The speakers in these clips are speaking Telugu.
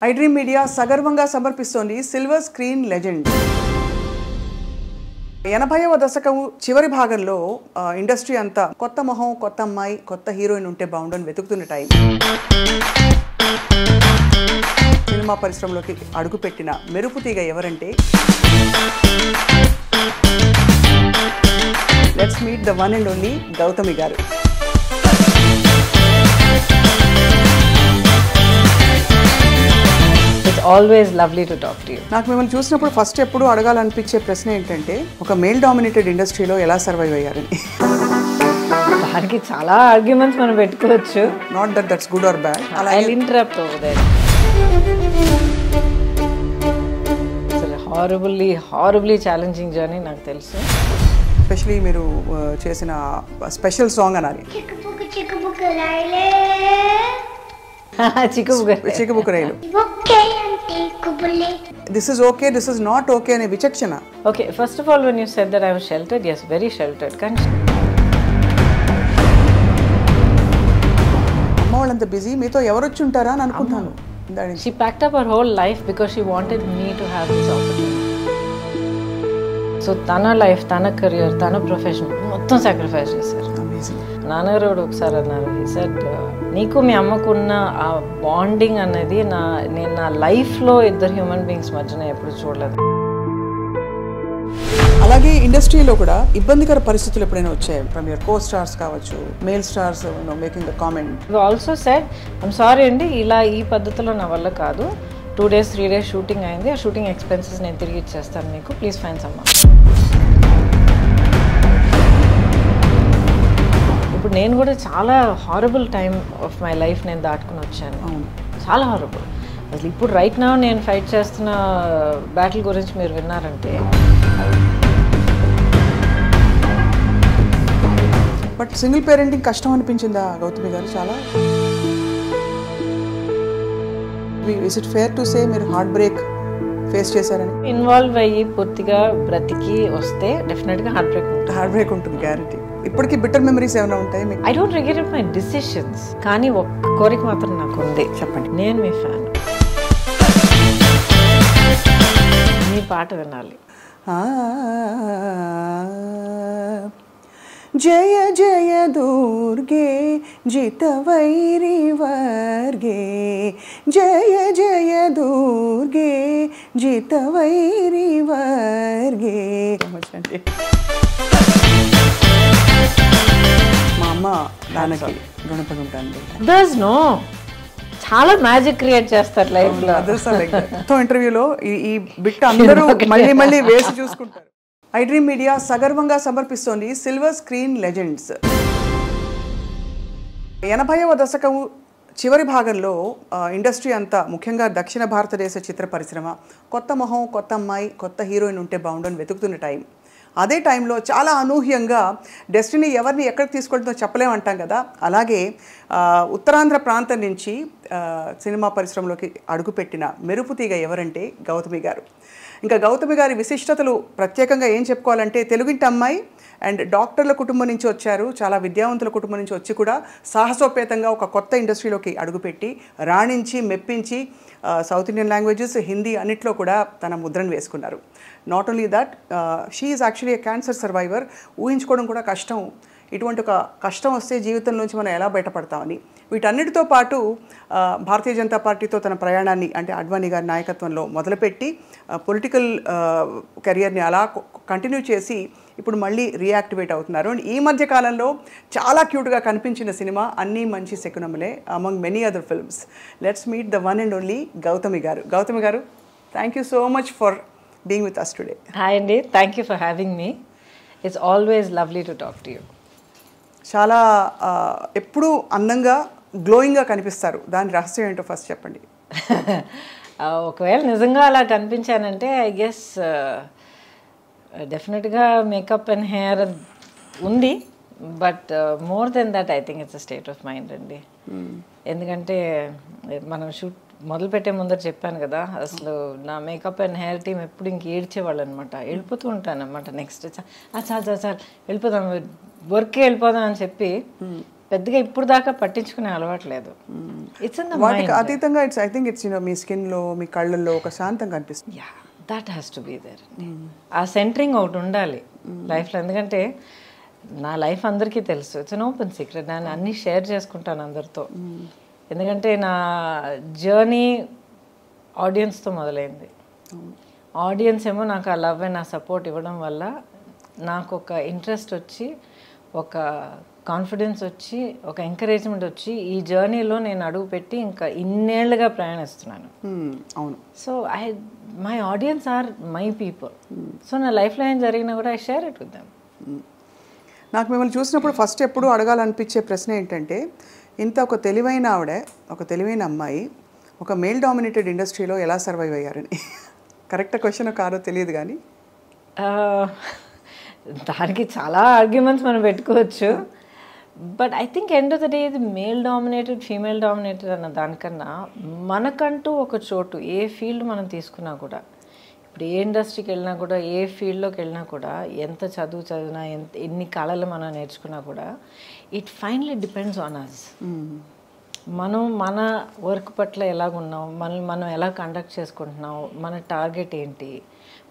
ఐ డ్రీమ్ మీడియా సగర్వంగా సమర్పిస్తోంది సిల్వర్ స్క్రీన్ లెజెండ్. 80వ దశకం చివరి భాగంలో ఇండస్ట్రీ అంతా కొత్త మొహం, కొత్త అమ్మాయి, కొత్త హీరోయిన్ ఉంటే బాగుండని వెతుకుతున్న టైం. సినిమా పరిశ్రమలోకి అడుగుపెట్టిన మెరుపు తీగ ఎవరంటే let's meet the one and only Gautami గారు. Always lovely to talk to you. నాకు మిమ్మల్ని చూసినప్పుడు ఫస్ట్ ఎప్పుడు అడగాలనిపించే ప్రశ్న ఏంటంటే ఒక మేల్ డామినేటెడ్ ఇండస్ట్రీలో ఎలా సర్వైవ్ అయ్యారని. దానికి చాలా ఆర్గ్యుమెంట్స్ మనం పెట్టుకోవచ్చు. Not that that's good or bad. I'll interrupt over there. It's a horribly challenging journey నాకు తెలుసు. ఎస్పెషలీ మీరు చేసిన స్పెషల్ సాంగ్ అనాలి. చిక్కుబుక్క రైలు. This is okay, this is not okay అనే విచక్షణ. Okay, first of all, when you said that I was sheltered, yes, very sheltered. అమ్మ వాళ్ళంత బిజీ, మీతో ఎవరు వచ్చి ఉంటారా అని అనుకుంటాను. She packed up her whole life because she wanted me to have this opportunity. So తన లైఫ్, తన కెరియర్, తన ప్రొఫెషన్ మొత్తం సాక్రిఫైస్ చేశారు. నాన్నగారు ఒకసారి అన్నారు, he said, నీకు మీ అమ్మకున్న ఆ బాండింగ్ అనేది నేను నా లైఫ్లో ఇద్దరు హ్యూమన్ బీయింగ్స్ మధ్యన ఎప్పుడు చూడలేదు. అలాగే ఇండస్ట్రీలో కూడా ఇబ్బందికర పరిస్థితులు ఎప్పుడైనా వచ్చాయి ఫ్రమ్ యువర్ కో స్టార్స్ కావచ్చు, male stars making the comment. You also said I'm sorry అండి, ఇలా ఈ పద్ధతిలో నా వల్ల కాదు, 2 days 3 days షూటింగ్ అయింది, ఆ షూటింగ్ ఎక్స్పెన్సెస్ నేను తిరిగి ఇచ్చేస్తాను మీకు, ప్లీజ్ ఫైన్ సమ్వన్. ఇప్పుడు నేను కూడా చాలా horrible time of my life నేను దాటుకుని వచ్చాను. చాలా హారబుల్. అసలు ఇప్పుడు రైట్ నౌ నేను ఫైట్ చేస్తున్న బ్యాటిల్ గురించి మీరు విన్నారంటే. బట్ సింగిల్ పేరెంటింగ్ కష్టం అనిపించిందా గౌతమి గారు? చాలా. Is it fair to say మీరు హార్ట్ బ్రేక్ ఫేస్ చేశారని? ఇన్వాల్వ్ అయ్యి పూర్తిగా బ్రతికి వస్తే డెఫినెట్గా హార్ట్ బ్రేక్ ఉంటుంది గ్యారంటీ. ఇప్పటికీ బిట్టర్ మెమరీస్ ఏమైనా ఉంటాయి? I don't regret my decisions, కానీ ఒక్క కోరిక మాత్రం నాకు ఉంది. చెప్పండి. నేను మీ ఫ్యాన్, మీ పాట వినాలి. జయ జయ దుర్గే జితవైరి వర్గే, జయ జయ దుర్గే జితవైరి వర్గే. మా అమ్మ దానికి రుణపడి ఉంటాను. దర్స్ నో, చాలా మ్యాజిక్ క్రియేట్ చేస్తారు లైఫ్లో. ఇంటర్వ్యూలో ఈ బిట్ అందరూ మళ్ళీ మళ్ళీ వేసి చూసుకుంటారు. ఐ డ్రీమ్ మీడియా సగర్వంగా సమర్పిస్తోంది సిల్వర్ స్క్రీన్ లెజెండ్స్. 80వ దశకం చివరి భాగంలో ఇండస్ట్రీ అంతా, ముఖ్యంగా దక్షిణ భారతదేశ చిత్ర పరిశ్రమ కొత్త మొహం, కొత్త అమ్మాయి, కొత్త హీరోయిన్ ఉంటే బాగుండని వెతుకుతున్న టైం. అదే టైంలో చాలా అనూహ్యంగా డెస్టినీ ఎవరిని ఎక్కడికి తీసుకెళ్తుందో చెప్పలేమంటాం కదా, అలాగే ఉత్తరాంధ్ర ప్రాంతం నుంచి సినిమా పరిశ్రమలోకి అడుగుపెట్టిన మెరుపు తీగ ఎవరంటే గౌతమి గారు. ఇంకా గౌతమి గారి విశిష్టతలు ప్రత్యేకంగా ఏం చెప్పుకోవాలంటే, తెలుగింటి అమ్మాయి అండ్ డాక్టర్ల కుటుంబం నుంచి వచ్చారు, చాలా విద్యావంతుల కుటుంబం నుంచి వచ్చి కూడా సాహసోపేతంగా ఒక కొత్త ఇండస్ట్రీలోకి అడుగుపెట్టి రాణించి మెప్పించి సౌత్ ఇండియన్ లాంగ్వేజెస్, హిందీ అన్నిట్లో కూడా తన ముద్రను వేసుకున్నారు. Not only that, she is actually a cancer survivor. ఊహించుకోవడం కూడా కష్టం, ఇటువంటి ఒక కష్టం వస్తే జీవితం నుంచి మనం ఎలా బయటపడతామని. వీటన్నిటితో పాటు భారతీయ జనతా పార్టీతో తన ప్రయాణాన్ని, అంటే అడ్వాణీ గారి నాయకత్వంలో మొదలుపెట్టి పొలిటికల్ కెరియర్ని అలా కంటిన్యూ చేసి ఇప్పుడు మళ్ళీ రీయాక్టివేట్ అవుతున్నారు. అండ్ ఈ మధ్య కాలంలో చాలా క్యూట్గా కనిపించిన సినిమా అన్నీ మంచి శకునములే, among many other films. Let's meet the one and only Gautami గారు. గౌతమి గారు, thank you so much for being with us today. Hi అండి, thank you for having me. It's always lovely to talk to you. చాలా ఎప్పుడూ అందంగా, గ్లోయింగ్గా కనిపిస్తారు. దాని రహస్యం ఏంటో ఫస్ట్ చెప్పండి. ఒకవేళ నిజంగా అలా కనిపించానంటే ఐ గెస్ డెఫినెట్గా మేకప్ అండ్ హెయిర్ ఉంది, but more than that I think it's a state of mind అండి. ఎందుకంటే మనం షూట్ మొదలుపెట్టే ముందర చెప్పాను కదా, అసలు నా మేకప్ అండ్ హెయిర్ టీమ్ ఎప్పుడు ఇంక ఏడ్చేవాళ్ళు అనమాట. వెళ్ళిపోతూ ఉంటాను అనమాట. నెక్స్ట్ చాలు చాలు చాలు వెళ్ళిపోదాం, వర్క్కి వెళ్ళిపోదాం అని చెప్పి పెద్దగా ఇప్పుడు దాకా పట్టించుకునే అలవాట్లేదు. ఇట్స్ ఇన్ ద వాటికి అతీతంగా ఇట్స్ ఐ థింక్ ఇట్స్ మీ స్కిన్లో మీ కళ్ళల్లో ఒక శాంతం కనిపిస్తుంది. Yeah, that has to be there. ఆ సెంటరింగ్ ఒకటి ఉండాలి లైఫ్లో. ఎందుకంటే నా లైఫ్ అందరికీ తెలుసు, ఇట్స్ అన్ ఓపెన్ సీక్రెట్. నేను అన్నీ షేర్ చేసుకుంటాను అందరితో. ఎందుకంటే నా జర్నీ ఆడియన్స్తో మొదలైంది. ఆడియన్స్ ఏమో నాకు ఆ లవ్ అండ్ ఆ సపోర్ట్ ఇవ్వడం వల్ల నాకు ఒక ఇంట్రెస్ట్ వచ్చి, ఒక కాన్ఫిడెన్స్ వచ్చి, ఒక ఎంకరేజ్మెంట్ వచ్చి ఈ జర్నీలో నేను అడుగు పెట్టి ఇంకా ఇన్నేళ్లుగా ప్రయాణిస్తున్నాను. అవును. So my audience are my people. So నా లైఫ్లో ఏం జరిగినా కూడా I share it with them. నాకు మిమ్మల్ని చూసినప్పుడు ఫస్ట్ ఎప్పుడు అడగాలనిపించే ప్రశ్న ఏంటంటే, ఇంత ఒక తెలివైన ఆవిడ, ఒక తెలివైన అమ్మాయి ఒక మేల్ డామినేటెడ్ ఇండస్ట్రీలో ఎలా సర్వైవ్ అయ్యారని. కరెక్ట్ క్వశ్చన్ కాదో తెలియదు కానీ దానికి చాలా ఆర్గ్యుమెంట్స్ మనం పెట్టుకోవచ్చు. But I think end of the day ఇది మేల్ డామినేటెడ్ ఫీమేల్ డామినేటెడ్ అన్న దానికన్నా మనకంటూ ఒక చోటు ఏ ఫీల్డ్ మనం తీసుకున్నా కూడా, ఇప్పుడు ఏ ఇండస్ట్రీకి వెళ్ళినా కూడా, ఏ ఫీల్డ్లోకి వెళ్ళినా కూడా, ఎంత చదివినా, ఎన్ని కళలు మనం నేర్చుకున్నా కూడా, it finally depends on us. మనం మన వర్క్ పట్ల ఎలాగున్నాం, మనం ఎలా కండక్ట్ చేసుకుంటున్నాం, మన టార్గెట్ ఏంటి,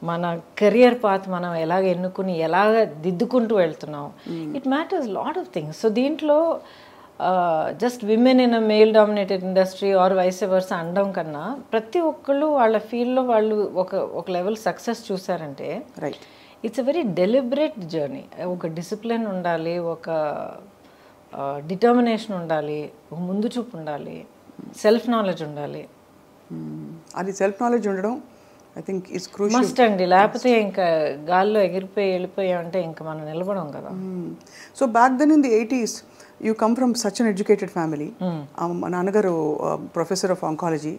మన కెరియర్ పాత్ మనం ఎలాగ ఎన్నుకుని ఎలాగ దిద్దుకుంటూ వెళ్తున్నాం. It matters lot of things. So దీంట్లో just women in a male dominated industry or vice versa అనడం కన్నా, ప్రతి ఒక్కళ్ళు వాళ్ళ ఫీల్డ్లో వాళ్ళు ఒక లెవెల్ సక్సెస్ చూసారంటే it's a very deliberate journey. ఒక డిసిప్లిన్ ఉండాలి, ఒక డిటర్మినేషన్ ఉండాలి, ఒక ముందు చూపు ఉండాలి, సెల్ఫ్ నాలెడ్జ్ ఉండాలి. అది సెల్ఫ్ నాలెడ్జ్ ఉండడం I think it's crucial must అండి. లేకపోతే ఇంకా గాల్లో ఎగిరిపోయి వెళ్ళిపోయామంటే ఇంకా మనం నిలబడం కదా. So back then in the 80s you come from such an educated family. మా నాన్నగారు professor of oncology.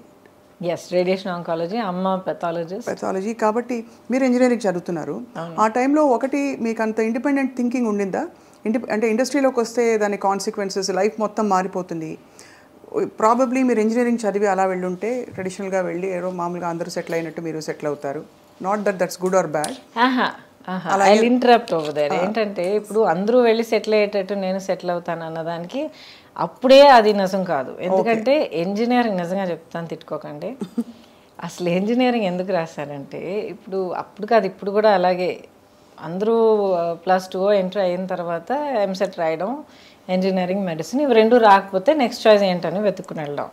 Yes, radiation oncology, అమ్మ పెథాలజీ. కాబట్టి మీరు ఇంజనీరింగ్ చదువుతున్నారు. ఆ టైంలో ఒకటి మీకు అంత ఇండిపెండెంట్ థింకింగ్ ఉండిందా? అంటే ఇండస్ట్రీలోకి వస్తే దాని కాన్సిక్వెన్సెస్, లైఫ్ మొత్తం మారిపోతుంది. ప్రాబబ్లీ మీరు ఇంజనీరింగ్ చదివి అలా వెళ్ళుంటే ట్రెడిషనల్గా వెళ్ళి ఏదో మామూలుగా అందరూ సెటిల్ అయినట్టు మీరు సెటిల్ అవుతారు. Not that's good or bad. I interrupt over there. ఏంటంటే ఇప్పుడు అందరూ వెళ్ళి సెటిల్ అయ్యేటట్టు నేను సెటిల్ అవుతాను అన్నదానికి అప్పుడే అది నిజం కాదు. ఎందుకంటే ఇంజనీరింగ్, నిజంగా చెప్తాను తిట్టుకోకండి, అసలు ఇంజనీరింగ్ ఎందుకు రాశానంటే, అప్పుడు కాదు, ఇప్పుడు కూడా అలాగే అందరూ +2 ఎంటర్ అయిన తర్వాత ఎంసెట్ రాయడం, ఇంజనీరింగ్, మెడిసిన్, ఇవి రెండు రాకపోతే నెక్స్ట్ చాయిస్ ఏంటని వెతుక్కుని వెళ్ళడం.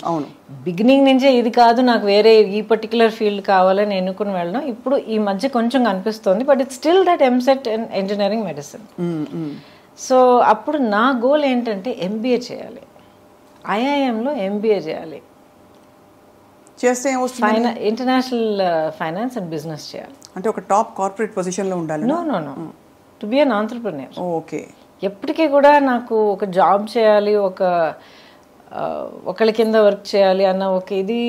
అవును. బిగినింగ్ నుంచే ఇది కాదు నాకు వేరే ఈ పర్టికులర్ ఫీల్డ్ కావాలని ఎన్నుకుని వెళ్ళడం ఇప్పుడు ఈ మధ్య కొంచెం కనిపిస్తుంది. But it's still that EAMCET and engineering, medicine. So అప్పుడు నా గోల్ ఏంటంటే ఎంబీఏ చేయాలి, ఐఐఎంలో ఎంబీఏ చేయాలి, చేస్తే ఇంటర్నేషనల్ ఫైనాన్స్ అండ్ బిజినెస్ చేయాలి. అంటే ఒక టాప్ కార్పొరేట్ పొజిషన్లో ఉండాలి. No to be an entrepreneur. Okay. ఎప్పటికీ కూడా నాకు ఒక జాబ్ చేయాలి, ఒకళ్ళ కింద వర్క్ చేయాలి అన్న ఒక ఇది,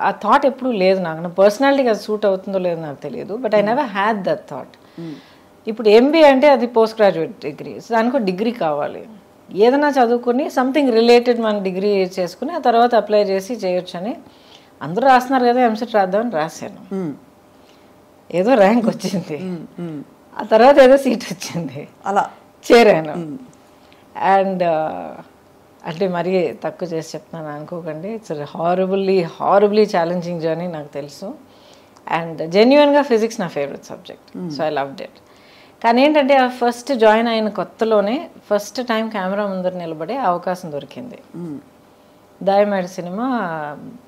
ఆ థాట్ ఎప్పుడూ లేదు నాకు. నా పర్సనాలిటీకి అది సూట్ అవుతుందో లేదో నాకు తెలియదు. But I never had that thought. ఇప్పుడు ఎంబీఏ అంటే అది పోస్ట్ గ్రాడ్యుయేట్ డిగ్రీ, దానికి డిగ్రీ కావాలి. ఏదైనా చదువుకుని సంథింగ్ రిలేటెడ్ మన డిగ్రీ చేసుకుని ఆ తర్వాత అప్లై చేసి చేయొచ్చని అందరూ రాస్తున్నారు కదా, ఎంసెట్ రాద్దామని రాశాను. ఏదో ర్యాంక్ వచ్చింది, ఆ తర్వాత ఏదో సీట్ వచ్చింది, అలా చేరాను. అండ్ అంటే మరీ తక్కువ చేసి చెప్తున్నాను అనుకోకండి. ఇట్స్ హారబుల్లీ ఛాలెంజింగ్ జర్నీ, నాకు తెలుసు. అండ్ జెన్యున్గా ఫిజిక్స్ నా favourite subject, so I loved it. కానీ ఏంటంటే ఆ ఫస్ట్ జాయిన్ అయిన కొత్తలోనే ఫస్ట్ టైం కెమెరా ముందర నిలబడే అవకాశం దొరికింది. దాయమేడ సినిమా,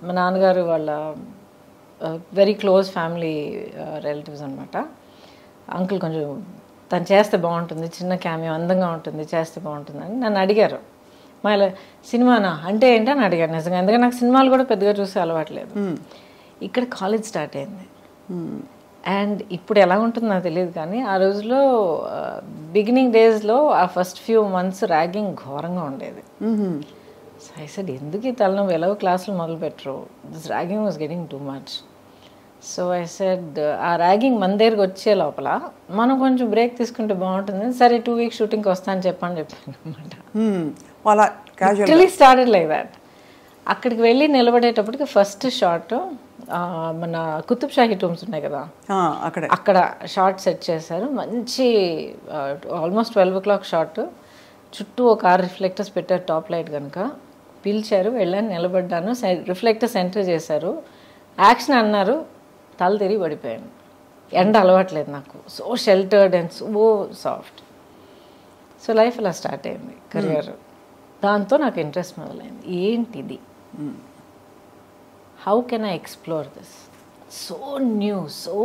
మా నాన్నగారు వాళ్ళ వెరీ క్లోజ్ ఫ్యామిలీ రిలేటివ్స్ అనమాట. అంకుల్ కొంచెం తను చేస్తే బాగుంటుంది, చిన్న క్యామియో అందంగా ఉంటుంది, చేస్తే బాగుంటుందని నన్ను అడిగారు. మళ్ళీ సినిమానా అంటే ఏంటని అడిగారు నిజంగా, ఎందుకంటే నాకు సినిమాలు కూడా పెద్దగా చూసే అలవాట్లేదు. ఇక్కడ కాలేజ్ స్టార్ట్ అయింది. అండ్ ఇప్పుడు ఎలా ఉంటుందో నాకు తెలియదు, కానీ ఆ రోజులో బిగినింగ్ డేస్లో ఆ ఫస్ట్ ఫ్యూ మంత్స్ ర్యాగింగ్ ఘోరంగా ఉండేది. సో ఐ సెడ్ ఎందుకు ఈ తలనొప్పి, ఎలాగో క్లాసులు మొదలు పెట్టరు, this ragging was getting too much. So I said ఆ ర్యాగింగ్ మన దగ్గరికి వచ్చే లోపల మనం కొంచెం బ్రేక్ తీసుకుంటే బాగుంటుంది. సరే 2 weeks షూటింగ్కి వస్తాను చెప్పాను అనమాట. Started like that. అక్కడికి వెళ్ళి నిలబడేటప్పటికి ఫస్ట్ షాట్ మన కుతుబ్ షాహీ టూమ్స్ ఉన్నాయి కదా, అక్కడ షార్ట్ సెట్ చేశారు. మంచి ఆల్మోస్ట్ 12 o'clock షాట్. చుట్టూ ఒక 6 రిఫ్లెక్టర్స్ పెట్టారు, టాప్ లైట్ కనుక. పిలిచారు, వెళ్ళాను, నిలబడ్డాను, రిఫ్లెక్టర్స్ ఎంటర్ చేశారు, యాక్షన్ అన్నారు, తల తిరిగి పడిపోయాను. ఎండ అలవాట్లేదు నాకు, so sheltered and so soft. So life అలా స్టార్ట్ అయింది, కెరియర్. దాంతో నాకు ఇంట్రెస్ట్ మొదలైంది, ఏంటిది, how can I explore this, so new, so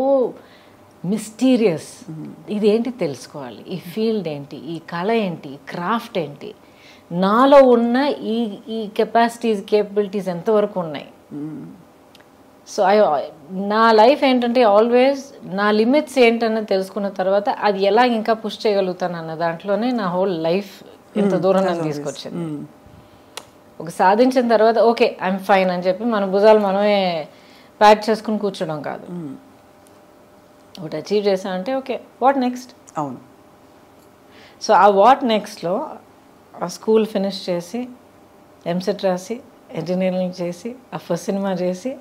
mysterious, ఇదేంటి తెలుసుకోవాలి, ఈ ఫీల్డ్ ఏంటి, ఈ కళ ఏంటి, ఈ క్రాఫ్ట్ ఏంటి, నాలో ఉన్న ఈ కెపాసిటీస్, కేపబిలిటీస్ ఎంతవరకు ఉన్నాయి. సో నా లైఫ్ ఏంటంటే ఆల్వేస్ నా లిమిట్స్ ఏంటన్నది తెలుసుకున్న తర్వాత అది ఎలా ఇంకా పుష్ చేయగలుగుతాను అన్న దాంట్లోనే నా హోల్ లైఫ్ ఇంత దూరం నన్ను తీసుకొచ్చింది. ఒక సాధించిన తర్వాత ఓకే ఐఎమ్ ఫైన్ అని చెప్పి మన భుజాలు మనమే ప్యాక్ చేసుకుని కూర్చోడం కాదు. ఒకటి అచీవ్ చేసామంటే ఓకే వాట్ నెక్స్ట్. అవును. సో ఆ వాట్ నెక్స్ట్లో ఆ స్కూల్ ఫినిష్ చేసి ఎంసెట్ రాసి ఇంజనీరింగ్ చేసి ఆ ఫస్ట్ సినిమా చేసి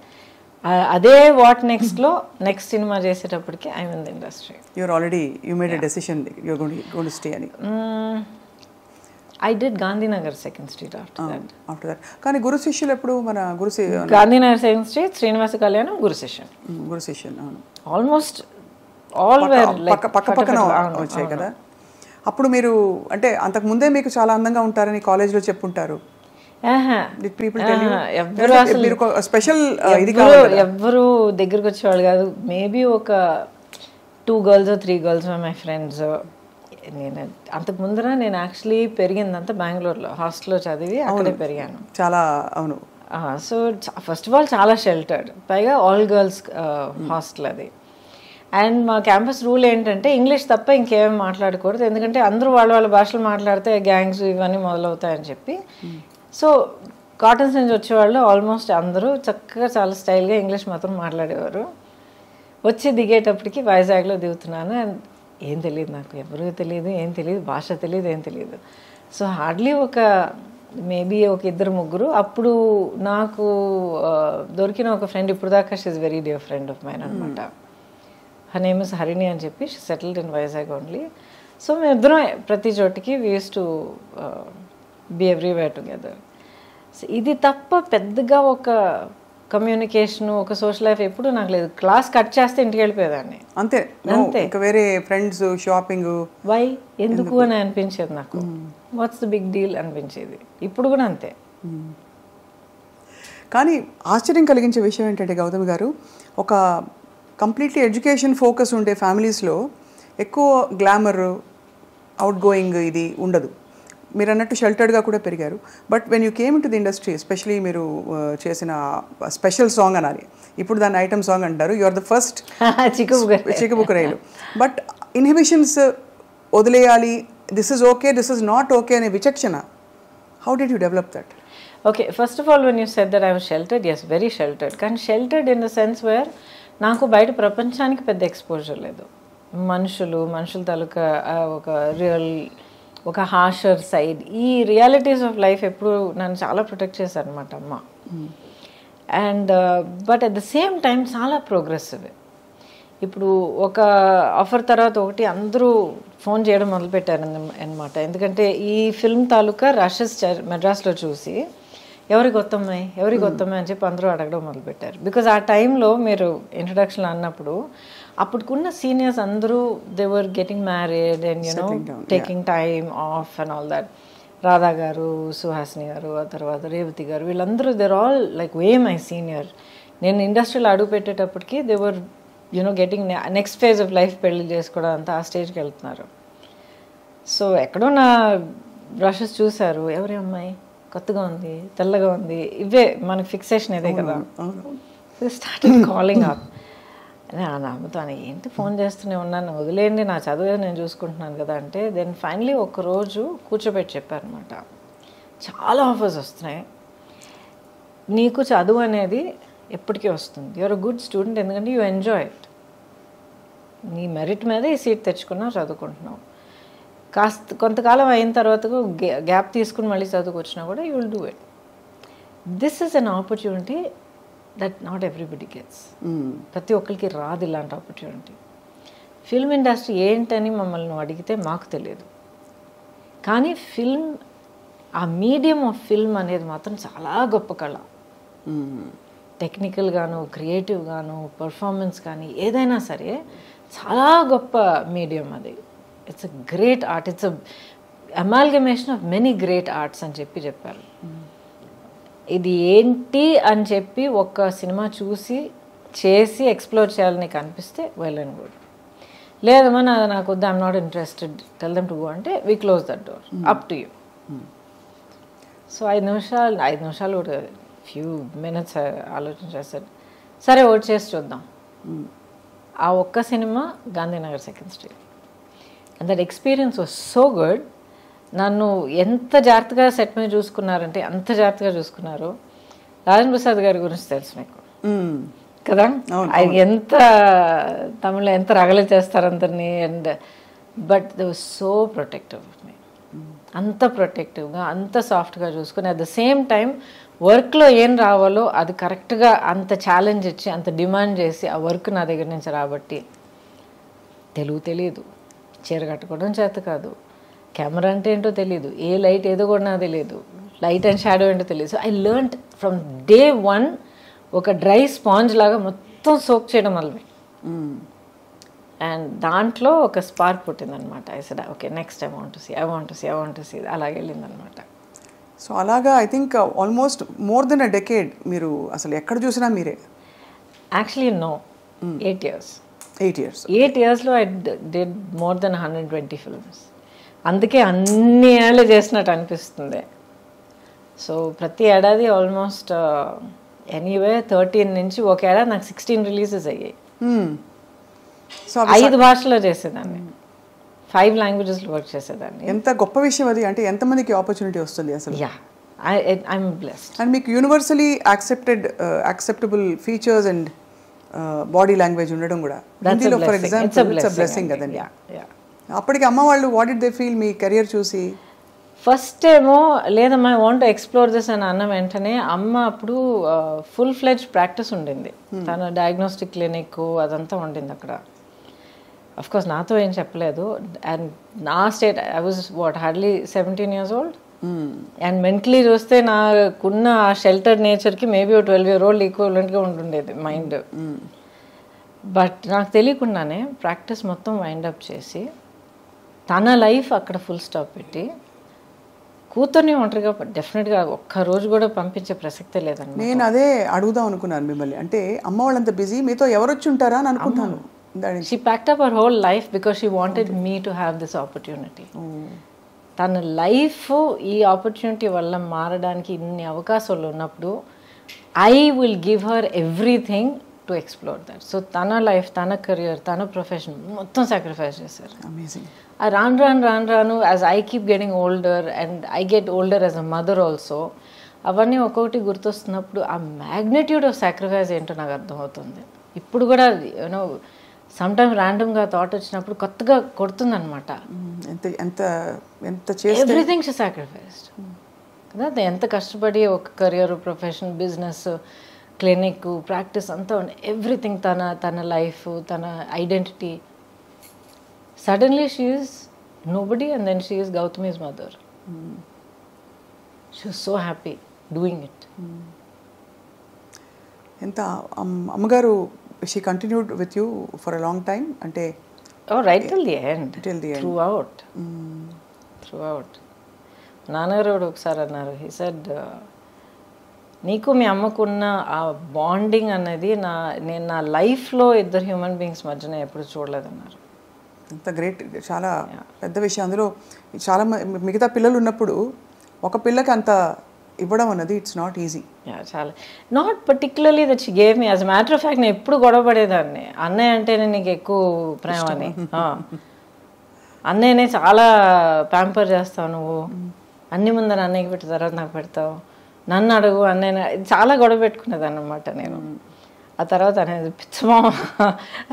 అదే వాట్ నెక్స్ట్లో నెక్స్ట్ సినిమా చేసేటప్పటికి I mean the industry. You're already you made a decision you're going to stay అని. I did Gandhinagar 2nd Street after that. కానీ గురు శిష్యులు ఎప్పుడు మన Gandhinagar 2nd Street, Srinivasa Kalyanam, Guru Session. గురు శిష్యులు ఆల్మోస్ట్ ఆల్ వేర్ లైక్ పక్క పక్కన వచ్చాయి కదా. అప్పుడు మీరు అంటే అంతకు ముందే మీకు చాలా అందంగా ఉంటారని కాలేజ్లో చెప్పుంటారు. ఎవ్వరు దగ్గరకు వచ్చేవాళ్ళు కాదు. మేబీ ఒక 2 girls 3 girls మై ఫ్రెండ్స్. నేను అంతకు ముందర నేను యాక్చువల్లీ పెరిగిందంతా బెంగళూరులో హాస్టల్లో చదివి అక్కడే పెరిగాను. చాలా అవును. సో ఫస్ట్ ఆఫ్ ఆల్ చాలా షెల్టర్డ్, పైగా ఆల్ గర్ల్స్ హాస్టల్ అది. అండ్ మా క్యాంపస్ రూల్ ఏంటంటే ఇంగ్లీష్ తప్ప ఇంకేమీ మాట్లాడకూడదు, ఎందుకంటే అందరూ వాళ్ళ భాషలు మాట్లాడితే గ్యాంగ్స్ ఇవన్నీ మొదలవుతాయని చెప్పి. సో కాటన్స్ నుంచి వచ్చేవాళ్ళు ఆల్మోస్ట్ అందరూ చక్కగా చాలా స్టైల్గా ఇంగ్లీష్ మాత్రం మాట్లాడేవారు. వచ్చి దిగేటప్పటికి వైజాగ్లో దిగుతున్నాను, అండ్ ఏం తెలియదు నాకు, ఎవరూ తెలియదు, ఏం తెలియదు, భాష తెలియదు, ఏం తెలియదు. సో హార్డ్లీ ఒక మేబీ ఒక 2-3. అప్పుడు నాకు దొరికిన ఒక ఫ్రెండ్, ఇప్పుడు దాకా she is very dear friend of mine అనమాట. హర్ నేమ్ ఇస్ హరిణి అని చెప్పి, she settled in Vizag only. So మేమిద్దరం ప్రతి చోటికి we use to be everywhere together. So ఇది తప్ప పెద్దగా ఒక కమ్యూనికేషన్, ఒక సోషల్ లైఫ్ ఎప్పుడు నాకు లేదు. క్లాస్ కట్ చేస్తే ఇంటికి వెళ్ళిపోయేదాన్ని అంతే. వేరే ఫ్రెండ్స్, షాపింగ్, వై ఎందుకు అని అనిపించేది నాకు. వాట్స్ ద బిగ్ డీల్ అనిపించేది. ఇప్పుడు కూడా అంతే. కానీ ఆశ్చర్యం కలిగించే విషయం ఏంటంటే గౌతమి గారు, ఒక కంప్లీట్లీ ఎడ్యుకేషన్ ఫోకస్ ఉండే ఫ్యామిలీస్లో ఎక్కువ గ్లామర్, అవుట్ గోయింగ్ ఇది ఉండదు. మీరు అన్నట్టు షెల్టర్డ్గా కూడా పెరిగారు. But when you came in to the industry, especially మీరు చేసిన స్పెషల్ సాంగ్ అనాలి, ఇప్పుడు దాన్ని ఐటమ్ సాంగ్ అంటారు, యు ఆర్ ద ఫస్ట్ చిక్కుబుక్కరైలు. బట్ ఇన్హిబిషన్స్ వదిలేయాలి, this is okay, this is not okay అనే విచక్షణ, how did you develop that? Okay, first of all when you said that I was sheltered, yes very sheltered. కానీ sheltered in the sense where నాకు బయట ప్రపంచానికి పెద్ద ఎక్స్పోజర్ లేదు. మనుషుల తాలూకా ఒక రియల్, ఒక హార్షర్ సైడ్, ఈ రియాలిటీస్ ఆఫ్ లైఫ్ ఎప్పుడు నన్ను చాలా ప్రొటెక్ట్ చేశారు అనమాట అమ్మ. And but at the same time చాలా ప్రోగ్రెసివ్. ఇప్పుడు ఒక ఆఫర్ తర్వాత ఒకటి అందరూ ఫోన్ చేయడం మొదలుపెట్టారు అనమాట. ఎందుకంటే ఈ ఫిల్మ్ తాలూకా రషెస్ మెడ్రాస్లో చూసి ఎవరికి వస్తాయి అని చెప్పి అందరూ అడగడం మొదలుపెట్టారు. బికాజ్ ఆ టైంలో మీరు ఇంట్రడక్షన్ అన్నప్పుడు అప్పటికున్న సీనియర్స్ అందరూ they were getting married and you know taking time off and all that. Radha గారు, సుహాసిని గారు, ఆ తర్వాత రేవతి గారు, వీళ్ళందరూ they're all like way my senior. నేను ఇండస్ట్రీలో అడుగు పెట్టేటప్పటికి they were you know getting next phase of life పెళ్లి చేసుకోవడం అంతా ఆ స్టేజ్కి వెళ్తున్నారు. సో ఎక్కడో నా బ్రషెస్ చూశారు, ఎవరి అమ్మాయి కొత్తగా ఉంది, తెల్లగా ఉంది, ఇవే మనకి ఫిక్సేషన్ ఇదే కదా. Starting calling up. నమ్ముతాను, ఏంటి ఫోన్ చేస్తూనే ఉన్నాను, వదిలేయండి నా చదువు నేను చూసుకుంటున్నాను కదా అంటే, దెన్ ఫైనలీ ఒకరోజు కూర్చోబెట్టి చెప్పారనమాట, చాలా ఆఫర్స్ వస్తున్నాయి, నీకు చదువు అనేది ఎప్పటికీ వస్తుంది, యూఆర్ అ గుడ్ స్టూడెంట్, ఎందుకంటే యూ ఎంజాయ్ ఇట్, నీ మెరిట్ మీద ఈ సీట్ తెచ్చుకున్నావు, చదువుకుంటున్నావు, కొంతకాలం అయిన తర్వాత గ్యాప్ తీసుకుని మళ్ళీ చదువుకొచ్చినా కూడా you will do it. This is an opportunity that not everybody gets. ప్రతి ఒక్కరికి రాదు ఇలాంటి ఆపర్చునిటీ. ఫిల్మ్ ఇండస్ట్రీ ఏంటని మమ్మల్ని అడిగితే మాకు తెలియదు. కానీ ఫిల్మ్, ఆ మీడియం ఆఫ్ ఫిల్మ్ అనేది మాత్రం చాలా గొప్ప కళ. టెక్నికల్గాను, క్రియేటివ్గాను, పర్ఫార్మెన్స్ కానీ ఏదైనా సరే చాలా గొప్ప మీడియం అది. It's a great art, it's a amalgamation of many great arts అని చెప్పారు. ఇది ఏంటి అని చెప్పి ఒక సినిమా చూసి చేసి ఎక్స్ప్లోర్ చేయాలని కనిపిస్తే వెల్ అండ్ గుడ్. లేదమ్మా నాకు వద్దు, I'm not interested, tell them to go అంటే we close that door, up to you. So 5 నిమిషాలు కూడా ఫ్యూ మినిట్స్ ఆలోచించేస్తాడు. సరే ఓట్ చేసి చూద్దాం. ఆ ఒక్క cinema Gandhinagar 2nd Street. And that experience was so good. నన్ను ఎంత జాగ్రత్తగా సెట్ మీద చూసుకున్నారంటే అంత జాగ్రత్తగా చూసుకున్నారు. రాజేంద్ర ప్రసాద్ గారి గురించి తెలుసు మీకు కదా, ఆయన ఎంత తమిళ ఎంత రగలు చేస్తారు అందరినీ. And but they was so protective of me, అంత ప్రొటెక్టివ్గా అంత సాఫ్ట్గా చూసుకుని అట్ ద సేమ్ టైం వర్క్లో ఏం రావాలో అది కరెక్ట్గా అంత ఛాలెంజ్ ఇచ్చి అంత డిమాండ్ చేసి ఆ వర్క్ నా దగ్గర నుంచి రాబట్టి. తెలుగు తెలియదు, చీర కట్టుకోవడం చేత కాదు, కెమెరా అంటే ఏంటో తెలియదు, ఏ లైట్ ఏదో కూడా నాకు తెలియదు, లైట్ అండ్ షాడో ఏంటో తెలియదు. So I learned from day 1 ఒక డ్రై స్పాంజ్ లాగా మొత్తం సోక్ చేయడం వల్లే. అండ్ దాంట్లో ఒక స్పార్క్ పుట్టిందనమాట. I said okay next I want to see అలాగే వెళ్ళిందనమాట. సో అలాగా I think almost more than a decade మీరు అసలు ఎక్కడ చూసినా మీరే. Actually no, 8 years. 8 yearsలో I did more than 120 films. అందుకే అన్ని ఏళ్ళు చేసినట్టు అనిపిస్తుంది. సో ప్రతి ఏడాది ఆల్మోస్ట్ ఎనీవే 13 నుంచి ఒక ఏడాది నాకు 16 రిలీజెస్ అయ్యాయి. సో 5 భాషల్లో చేసేదాన్ని, 5 languagesలో వర్క్ చేసేదాన్ని. ఎంత గొప్ప విషయం అది. అంటే ఎంతమందికి ఆపర్చునిటీ వస్తుంది అసలు. Yeah, I'm blessed. అండ్ మీకు universally acceptable features and body language ఉండడం కూడా హిందీలో for example it's a blessing కదండి. అప్పటికి అమ్మ వాళ్ళు what did they feel me career చూసి? ఫస్ట్ ఏమో లేదమ్మా I want to explore this అని అన్న వెంటనే అమ్మ అప్పుడు ఫుల్ ఫ్లెడ్జ్ ప్రాక్టీస్ ఉండింది. తన డయాగ్నోస్టిక్ క్లినిక్ అదంతా ఉండింది అక్కడ. అఫ్కోర్స్ నాతో ఏం చెప్పలేదు. అండ్ నా state I was hardly 17 years old. And mentally చూస్తే నాకున్న ఆ షెల్టర్డ్ నేచర్కి మేబీ 12 year old ఈక్వలెంట్గా ఉంటుండేది మైండ్. బట్ నాకు తెలియకుండానే ప్రాక్టీస్ మొత్తం వైండప్ చేసి తన లైఫ్ అక్కడ ఫుల్ స్టాప్ పెట్టి కూతుర్ని ఒంటరిగా డెఫినెట్గా ఒక్కరోజు కూడా పంపించే ప్రసక్తే లేదండి. నేను అదే అడుగుదాం అనుకున్నాను మిమ్మల్ని. అంటే అమ్మ వాళ్ళంత బిజీ, మీతో ఎవరు వచ్చి ఉంటారా అని అనుకుంటాను. She packed up her whole life because she wanted me to have this opportunity. తన లైఫ్ ఈ ఆపర్చునిటీ వల్ల మారడానికి ఇన్ని అవకాశాలు ఉన్నప్పుడు I will give her everything to explore that. So తన లైఫ్, తన కెరియర్, తన ప్రొఫెషన్ మొత్తం సాక్రిఫైస్ చేశారు. రాను as I keep getting older and I get older as a mother also, అవన్నీ ఒక్కొక్కటి గుర్తొస్తున్నప్పుడు ఆ మ్యాగ్నిట్యూడ్ ఆఫ్ సాక్రిఫైస్ ఏంటో నాకు అర్థమవుతుంది. ఇప్పుడు కూడా యూనో సమ్టైమ్స్ ర్యాండమ్గా థాట్ వచ్చినప్పుడు కొత్తగా కొడుతుంది అనమాట. ఎవ్రీథింగ్ షీ సాక్రిఫైస్డ్ కదా. ఎంత కష్టపడి ఒక career, profession, business, clinic, practice అంతా ఎవ్రీథింగ్, తన లైఫ్, తన identity. Suddenly she is nobody and then she is Gautami's mother. She was so happy doing it. ఎంత అమ్మగారు she continued with you for a long time? అంటే right till the end. Throughout. నాన్నగారు ఒకసారి అన్నారు, he said నీకు మీ అమ్మకున్న ఆ బాండింగ్ అనేది నేను నా లైఫ్లో ఇద్దరు హ్యూమన్ బీయింగ్స్ మధ్యన ఎప్పుడు చూడలేదన్నారు. అంత గ్రేట్, చాలా పెద్ద విషయం. అందులో చాలా మిగతా పిల్లలు ఉన్నప్పుడు ఒక పిల్లకి అంత ఇవ్వడం అన్నది ఇట్స్ నాట్ ఈజీ. చాలా not particularly that she gave me. As matter of fact నేను ఎప్పుడు గొడవ పడేదాన్ని, అన్నయ్య అంటేనే నీకు ఎక్కువ ప్రేమ అని. అన్నయ్యనే చాలా ప్యాంపర్ చేస్తావు నువ్వు, అన్ని ముందర అన్నయ్యకి పెట్టిన తర్వాత నాకు పెడతావు, నన్ను అడుగు అన్నయ్య, చాలా గొడవ పెట్టుకునేదాన్ని అనమాట నేను. ఆ తర్వాత అనేది పిచ్చమా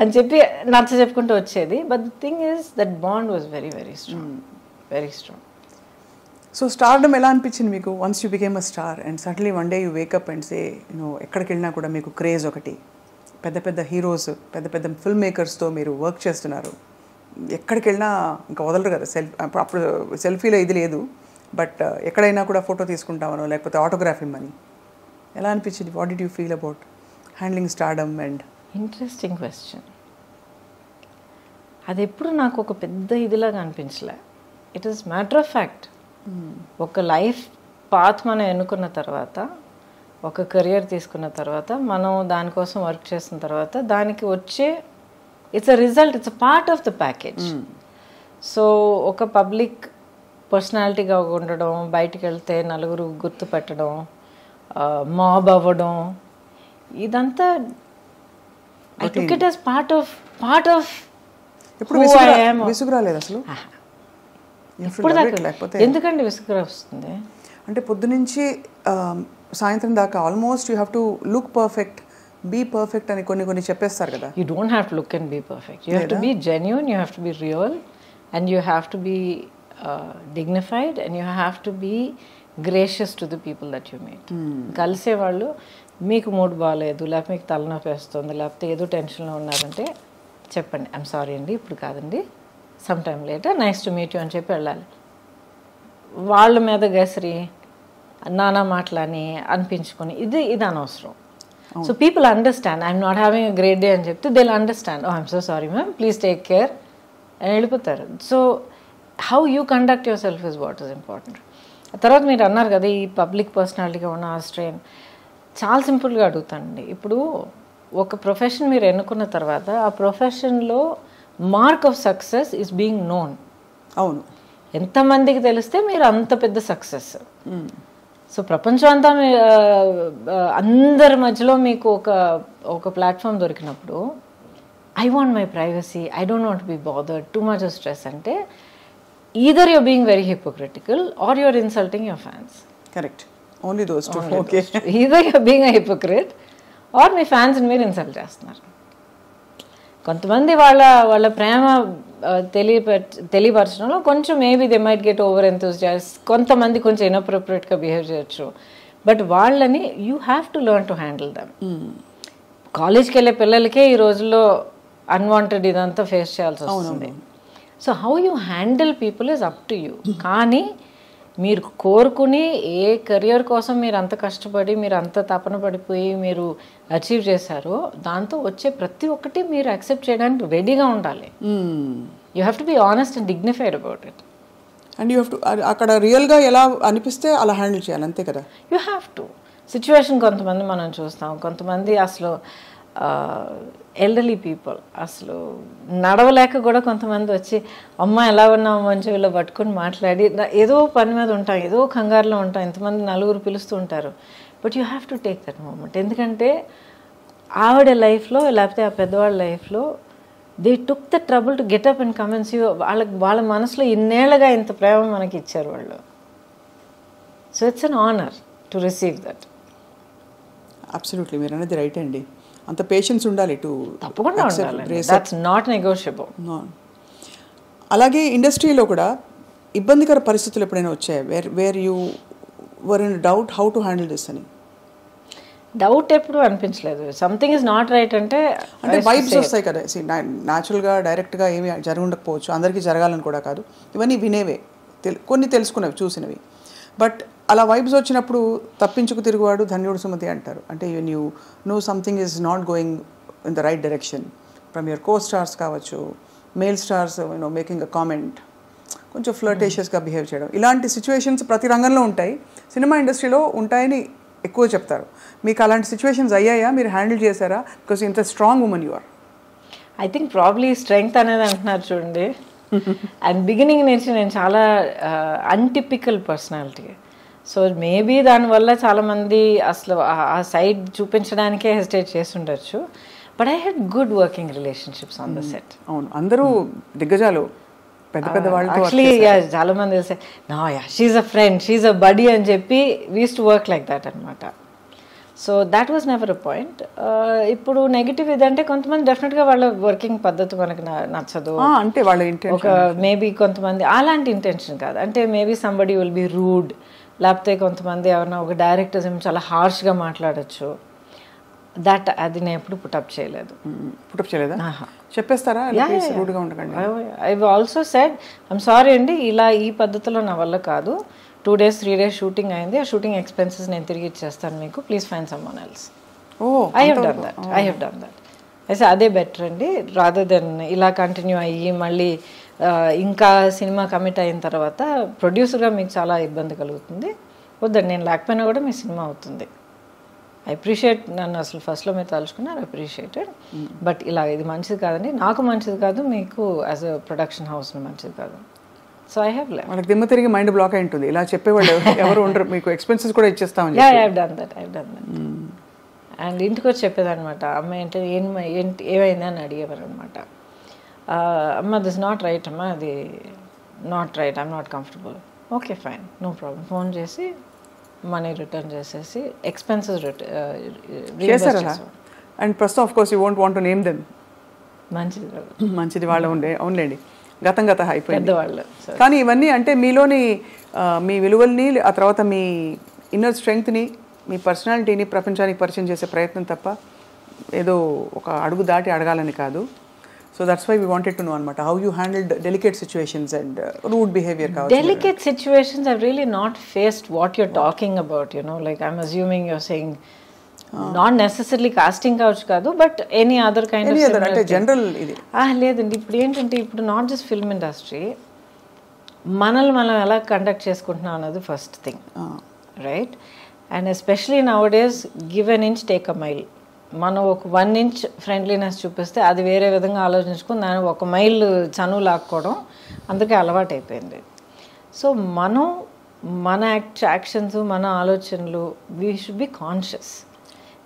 అని చెప్పి నచ్చ చెప్పుకుంటూ వచ్చేది. But the thing is that bond was very very strong, very strong. So stardom ఎలా అనిపించింది మీకు once you became a star and suddenly one day you wake up and say ఎక్కడికి వెళ్ళినా కూడా మీకు క్రేజ్ ఒకటి, పెద్ద పెద్ద హీరోస్, పెద్ద పెద్ద ఫిల్మ్ మేకర్స్తో మీరు వర్క్ చేస్తున్నారు, ఎక్కడికి వెళ్ళినా ఇంకా వదలరు కదా, అప్పుడు సెల్ఫీలో ఇది లేదు, బట్ ఎక్కడైనా కూడా ఫోటో తీసుకుంటామనో లేకపోతే ఆటోగ్రాఫ్ ఇమ్మని. ఎలా అనిపించింది? What did you feel about handling stardom? And interesting question. అది ఎప్పుడు నాకు ఒక పెద్ద ఇదిలాగా అనిపించలే. It is matter of fact. ఒక లైఫ్ పాత్ మనం ఎన్నుకున్న తర్వాత, ఒక కెరియర్ తీసుకున్న తర్వాత, మనం దానికోసం వర్క్ చేసిన తర్వాత దానికి వచ్చే it's a result, it's a part of the package. So ఒక పబ్లిక్ పర్సనాలిటీగా ఉండడం, బయటికి వెళ్తే నలుగురు గుర్తుపెట్టడం, మాబ్ అవ్వడం, ఇదంతా I took it as part of విసుగురాలేదు అసలు? ఎందుకండి విసుగు వస్తుంది? అంటే పొద్దునుంచి సాయంత్రం దాకా almost you have to look perfect, be perfect అని కొన్ని చెప్పేస్తారు కదా. You don't have to look and be perfect. You have to be genuine, you have to be real, and you have to be dignified, and you have to be gracious to the people that you meet. కలిసే వాళ్ళు మీకు మూడ్ బాగాలేదు, లేకపోతే మీకు తలనొప్పి వేస్తుంది, లేకపోతే ఏదో టెన్షన్లో ఉన్నారంటే చెప్పండి, ఐఎమ్ సారీ అండి ఇప్పుడు కాదండి, some time later, nice to meet you అని చెప్పి వెళ్ళాలి. వాళ్ళ మీద గసిరి నానా మాటలని అనిపించుకొని ఇది అనవసరం. So people understand, I'm not having a great day అని చెప్తే they will understand, oh I'm so sorry ma'am, please take care అని వెళ్ళిపోతారు. So how you conduct yourself is what is important. తర్వాత మీరు అన్నారు కదా ఈ పబ్లిక్ పర్సనాలిటీగా ఉన్న ఆ స్ట్రెయిన్. చాలా సింపుల్గా అడుగుతానండి. ఇప్పుడు ఒక ప్రొఫెషన్ మీరు ఎన్నుకున్న తర్వాత ఆ ప్రొఫెషన్లో mark of success is being known. అవును, ఎంతమందికి తెలిస్తే మీరు అంత పెద్ద సక్సెస్. సో ప్రపంచం అంతా అందరి మధ్యలో మీకు ఒక ప్లాట్ఫామ్ దొరికినప్పుడు I want my privacy, I don't want be bothered, too much of stress అంటే either you're being very hypocritical or you're insulting your fans. Correct. Only those two. Okay. Either you're being a hypocrite or me fans మీరు ఇన్సల్ట్ చేస్తున్నారు. కొంతమంది వాళ్ళ ప్రేమ తెలియపరచడంలో కొంచెం maybe they might get over enthusiast, కొంతమంది కొంచెం ఇన్అప్రోప్రియేట్గా బిహేవ్ చేయొచ్చు, బట్ వాళ్ళని you have to learn to handle them. కాలేజ్కి వెళ్ళే పిల్లలకే ఈ రోజుల్లో అన్వాంటెడ్ ఇదంతా ఫేస్ చేయాల్సి వస్తుంది. So how you handle people is up to you. కానీ మీరు కోరుకుని ఏ కెరియర్ కోసం మీరు అంత కష్టపడి మీరు అంత తపన పడిపోయి మీరు అచీవ్ చేశారో దాంతో వచ్చే ప్రతి ఒక్కటి మీరు యాక్సెప్ట్ చేయడానికి రెడీగా ఉండాలి. You have to be honest and dignified about it. And you have to అక్కడ రియల్గా ఎలా అనిపిస్తే అలా హ్యాండిల్ చేయాలి, అంతే కదా. You have to. సిచ్యువేషన్ కొంతమంది మనం చూస్తాం, కొంతమంది అసలు ఎల్డర్లీ పీపుల్ అసలు నడవలేక కూడా కొంతమంది వచ్చి అమ్మ ఎలా ఉన్నావు మంచి వీళ్ళు పట్టుకొని మాట్లాడి, ఏదో పని మీద ఉంటాం, ఏదో కంగారులో ఉంటాం, ఇంతమంది నలుగురు పిలుస్తూ ఉంటారు, but you have to take that moment. ఎందుకంటే ఆవిడ లైఫ్లో లేకపోతే ఆ పెద్దవాళ్ళ లైఫ్లో they took the trouble to get up and come and see. వాళ్ళ మనసులో ఇన్నేళ్ళగా ఇంత ప్రేమ మనకి ఇచ్చారు వాళ్ళు. So it's an honour to receive that. Absolutely, మీరు అనేది రైట్ అండి. అంత పేషెన్స్ ఉండాలి టు తప్పకుండా ఉండాలి. That's not negotiable. అలాగే ఇండస్ట్రీలో కూడా ఇబ్బందికర పరిస్థితులు ఎప్పుడైనా వచ్చాయి where you were in doubt how to handle this అని? డౌట్ ఎప్పుడు అనిపించలేదు. సంథింగ్ ఇస్ నాట్ రైట్ అంటే వైబ్స్ వస్తాయి కదా. న్యాచురల్గా డైరెక్ట్గా ఏమి జరగకపోవచ్చు, అందరికీ జరగాలని కూడా కాదు, ఇవన్నీ వినేవే, కొన్ని తెలుసుకునేవి, చూసినవి. బట్ అలా వైబ్స్ వచ్చినప్పుడు తప్పించుకు తిరుగువాడు ధన్యుడు సుమతి అంటారు. అంటే you know something is not going in the right direction from your co stars కావచ్చు, male stars making a comment, కొంచెం ఫ్లర్టేషియస్గా బిహేవ్ చేయడం, ఇలాంటి సిచ్యువేషన్స్ ప్రతి రంగంలో ఉంటాయి, సినిమా ఇండస్ట్రీలో ఉంటాయని ఎక్కువ చెప్తారు. మీకు అలాంటి సిచ్యువేషన్స్ అయ్యాయా? మీరు హ్యాండిల్ చేశారా? బికాస్ ఇంత strong women you are. I think probably strength అనేది అంటున్నారు చూడండి. అండ్ బిగినింగ్ నుంచి నేను చాలా అన్టిపికల్ పర్సనాలిటీ. సో మేబీ దానివల్ల చాలామంది అసలు ఆ సైడ్ చూపించడానికే హెసిటేట్ చేసి ఉండొచ్చు. But I had good working relationships on the set. అవును, అందరూ దిగ్గజాలు, పెద్ద పెద్ద వాళ్ళు. యాక్చువల్లీ చాలా మంది తెలిసే నా she's a friend, she's a buddy అని చెప్పి we used to work like that అనమాట. So that was never a point. ఇప్పుడు నెగిటివ్ ఇదంటే కొంతమంది డెఫినెట్గా వాళ్ళ వర్కింగ్ పద్ధతి మనకు నచ్చదు అంటే వాళ్ళ ఒక మేబీ కొంతమంది అలాంటి ఇంటెన్షన్ కాదు, అంటే maybe somebody will be rude, లేకపోతే కొంతమంది ఎవరైనా ఒక డైరెక్టర్స్ చాలా హార్ష్గా మాట్లాడచ్చు. దట్ అది నేను ఎప్పుడు పుటప్ చేయలేదు. పుటప్ చేయలేదా? చెప్పేస్తారా రూడ్గా ఉండకండి. I also said I'm sorry అండి, ఇలా ఈ పద్ధతిలో నా వల్ల కాదు, 2 days 3 days షూటింగ్ అయింది, ఆ షూటింగ్ ఎక్స్పెన్సెస్ నేను తిరిగి ఇచ్చేస్తాను మీకు, please find someone else. I have done that. అయితే అదే బెటర్ అండి, రాదర్ దెన్ ఇలా కంటిన్యూ అయ్యి మళ్ళీ ఇంకా సినిమా కమిట్ అయిన తర్వాత ప్రొడ్యూసర్గా మీకు చాలా ఇబ్బంది కలుగుతుంది, వద్దండి, నేను లేకపోయినా కూడా మీ సినిమా అవుతుంది. ఐ అప్రిషియేట్, నన్ను అసలు ఫస్ట్లో మీరు తలుచుకున్నారు, అప్రిషియేటెడ్, బట్ ఇలా ఇది మంచిది కాదండి, నాకు మంచిది కాదు, మీకు యాజ్ అ ప్రొడక్షన్ హౌస్ మంచిది కాదు. So I have left. వాళ్ళకి దిమ్మ తిరిగి మైండ్ బ్లాక్ అయి ఉంటుంది, ఇలా చెప్పేవాళ్ళు ఎవరు ఉండరు, మీకు ఎక్స్పెన్సెస్ కూడా ఇచ్చేస్తామని. I have done that. And ఇంటికి వచ్చి చెప్పేదనమాట, అమ్మ ఏంటి ఏమైంది అని అడిగేవారు అనమాట. అమ్మ దిస్ నాట్ రైట్, అమ్మ అది not right, I'm not comfortable. Okay fine, no problem. Phone చేసి మనీ రిటర్న్ చేసేసి ఎక్స్పెన్సెస్ చేశారా? అండ్ ప్రస్తుతం of course you won't want to name them. మంచిది వాళ్ళు అవునులేండి, గతం అయిపోయింది పెద్దవాళ్ళు. కానీ ఇవన్నీ అంటే మీలోని మీ విలువల్ని, ఆ తర్వాత మీ ఇన్నర్ స్ట్రెంగ్త్ని, మీ పర్సనాలిటీని ప్రపంచానికి పరిచయం చేసే ప్రయత్నం తప్ప ఏదో ఒక అడుగు దాటి అడగాలని కాదు. So that's why we wanted to know అనమాట, how you handled delicate situations and rude behaviour. Delicate situations I've really not faced what you're talking about, you know, like I'm assuming you're saying not necessarily casting couch కాదు, but any other kind of similar అంటే జనరల్ ఇది. లేదండి, ఇప్పుడు ఏంటంటే ఇప్పుడు నాట్ జస్ట్ ఫిల్మ్ ఇండస్ట్రీ, మనల్ని మనం ఎలా కండక్ట్ చేసుకుంటున్నాం అన్నది first thing, right? And especially now days give an inch take a mile. మనం ఒక 1 inch ఫ్రెండ్లీనెస్ చూపిస్తే అది వేరే విధంగా ఆలోచించుకుని దాన్ని 1 mile చనువు లాక్కోవడం అందరికీ అలవాటు అయిపోయింది. సో మనం మన యాక్షన్స్, మన ఆలోచనలు, వీ షుడ్ బి కాన్షియస్.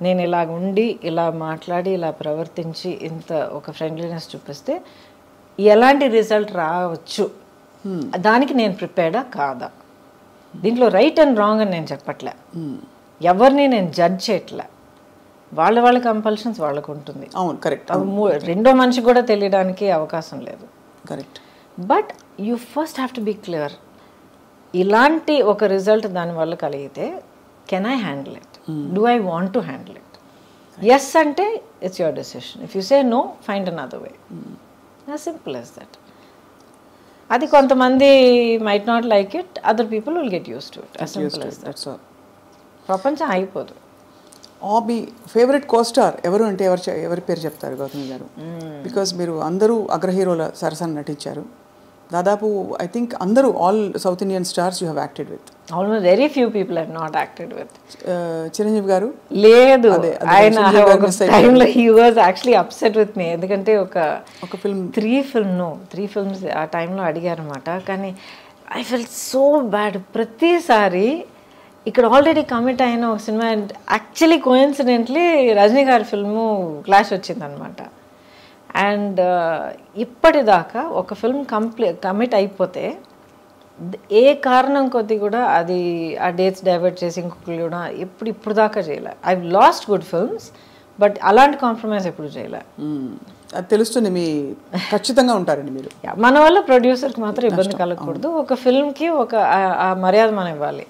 నేను ఇలా ఉండి, ఇలా మాట్లాడి, ఇలా ప్రవర్తించి, ఇంత ఒక ఫ్రెండ్లీనెస్ చూపిస్తే ఎలాంటి రిజల్ట్ రావచ్చు, దానికి నేను ప్రిపేర్డా కాదా? దీంట్లో రైట్ అండ్ రాంగ్ అని నేను చెప్పట్లే, ఎవరిని నేను జడ్జ్ చేయట్లే, వాళ్ళ కంపల్షన్స్ వాళ్ళకు ఉంటుంది. అవును, కరెక్ట్. రెండో మనిషికి కూడా తెలియడానికి అవకాశం లేదు. Correct. But you first have to be clear, ఇలాంటి ఒక రిజల్ట్ దానివల్ల కలిగితే can I handle it, do I want to handle it? Yes అంటే it's your decision, if you say no find another way, as simple as that. అది కొంతమంది might not like it, other people will get use to it, as simple as that. ప్రపంచం అయిపోదు. మీ ఫేవరెట్ కోస్టార్ ఎవరు అంటే ఎవరి పేరు చెప్తారు గౌతమి గారు? బికాస్ మీరు అందరూ అగ్రహీరోల సరసన నటించారు, దాదాపు ఐ థింక్ అందరూ all South Indian stars you have acted with. Almost very few people have not acted with. Chiranjeevi గారు లేదు, ఆయన టైంలో he was actually upset with me, ఎందుకంటే ఒక ఫిల్మ్ 3 films ఆ టైంలో అడిగారన్నమాట. కానీ ఐ ఫెల్ సో బ్యాడ్. ప్రతిసారి ఇక్కడ ఆల్రెడీ కమిట్ అయిన ఒక సినిమా, యాక్చువల్లీ కోఇన్సిడెంట్లీ రజనీ గారి ఫిల్ము క్లాష్ వచ్చిందనమాట. అండ్ ఇప్పటిదాకా ఒక ఫిల్మ్ కమిట్ అయిపోతే ఏ కారణం కొద్ది కూడా అది ఆ డేట్స్ డైవర్ట్ చేసి ఇంకొకరు కూడా ఇప్పుడు దాకా చేయలే. I last good films, but అలాంటి కాంప్రమైజ్ ఎప్పుడు చేయలే. అది తెలుస్తుంది, మీ ఖచ్చితంగా ఉంటారండి మీరు. మన వల్ల ప్రొడ్యూసర్కి మాత్రం ఇబ్బంది కలగకూడదు, ఒక ఫిల్మ్కి ఒక ఆ మర్యాద మనం ఇవ్వాలి.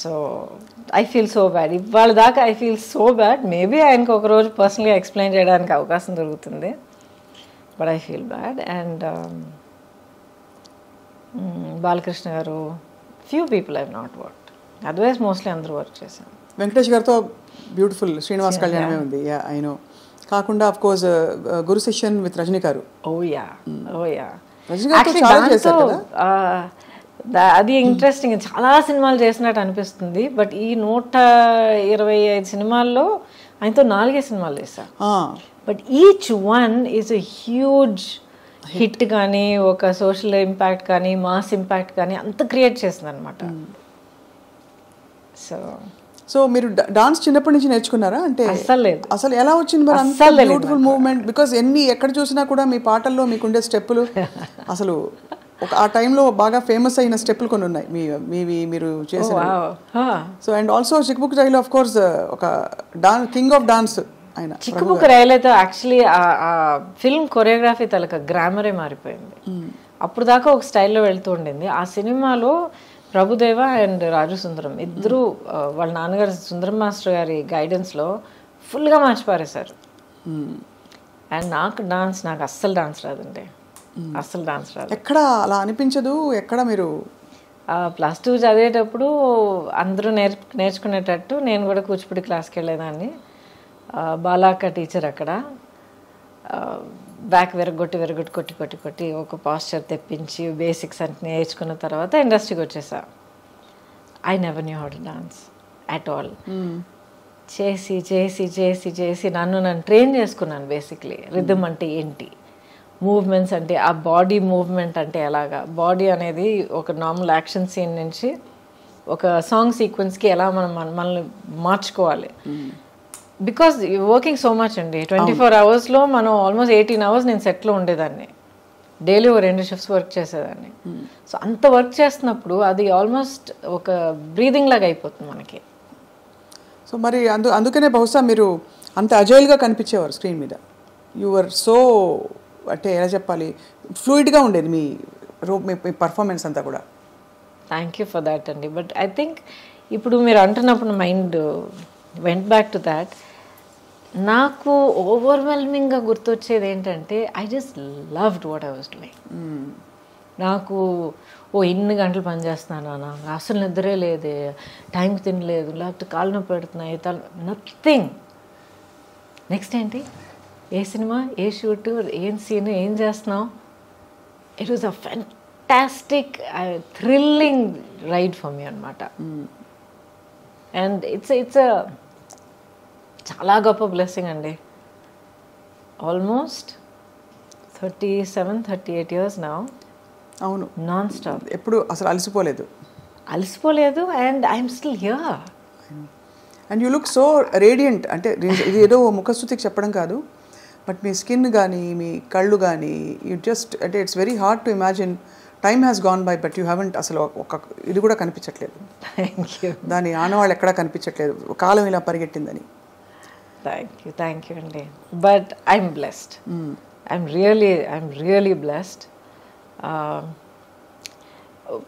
So I feel so bad. ఇవాళ దాకా I feel so bad. Maybe ఆయనకు ఒకరోజు పర్సనల్గా ఎక్స్ప్లెయిన్ చేయడానికి అవకాశం దొరుకుతుంది, but I feel bad. And Balakrishna గారు, few people I not work, otherwise mostly అందరూ వర్క్ చేశాను. వెంకటేష్ గారితో బ్యూటిఫుల్ శ్రీనివాస్ కళ్యాణమే ఉంది, ఐ నో. కాకుండా of course Guru Sishyan with Rajini గారు. రజనీ గారితో చాలా చేశారు కదా. అది ఇంట్రెస్టింగ్, చాలా సినిమాలు చేసినట్టు అనిపిస్తుంది, బట్ ఈ 125 సినిమాల్లో ఆయనతో 4 సినిమాలు చేశారు. But each one is a huge hit కానీ, ఒక సోషల్ ఇంపాక్ట్ కానీ, మాస్ ఇంపాక్ట్ కానీ అంత క్రియేట్ చేసింది అనమాట. సో మీరు డాన్స్ చిన్నప్పటి నుంచి నేర్చుకున్నారా? అంటే అసలు ఎలా వచ్చింది మరి అంత బ్యూటిఫుల్ మూవ్మెంట్? బికాస్ ఎక్కడ చూసినా కూడా మీ పాటల్లో మీకుండే స్టెప్పులు, అసలు ఆ టైంలో బాగా ఫేమస్ అయిన స్టెప్పులు కొన్ని ఉన్నాయి మీరు చేసిన. So and also Chikbuk Railu of course ఒక కింగ్ ఆఫ్ డాన్స్ ఆయన. చిక్బుక్ రైలు అయితే యాక్చువల్లీ ఆ ఫిల్మ్ కొరియోగ్రఫీ తలక గ్రామరే మారిపోయింది. అప్పుడు దాకా ఒక స్టైల్లో వెళ్తూ ఉండింది. ఆ సినిమాలో ప్రభుదేవ అండ్ రాజు సుందరం ఇద్దరు వాళ్ళ నాన్నగారు సుందరం మాస్టర్ గారి గైడెన్స్లో ఫుల్గా మార్చి పారేశారు. అండ్ నాకు అస్సలు డాన్స్ రాదండి, అస్సలు డాన్స్ రాదు. ఎక్కడ అలా అనిపించదు? ఎక్కడ మీరు +2 చదివేటప్పుడు అందరూ నేర్చుకునేటట్టు నేను కూడా కూచిపూడి క్లాస్కి వెళ్ళేదాన్ని. బాలాక్క టీచర్ అక్కడ బ్యాక్ కొట్టి ఒక పాస్చర్ తెప్పించి బేసిక్స్ అంటే నేర్చుకున్న తర్వాత ఇండస్ట్రీకి వచ్చేసా. I never knew how to dance at all. చేసి చేసి చేసి చేసి నన్ను ట్రైన్ చేసుకున్నాను. బేసిక్లీ రిథమ్ అంటే ఏంటి, మూవ్మెంట్స్ అంటే ఆ బాడీ మూవ్మెంట్ అంటే ఎలాగా, బాడీ అనేది ఒక నార్మల్ యాక్షన్ సీన్ నుంచి ఒక సాంగ్ సీక్వెన్స్కి ఎలా మనల్ని మార్చుకోవాలి. బికాజ్ వర్కింగ్ సో మచ్ అండి, 24 అవర్స్లో మనం ఆల్మోస్ట్ 18 అవర్స్ నేను సెట్లో ఉండేదాన్ని. డైలీ 2 షిఫ్ట్స్ వర్క్ చేసేదాన్ని. సో అంత వర్క్ చేస్తున్నప్పుడు అది ఆల్మోస్ట్ ఒక బ్రీదింగ్ లాగా అయిపోతుంది మనకి. సో మరి అందుకనే బహుశా మీరు అంత అజైల్గా కనిపించేవారు స్క్రీన్ మీద. యువర్ సో అంటే ఎలా చెప్పాలి, ఫ్లూయిడ్గా ఉండేది మీ పర్ఫార్మెన్స్ అంతా కూడా. థ్యాంక్ యూ ఫర్ దాట్ అండి. బట్ ఐ థింక్ ఇప్పుడు మీరు అంటున్నప్పుడు mind went back to that. నాకు ఓవర్వెల్మింగ్గా గుర్తొచ్చేది ఏంటంటే I just loved what I was doing. నాకు ఇన్ని గంటలు పని చేస్తున్నాను నాకు అసలు నిద్రే లేదే, టైంకి తినలేదు, లేకపోతే కాళ్ళు నొప్పి పెడుతున్నాయి, నథింగ్. నెక్స్ట్ ఏంటి, ఏ సినిమా, ఏ షూట్, ఏం సీన్, ఏం చేస్తున్నావు. It was a fantastic thrilling ride for me అనమాట. అండ్ ఇట్స్ చాలా గొప్ప బ్లెస్సింగ్ అండి. Almost 37-38 years now. అవును, నాన్ స్టాప్. ఎప్పుడు అసలు అలసిపోలేదు and I'm still here. And you look so radiant. అంటే ఇది ఏదో ముఖస్తుతికి చెప్పడం కాదు, బట్ మీ స్కిన్ కానీ మీ కళ్ళు కానీ యూ జస్ట్ అంటే it's very hard to imagine time has gone by but you haven't అసలు ఒక ఇది కూడా కనిపించట్లేదు. Thank you. దాని ఆనవాళ్ళు ఎక్కడా కనిపించట్లేదు, కాలం ఇలా పరిగెట్టిందని. థ్యాంక్ యూ అండి. But I'm blessed. I'm really blessed.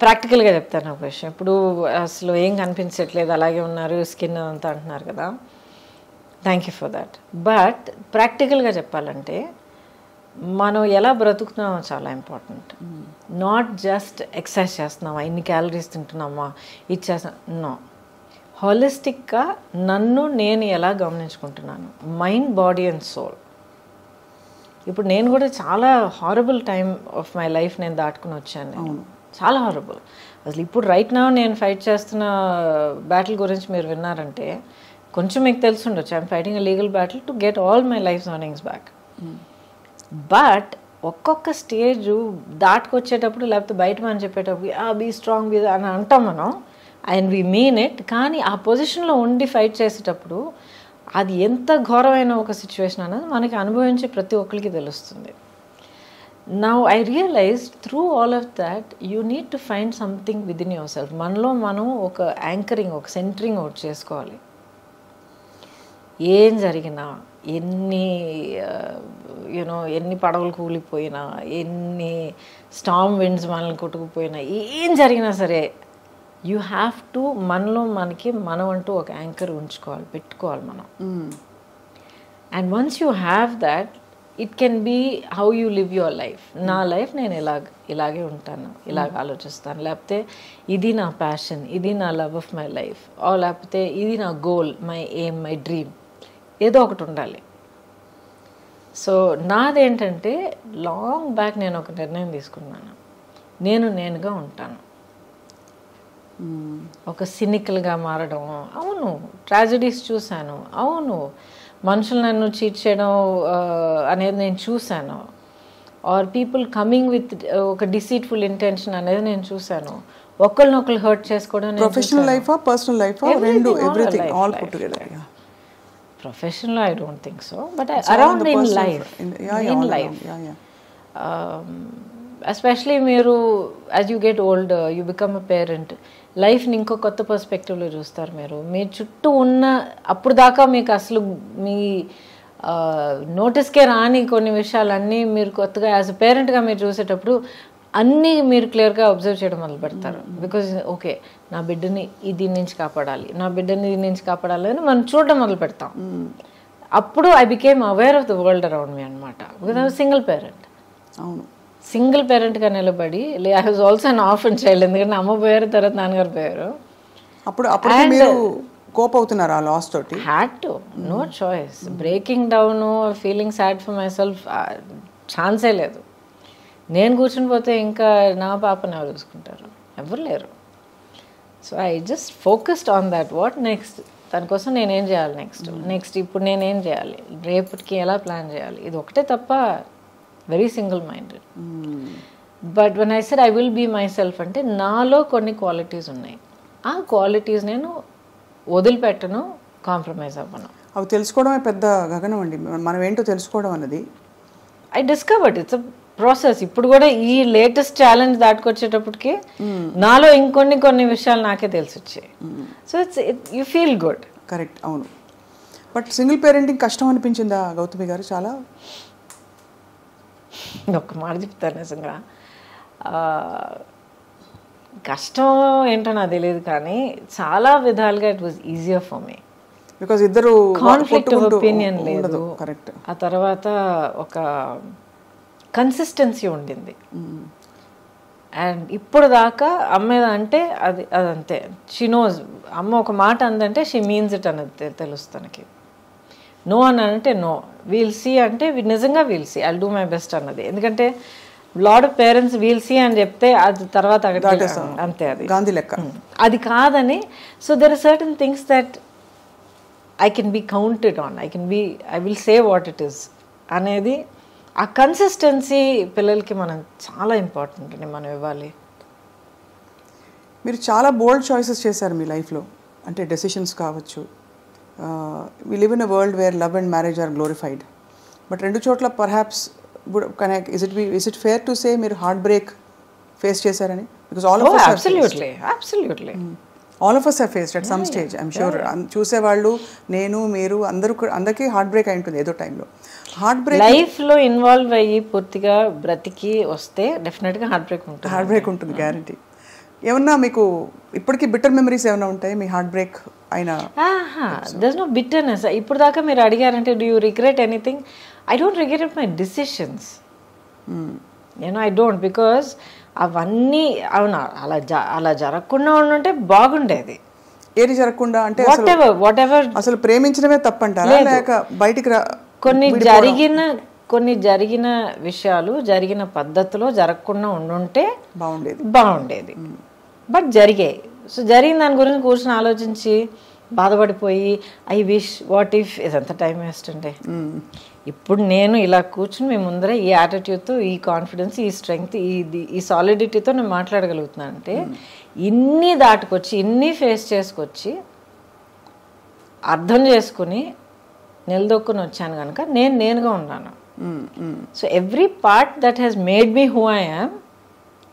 ప్రాక్టికల్గా చెప్తాను ఒక విషయం. ఇప్పుడు అసలు ఏం కనిపించట్లేదు, అలాగే ఉన్నారు, స్కిన్ అంతా అంటున్నారు కదా. Thank you for that. But ప్రాక్టికల్గా చెప్పాలంటే మనం ఎలా బ్రతుకుతున్నామో చాలా ఇంపార్టెంట్. నాట్ జస్ట్ ఎక్సర్సైజ్ చేస్తున్నామా, ఇన్ని క్యాలరీస్ తింటున్నామా, ఇది చేస్తున్నా, నో. హాలిస్టిక్గా నన్ను నేను ఎలా గమనించుకుంటున్నాను, మైండ్, బాడీ అండ్ సోల్. ఇప్పుడు నేను కూడా చాలా horrible time of my life నేను దాటుకుని వచ్చాను. చాలా హారబుల్. అసలు ఇప్పుడు రైట్ నౌ నేను ఫైట్ చేస్తున్న బ్యాటిల్ గురించి మీరు విన్నారంటే కొంచెం మీకు తెలిసి ఉండొచ్చు. I'm fighting a legal battle to get all my life earnings back. But ఒక్కొక్క స్టేజ్ దాటుకొచ్చేటప్పుడు లేకపోతే బయట మనం చెప్పేటప్పుడు బీ స్ట్రాంగ్ అని అంటాం మనం, అండ్ వీ మీన్ ఇట్. కానీ ఆ పొజిషన్లో ఉండి ఫైట్ చేసేటప్పుడు అది ఎంత ఘోరమైన ఒక సిచ్యువేషన్ అనేది మనకి అనుభవించే ప్రతి ఒక్కరికి తెలుస్తుంది. Now I realized through all of that you need to find something within yourself. మనలో మనం ఒక యాంకరింగ్, ఒక సెంటరింగ్ ఒకటి చేసుకోవాలి. ఏం జరిగినా, ఎన్ని పడవలు కూలిపోయినా, ఎన్ని స్టార్మ్ విండ్స్ మనల్ని కొట్టుకుపోయినా, ఏం జరిగినా సరే యూ హ్యావ్ టు మనం అంటూ ఒక యాంకర్ ఉంచుకోవాలి, పెట్టుకోవాలి మనం. And once you have that it can be how you live your life. నా లైఫ్ నేను ఇలాగే ఉంటాను, ఇలాగ ఆలోచిస్తాను, లేకపోతే ఇది నా ప్యాషన్, ఇది నా లవ్ ఆఫ్ మై లైఫ్, లేకపోతే ఇది నా goal, my aim, my dream, ఏదో ఒకటి ఉండాలి. సో నాదేంటంటే లాంగ్ బ్యాక్ నేను ఒక నిర్ణయం తీసుకున్నాను, నేనుగా ఉంటాను. ఒక సినికల్గా మారడం, అవును ట్రాజడీస్ చూశాను, అవును మనుషులు నన్ను చీట్ చేయడం అనేది నేను చూశాను, ఆర్ పీపుల్ కమింగ్ విత్ ఒక డిసీట్ఫుల్ ఇంటెన్షన్ అనేది నేను చూశాను, ఒకరినొకరు హర్ట్ చేసుకోవడం. ప్రొఫెషనల్ లైఫా, పర్సనల్ లైఫా, రెండు, everything all put together. Professional, I don't think so, but around in life, especially మీరు as you get older, you become a parent, లైఫ్ని ఇంకో కొత్త పర్స్పెక్టివ్లో చూస్తారు. మీ చుట్టూ ఉన్న అప్పుడు దాకా మీకు అసలు మీ నోటీస్కే రాని కొన్ని విషయాలన్నీ మీరు కొత్తగా యాజ్ అ పేరెంట్గా మీరు చూసేటప్పుడు అన్నీ మీరు క్లియర్గా అబ్జర్వ్ చేయడం మొదలు పెడతారు. బికాజ్ ఓకే, నా బిడ్డని దీని నుంచి కాపాడాలి, నా బిడ్డని దీని నుంచి కాపాడాలి అని మనం చూడడం మొదలు పెడతాం. అప్పుడు I became aware of the world around me అనమాట. Because I was single parent. అవును, సింగిల్ పేరెంట్గా నిలబడి, I was also an orphan child. ఎందుకంటే అమ్మ పోయారు, తర్వాత నాన్నగారు పోయారు. అప్పుడు మీరు కోప్ అవుతున్నారు ఆ లాస్ తోటి? Had to, no choice. Breaking down, feeling sad for my self ఛాన్సే లేదు. నేను కూర్చుని పోతే ఇంకా నా పాపని ఎవరు చూసుకుంటారు? ఎవరు లేరు. So I just focused on that. What next? దానికోసం నేనేం చేయాలి నెక్స్ట్ ఇప్పుడు నేనేం చేయాలి, రేపటికి ఎలా ప్లాన్ చేయాలి, ఇది ఒకటే తప్ప. Very single minded. But when I said I will be myself అంటే నాలో కొన్ని క్వాలిటీస్ ఉన్నాయి. ఆ క్వాలిటీస్ నేను వదిలిపెట్టను, కాంప్రమైజ్ అవ్వను. అవి తెలుసుకోవడమే పెద్ద గగనం అండి. మనం ఏంటో తెలుసుకోవడం అన్నది I discovered. It's a process. ఇప్పుడు కూడా ఈ లేటెస్ట్ ఛాలెంజ్ దాటుకొచ్చేటప్పటికి నాలో కొన్ని విషయాలు నాకే తెలిసి వచ్చాయి. So it's you feel good. Correct, అవును. బట్ సింగిల్ పేరెంటింగ్ కష్టం అనిపించిందా గౌతమి గారు? చాలా ఒక్క మాట చెప్తాను, నిజంగా కష్టం ఏంటో నాకు తెలియదు, కానీ చాలా విధాలుగా it was easier for me. Because ఇద్దరు కాన్ఫ్లిక్ట్ ఆఫ్ ఒపీనియన్ లేదు. కరెక్ట్. ఆ తర్వాత ఒక కన్సిస్టెన్సీ ఉండింది. అండ్ ఇప్పుడు దాకా అమ్మ అంటే అదంతే. She knows. అమ్మ ఒక మాట అందంటే షీ మీన్స్ ఇట్ అనేది తెలుసు తనకి. నో అని అంటే నో, వీల్ సీ అంటే నిజంగా we'll see, I'll do my best అన్నది. ఎందుకంటే lot of parents we'll see అని చెప్తే అది తర్వాత అంతే, అది గాంధీ లెక్క. అది కాదని. So there are certain things that I can be counted on, I will say what it is అనేది. ఆ కన్సిస్టెన్సీ పిల్లలకి మనం చాలా ఇంపార్టెంట్ అండి, మనం ఇవ్వాలి. మీరు చాలా బోల్డ్ చాయిసెస్ చేశారు మీ లైఫ్లో, అంటే డెసిషన్స్ కావచ్చు. We live in a world where love and marriage are glorified. But రెండు చోట్ల perhaps is it fair to say మీరు హార్ట్ బ్రేక్ ఫేస్ చేశారని? Because all of us have faced at some stage, I'm sure. చూసేవాళ్ళు, నేను, మీరు అందరికీ హార్ట్ బ్రేక్ అయి ఉంటుంది ఏదో టైంలో. హార్ట్ బ్రేక్ లైఫ్లో ఇన్వాల్వ్ అయ్యి పూర్తిగా బ్రతికి వస్తే డెఫినెట్గా హార్ట్ బ్రేక్ ఉంటుంది, గ్యారంటీ. ఏమన్నా మీకు ఇప్పటికీ బిట్టర్ మెమరీస్ ఏమైనా ఉంటాయి మీ హార్ట్ బ్రేక్ అయినా? There's no bitterness. ఇప్పుడు దాకా మీరు అడిగారంటే do you regret anything? I don't regret my decisions. I don't. Because అవన్నీ అవునా అలా జరగకుండా ఉండుంటే బాగుండేది. ఏది జరగకుండా అంటే వాట్ ఎవర్ అసలు ప్రేమించడమే తప్పంటారా, లేక బయటికి కొన్ని జరిగిన విషయాలు జరిగిన పద్ధతిలో జరగకుండా ఉండుంటే బాగుండేది. బట్ జరిగాయి. సో జరిగిన దాని గురించి కూర్చొని ఆలోచించి బాధపడిపోయి ఐ విష్ వాట్ ఇఫ్ ఇదంతా టైం వేస్ట్ అండి. ఇప్పుడు నేను ఇలా కూర్చుని మీ ముందర ఈ యాటిట్యూడ్తో, ఈ కాన్ఫిడెన్స్, ఈ స్ట్రెంగ్త్, ఈ సాలిడిటీతో నేను మాట్లాడగలుగుతున్నాను అంటే ఇన్ని దాటుకొచ్చి, ఇన్ని ఫేస్ చేసుకొచ్చి, అర్థం చేసుకుని నిలదొక్కుని వచ్చాను కనుక నేనుగా ఉన్నాను. So every part that has made me who I am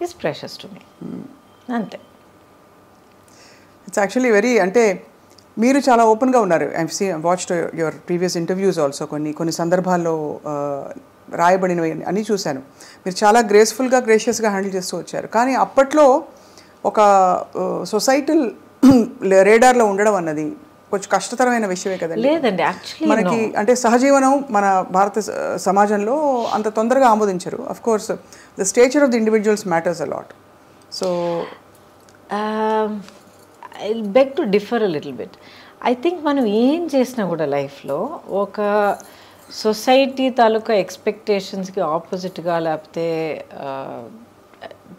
is precious to me. అంతే. ఇట్స్ యాక్చువల్లీ వెరీ, అంటే మీరు చాలా ఓపెన్గా ఉన్నారు. I watched your previous interviews also. కొన్ని సందర్భాల్లో రాయబడినవి అని చూశాను. మీరు చాలా గ్రేషియస్గా హ్యాండిల్ చేస్తూ వచ్చారు. కానీ అప్పట్లో ఒక సొసైటల్ రేడార్లో ఉండడం అన్నది కొంచెం కష్టతరమైన విషయమే కదండి. లేదండి, యాక్చువల్లీ మనకి అంటే సహజీవనం మన భారత సమాజంలో అంత తొందరగా ఆమోదించరు. Of course the stature of the individuals matters a lot. So I beg to differ a little bit. I think మనం ఏం చేసినా కూడా లైఫ్లో ఒక సొసైటీ తాలూకా ఎక్స్పెక్టేషన్స్కి ఆపోజిట్గా లేకపోతే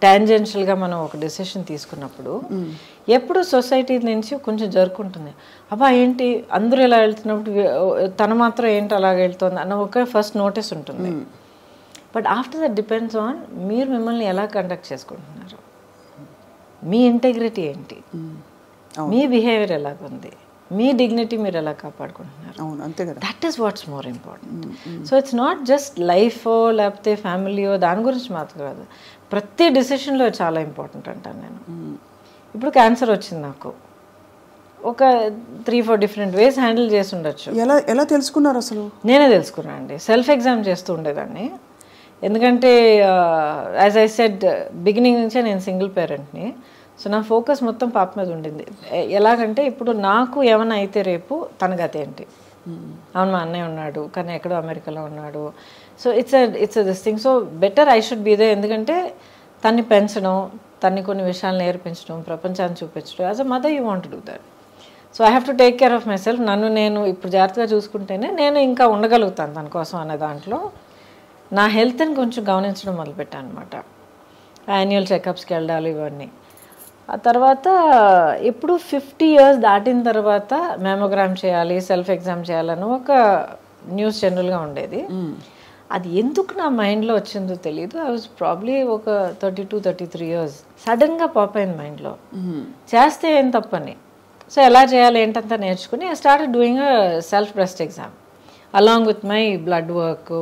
టాంజెన్షియల్గా మనం ఒక డెసిషన్ తీసుకున్నప్పుడు ఎప్పుడు సొసైటీ నుంచి కొంచెం జరుపుకుంటుంది. అబ్బా ఏంటి అందరూ ఎలా వెళ్తున్నప్పుడు తను మాత్రం ఏంటి అలాగ వెళ్తుంది అన్న ఒక ఫస్ట్ నోటీస్ ఉంటుంది. But after that depends on మీరు మిమ్మల్ని ఎలా కండక్ట్ చేసుకుంటున్నారు, మీ ఇంటెగ్రిటీ ఏంటి, మీ బిహేవియర్ ఎలాగుంది, మీ డిగ్నిటీ మీరు ఎలా కాపాడుకుంటున్నారు. That is what's more important. So it's not just లైఫో లేకపోతే ఫ్యామిలీయో దాని గురించి మాత్రం కాదు, ప్రతి డిసిషన్లో చాలా ఇంపార్టెంట్ అంటాను నేను. ఇప్పుడు క్యాన్సర్ వచ్చింది నాకు, ఒక 3-4 డిఫరెంట్ వేస్ హ్యాండిల్ చేసి ఉండొచ్చు. ఎలా తెలుసుకున్నారు అసలు? నేనే తెలుసుకున్నాను అండి. సెల్ఫ్ ఎగ్జామ్ చేస్తూ ఉండేదాన్ని. ఎందుకంటే యాజ్ ఐ సెడ్ బిగినింగ్ నుంచే నేను సింగిల్ పేరెంట్ని. సో నా ఫోకస్ మొత్తం పాప మీద ఉండింది. ఎలాగంటే ఇప్పుడు నాకు ఏమైనా అయితే రేపు తన గతి ఏంటి, అవును మా అన్నయ్య ఉన్నాడు కానీ ఎక్కడో అమెరికాలో ఉన్నాడు. So it's this thing. So better I should be there. ఎందుకంటే తన్ని పెంచడం, తన్ని కొన్ని విషయాలు నేర్పించడం, ప్రపంచాన్ని చూపించడం. As a mother you want to do that. So I have to take care of myself. నన్ను నేను ఇప్పుడు జాగ్రత్తగా చూసుకుంటేనే నేను ఇంకా ఉండగలుగుతాను తన కోసం అనే దాంట్లో నా హెల్త్ని కొంచెం గమనించడం మొదలుపెట్టాను అనమాట. యాన్యువల్ చెకప్స్కి వెళ్ళాలి ఇవన్నీ. ఆ తర్వాత ఎప్పుడు 50 years దాటిన తర్వాత మెమోగ్రామ్ చేయాలి, సెల్ఫ్ ఎగ్జామ్ చేయాలని ఒక న్యూస్ జనరల్గా ఉండేది. అది ఎందుకు నా మైండ్లో వచ్చిందో తెలియదు. ఐ వాజ్ ప్రాబ్లీ ఒక 32-33 years. సడన్గా పాప్ అయింది మైండ్లో, చేస్తే ఏం తప్పని. సో ఎలా చేయాలి ఏంటంతా నేర్చుకుని I started doing a self breast exam along with my blood work,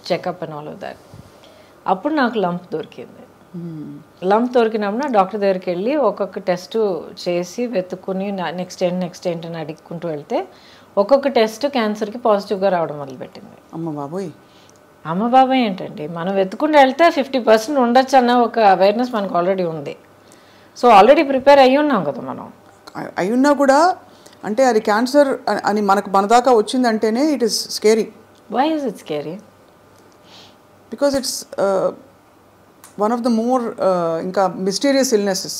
checkup and all of that. అప్పుడు నాకు లంప్ దొరికింది. లంప్ దొరికినప్పుడు డాక్టర్ దగ్గరికి వెళ్ళి ఒక్కొక్క టెస్ట్ చేసి వెతుక్కుని నెక్స్ట్ ఏంటి అని అడుక్కుంటూ వెళ్తే ఒక్కొక్క టెస్ట్ క్యాన్సర్కి పాజిటివ్గా రావడం మొదలుపెట్టింది. అమ్మ బాబాయ్ ఏంటండి, మనం వెతుకుంటూ వెళ్తే 50% ఉండొచ్చు అన్న ఒక అవేర్నెస్ మనకు ఆల్రెడీ ఉంది. సో ఆల్రెడీ ప్రిపేర్ అయ్యి ఉన్నాం కదా మనం. అయ్యున్నా కూడా అంటే అది క్యాన్సర్ అని మన దాకా వచ్చిందంటేనే it is scary. Why is it scary? Because it's one of the more ఇంకా మిస్టీరియస్ ఇల్నెసెస్.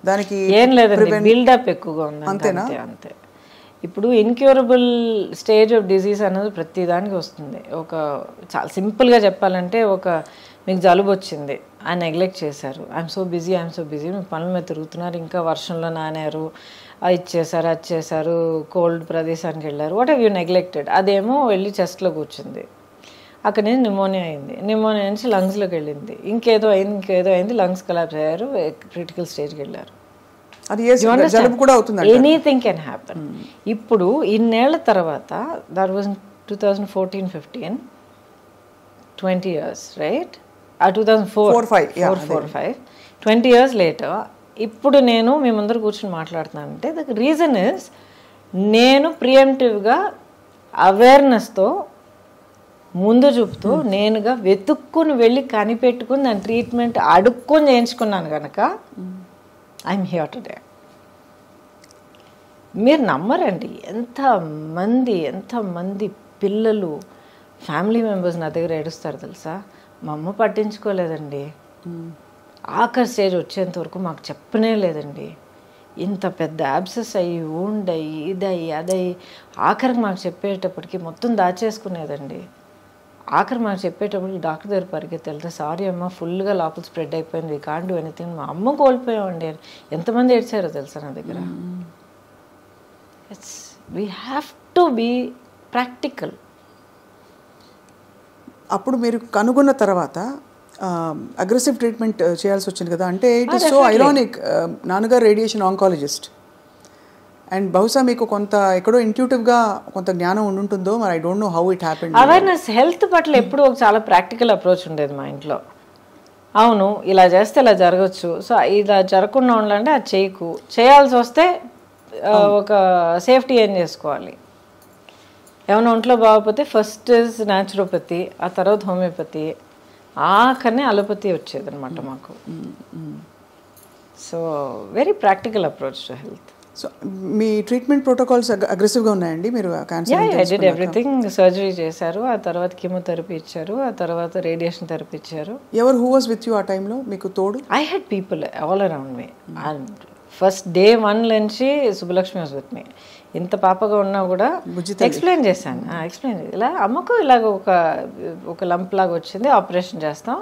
దానికి ఏం లేదండి, బిల్డప్ ఎక్కువగా ఉంది. అంతేనా? అంతే. ఇప్పుడు ఇన్క్యూరబుల్ స్టేజ్ ఆఫ్ డిజీజ్ అనేది ప్రతి దానికి వస్తుంది. ఒక చాలా సింపుల్గా చెప్పాలంటే మీకు జలుబు వచ్చింది, ఆ నెగ్లెక్ట్ చేశారు. ఐఎమ్ సో బిజీ మీ పనుల మీద తిరుగుతున్నారు, ఇంకా వర్షంలో నానారు, ఇది చేశారు, కోల్డ్ ప్రదేశానికి వెళ్ళారు, వాట్ హ్యావ్ యూ నెగ్లెక్టెడ్. అదేమో వెళ్ళి చెస్ట్లో కూర్చుంది, అక్కడ నుంచి నిమోనియా అయింది, నిమోనియా నుంచి లంగ్స్లోకి వెళ్ళింది, ఇంకేదో అయింది, లంగ్స్ కొలాప్స్ అయ్యారు, క్రిటికల్ స్టేజ్కి వెళ్ళారు. Anything can happen. ఇప్పుడు ఇన్నేళ్ల తర్వాత that was 2014-15, 20 years, right? 2004-5, 20 years later ఇప్పుడు నేను మీ ముందర కూర్చొని మాట్లాడుతున్నానంటే ద రీజన్ ఇస్ నేను ప్రియంటివ్గా అవేర్నెస్తో ముందు చూపుతూ నేనుగా వెతుక్కుని వెళ్ళి కనిపెట్టుకుని దాని ట్రీట్మెంట్ అడుక్కొని చేయించుకున్నాను కనుక ఐఎమ్ హియర్ టుడే. మీరు నమ్మరండి, ఎంతమంది పిల్లలు ఫ్యామిలీ మెంబర్స్ నా దగ్గర ఏడుస్తారు తెలుసా. మా అమ్మ పట్టించుకోలేదండి, ఆఖరి స్టేజ్ వచ్చేంత వరకు మాకు చెప్పనే లేదండి, ఇంత పెద్ద యాబ్సెస్ అయ్యి ఉండయి ఇదయ్యి అదయ్యి ఆఖరికి మాకు చెప్పేటప్పటికి మొత్తం దాచేసుకునేదండి. ఆఖరి మాకు చెప్పేటప్పటికి డాక్టర్ దగ్గర పరిగెత్తి వెళ్తే సారీ అమ్మ ఫుల్గా లోపల స్ప్రెడ్ అయిపోయింది, వీ కాంట్ డూ ఎనీథింగ్. మా అమ్మ కోల్పోయామండి. ఎంతమంది ఏడ్చారో తెలుసా నా దగ్గర. We have to be practical. అప్పుడు మీరు కనుగొన్న తర్వాత అగ్రెసివ్ ట్రీట్మెంట్ చేయాల్సి వచ్చింది కదా. అంటే ఇట్ ఈస్ సో ఐరానిక్, నాన్నగారు రేడియేషన్ ఆంకాలజిస్ట్ అండ్ బహుశా మీకు కొంత ఎక్కడో ఇంట్యూటివ్గా కొంత జ్ఞానం ఉంటుందో మరి. I don't know how it happened. Awareness health పట్ల ఎప్పుడు ఒక చాలా ప్రాక్టికల్ అప్రోచ్ ఉండేది మా ఇంట్లో. అవును ఇలా చేస్తే ఇలా జరగచ్చు, సో ఇలా జరగకుండా ఉండాలంటే అది చేయాల్సి వస్తే ఒక సేఫ్టీ ఏం చేసుకోవాలి. ఏమైనా ఒంట్లో బాగోకపోతే ఫస్ట్ ఇస్ న్యాచురోపతి, ఆ తర్వాత హోమియోపతి, ఆఖరినే అలోపతి వచ్చేది అనమాట మాకు. So very practical approach to health. So me treatment protocols అగ్రెసివ్గా ఉన్నాయండి? మీరు డిడ్ ఎవ్రీథింగ్. సర్జరీ చేశారు, ఆ తర్వాత కీమోథెరపీ ఇచ్చారు, ఆ తర్వాత రేడియేషన్ థెరపీ ఇచ్చారు. హూ వాజ్ విత్ యూ ఆ టైంలో మీకు తోడు? I had people all around me. First day 1 నుంచి సుబ్బలక్ష్మి వాజ్ విత్ మీ. ఇంత పాపగా ఉన్నా కూడా ఎక్స్ప్లెయిన్ చేశాను. ఇలా అమ్మకు ఇలాగ ఒక లంప్ లాగా వచ్చింది, ఆపరేషన్ చేస్తాం,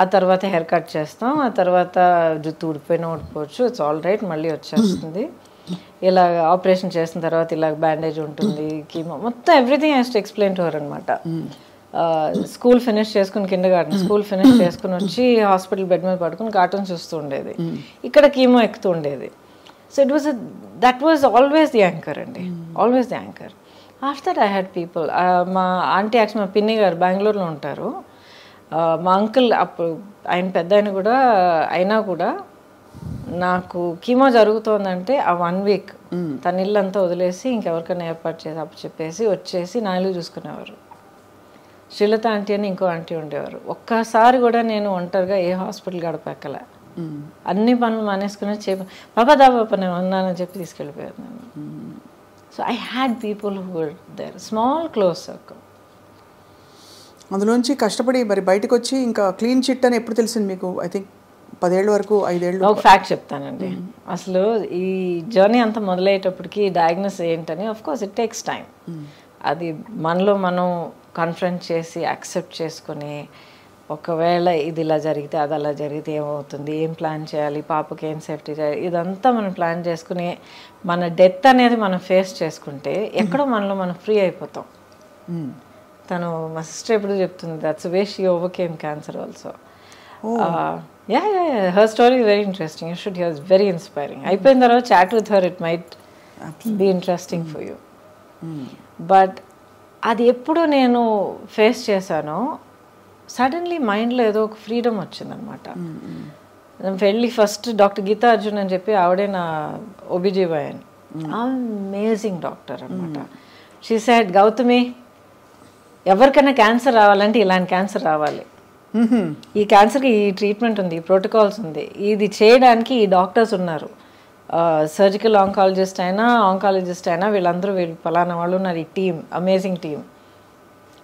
ఆ తర్వాత హెయిర్ కట్ చేస్తాం, ఆ తర్వాత జుట్టు ఊడిపోయినా ఊడిపోవచ్చు, ఇట్స్ ఆల్ రైట్, మళ్ళీ వచ్చేస్తుంది. ఇలా ఆపరేషన్ చేసిన తర్వాత ఇలా బ్యాండేజ్ ఉంటుంది, కీమో, మొత్తం everything has to explain to her అనమాట. స్కూల్ ఫినిష్ చేసుకుని కిండర్గార్టెన్ స్కూల్ ఫినిష్ చేసుకుని వచ్చి హాస్పిటల్ బెడ్ మీద పడుకుని కార్టూన్ చూస్తూ ఉండేది, ఇక్కడ కీమో ఎక్కుతూ ఉండేది. So that was always the anchor అండి, always the anchor. After that I had people. మా ఆంటీ యాక్చువల్ మా పిన్ని గారు బెంగళూరులో ఉంటారు. మా అంకుల్ అప్పుడు ఆయన పెద్ద ఆయన కూడా అయినా కూడా నాకు కీమో జరుగుతోందంటే ఆ 1 week తన ఇల్లు అంతా వదిలేసి ఇంకెవరికైనా ఏర్పాటు చేసి చెప్పేసి వచ్చేసి నా ఇల్లు చూసుకునేవారు. శ్రీలత ఆంటీ అని ఇంకో ఆంటీ ఉండేవారు. ఒక్కసారి కూడా నేను ఒంటరిగా ఏ హాస్పిటల్ గడపెక్కలే. అన్ని పనులు మానేసుకుని పాపా దాపా నేను ఉన్నానని చెప్పి తీసుకెళ్ళిపోయారు నన్ను. So I had people who were there, small close circle. అందులోంచి కష్టపడి మరి బయటకు వచ్చి ఇంకా క్లీన్ చిట్ అని ఎప్పుడు తెలిసింది మీకు? ఐ థింక్ 10 ఏళ్ళ వరకు, 5 ఏళ్ళు. ఒక ఫ్యాక్ట్ చెప్తానండి. అసలు ఈ జర్నీ అంతా మొదలయ్యేటప్పటికి డయాగ్నోస్ ఏంటని of course it takes time. అది మనలో మనం కన్ఫ్రంట్ చేసి యాక్సెప్ట్ చేసుకొని, ఒకవేళ ఇది ఇలా జరిగితే అది అలా జరిగితే ఏమవుతుంది, ఏం ప్లాన్ చేయాలి, పాపకి ఏం సేఫ్టీ చేయాలి, ఇదంతా మనం ప్లాన్ చేసుకుని మన డెత్ అనేది మనం ఫేస్ చేసుకుంటే ఎక్కడో మనలో మనం ఫ్రీ అయిపోతాం. తను మా సిస్టర్ ఎప్పుడు చెప్తుంది, that's way she overcame cancer also. Her story very interesting, you should hear, it's very inspiring. అయిపోయిన తర్వాత chat with her, it might be interesting for you. But అది ఎప్పుడు నేను ఫేస్ చేశానో సడన్లీ మైండ్లో ఏదో ఒక ఫ్రీడమ్ వచ్చిందనమాట. వెళ్ళి ఫస్ట్ డాక్టర్ గీతా అర్జున్ అని చెప్పి ఆవిడే నా OBGYN, అమేజింగ్ డాక్టర్ అనమాట. షీ సెడ్, గౌతమి, ఎవరికైనా క్యాన్సర్ రావాలంటే ఇలాంటి క్యాన్సర్ రావాలి, ఈ క్యాన్సర్కి ఈ ట్రీట్మెంట్ ఉంది, ఈ ప్రోటోకాల్స్ ఉంది, ఇది చేయడానికి ఈ డాక్టర్స్ ఉన్నారు, సర్జికల్ ఆంకాలజిస్ట్ అయినా ఆంకాలజిస్ట్ అయినా వీళ్ళందరూ వీళ్ళు ఫలానా వాళ్ళు ఉన్నారు, ఈ team, amazing team.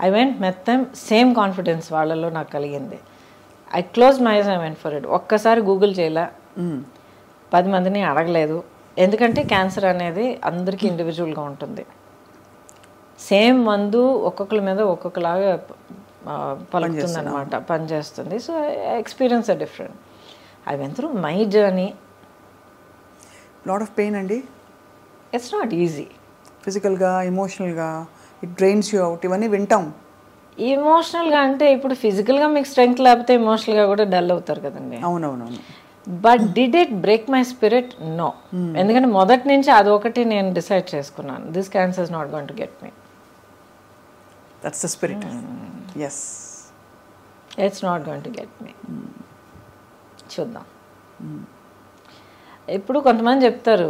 I went met them, same confidence వాళ్ళలో నాకు కలిగింది. I close my eyes, I went for it. ఒక్కసారి గూగుల్ చేయలే, 10 మందిని అడగలేదు. ఎందుకంటే క్యాన్సర్ అనేది అందరికీ ఇండివిజువల్గా ఉంటుంది. సేమ్ మందు ఒక్కొక్కరి మీద ఒక్కొక్కలాగా పలుకుతుంది అనమాట, పనిచేస్తుంది. So experience are different. I went through my journey. Lot of pain అండి. It's not easy. ఫిజికల్గా, ఎమోషనల్గా ఇట్ డ్రైన్స్ యూ అవుట్, ఇవన్నీ వింటాం. ఎమోషనల్గా అంటే ఇప్పుడు ఫిజికల్గా మీకు స్ట్రెంగ్త్ లేకపోతే ఎమోషనల్గా కూడా డల్ అవుతారు కదండి. అవునవునవును. But did it break my spirit? No. ఎందుకంటే మొదటి నుంచి అదొకటి నేను డిసైడ్ చేసుకున్నాను, this cancer is not going to get me. That's the spirit. Yes, it's not going to get me. చూద్దాం. ఇప్పుడు కొంతమంది చెప్తారు,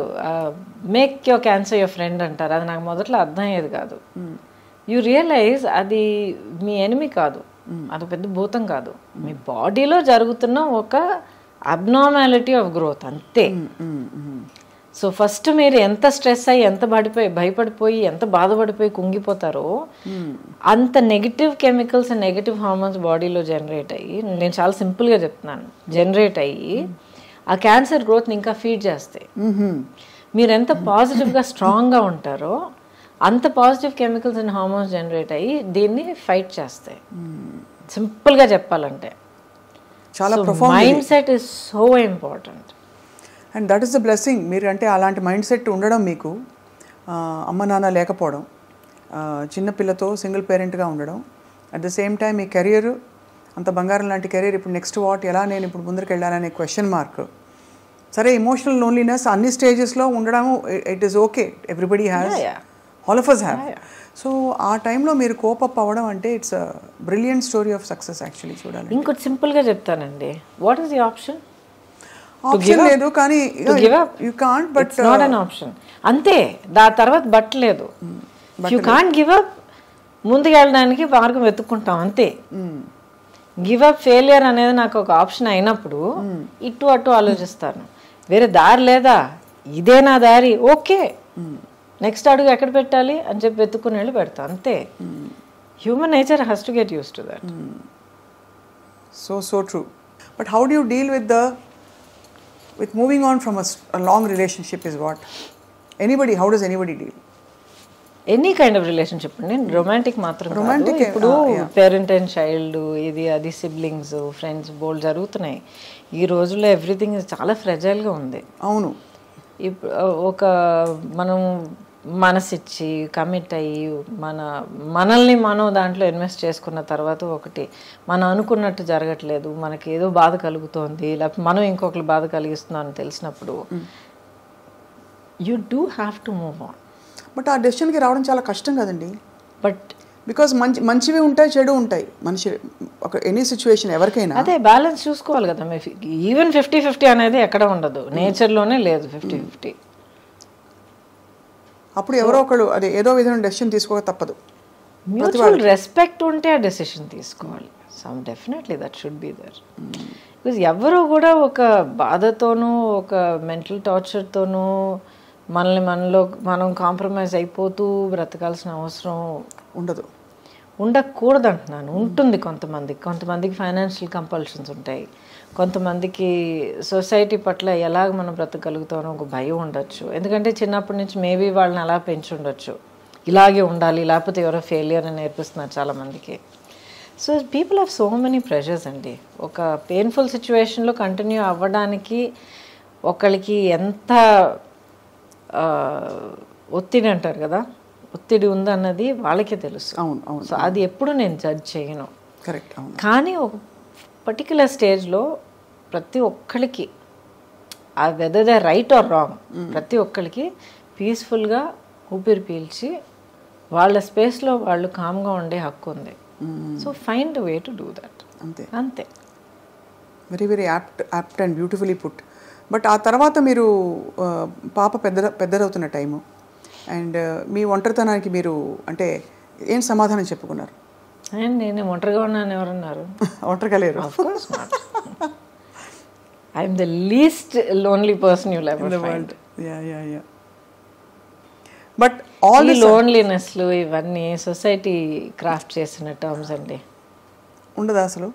make your cancer your friend అంటారు. అది నాకు మొదట్లో అర్థం అయ్యేది కాదు. యూ రియలైజ్ అది మీ ఎనిమి కాదు, అది పెద్ద భూతం కాదు, మీ బాడీలో జరుగుతున్న ఒక అబ్నార్మాలిటీ ఆఫ్ గ్రోత్, అంతే. సో ఫస్ట్ మీరు ఎంత స్ట్రెస్ అయ్యి, ఎంత భయపడిపోయి, ఎంత బాధపడిపోయి కుంగిపోతారో అంత నెగిటివ్ కెమికల్స్, నెగిటివ్ హార్మోన్స్ బాడీలో జనరేట్ అయ్యి, నేను చాలా సింపుల్గా చెప్తున్నాను, జనరేట్ అయ్యి ఆ క్యాన్సర్ గ్రోత్ని ఇంకా ఫీడ్ చేస్తాయి. మీరు ఎంత పాజిటివ్గా స్ట్రాంగ్గా ఉంటారో అంత positive chemicals and hormones generate అయ్యి దీన్ని ఫైట్ చేస్తాయి. సింపుల్గా చెప్పాలంటే చాలా mind set is so important. And that is the blessing. మీరు అంటే అలాంటి మైండ్ సెట్ ఉండడం, మీకు అమ్మ నాన్న లేకపోవడం, చిన్నపిల్లతో సింగిల్ పేరెంట్గా ఉండడం, at the same time me career అంత బంగారం లాంటి కెరీర్, ఇప్పుడు నెక్స్ట్ వాట్, ఎలా నేను ఇప్పుడు ముందుకు వెళ్ళాలనే క్వశ్చన్ మార్క్. సరే, ఎమోషనల్ లోన్లీనెస్ అన్ని స్టేజెస్లో ఉండడం, it is okay, everybody has, all of us have. So ఆ టైంలో మీరు కోపప్ అవ్వడం అంటే it's a brilliant story of success actually చూడాలి. ఇంకోటి సింపుల్గా చెప్తానండి, what is the option? Option లేదు, కానీ you can't, but not an option, అంతే. దాని తర్వాత బట్ లేదు. You can't give up. ముందుకు వెళ్ళడానికి మార్గం వెతుక్కుంటాం, అంతే. గివ్ అప్, ఫెయిలియర్ అనేది నాకు ఒక ఆప్షన్ అయినప్పుడు ఇటు అటు ఆలోచిస్తాను. వేరే దారి లేదా, ఇదే నా దారి, ఓకే, నెక్స్ట్ అడుగు ఎక్కడ పెట్టాలి అని చెప్పి వెతుక్కుని వెళ్ళి పెడతా, అంతే. Human nature has to get use to that. So true. But how do you deal with moving on from a long relationship is what? How does anybody deal? Any kind of relationship అండి, రొమాంటిక్ మాత్రం కాదు. ఇప్పుడు పేరెంట్ అండ్ చైల్డ్, ఇది అది, సిబ్లింగ్స్, ఫ్రెండ్స్, బోల్డ్ జరుగుతున్నాయి ఈ రోజుల్లో. ఎవ్రీథింగ్ చాలా ఫ్రెజైల్గా ఉంది. అవును. ఇప్పుడు ఒక మనం మనసిచ్చి కమిట్ అయ్యి మనల్ని మనం దాంట్లో ఇన్వెస్ట్ చేసుకున్న తర్వాత ఒకటి మనం అనుకున్నట్టు జరగట్లేదు, మనకి ఏదో బాధ కలుగుతోంది, లేకపోతే మనం ఇంకొకరు బాధ కలిగిస్తున్నాం అని తెలిసినప్పుడు you do have to move on. But ఆ డెసిషన్కి రావడం చాలా కష్టం కదండి. బట్ బికాస్ మంచివి ఉంటాయి, చెడు ఉంటాయి మనిషి, ఒక ఎనీ సిచ్యువేషన్ ఎవరికైనా. అదే బ్యాలెన్స్ చూసుకోవాలి కదా. ఈవెన్ 50-50 అనేది ఎక్కడ ఉండదు, నేచర్లోనే లేదు 50-50. అప్పుడు ఎవరో ఒకళ్ళు అదే ఏదో విధమైన డెసిషన్ తీసుకోక తప్పదు. మ్యూచువల్ రెస్పెక్ట్ ఉంటే ఆ డెసిషన్ తీసుకోవాలి. Some definitely that should be there. Because ఎవరు కూడా ఒక బాధతోనూ ఒక మెంటల్ టార్చర్తోనూ మనం కాంప్రమైజ్ అయిపోతూ బ్రతకాల్సిన అవసరం ఉండకూడదు అంటున్నాను. ఉంటుంది కొంతమందికి ఫైనాన్షియల్ కంపల్షన్స్ ఉంటాయి, కొంతమందికి సొసైటీ పట్ల ఎలాగ మనం బ్రతకగలుగుతామో ఒక భయం ఉండొచ్చు. ఎందుకంటే చిన్నప్పటి నుంచి మేబీ వాళ్ళని అలా పెంచి ఉండొచ్చు, ఇలాగే ఉండాలి లేకపోతే ఎవరో ఫెయిలియర్ అని నేర్పిస్తున్నారు చాలామందికి. So people have so many pressures అండి. ఒక పెయిన్ఫుల్ సిచ్యువేషన్లో కంటిన్యూ అవ్వడానికి ఒకళ్ళకి ఎంత ఒత్తిడి అంటారు కదా, ఒత్తిడి ఉందన్నది వాళ్ళకే తెలుసు. సో అది ఎప్పుడు నేను జడ్జ్ చేయను. కరెక్ట్. కానీ ఒక పర్టిక్యులర్ స్టేజ్లో ప్రతి ఒక్కరికి ఆ whether they right are wrong, ప్రతి ఒక్కరికి పీస్ఫుల్గా ఊపిరి పీల్చి వాళ్ళ స్పేస్లో వాళ్ళు కామ్గా ఉండే హక్కు ఉంది. So find way to do that. అంతే. Very very apt and beautifully put. But ఆ తర్వాత మీరు పాప పెద్దదవుతున్న టైము అండ్ మీ ఒంటరితనానికి మీరు అంటే ఏం సమాధానం చెప్పుకున్నారు? నేను ఒంటరిగా ఉన్నాను ఎవరన్నారు? ఒంటరిగా లేరు. I'm the least lonely person you ever find. But all లోన్లీనెస్లు ఇవన్నీ సొసైటీ క్రాఫ్ట్ చేసిన టర్మ్స్ అండి. ఉండదా అసలు?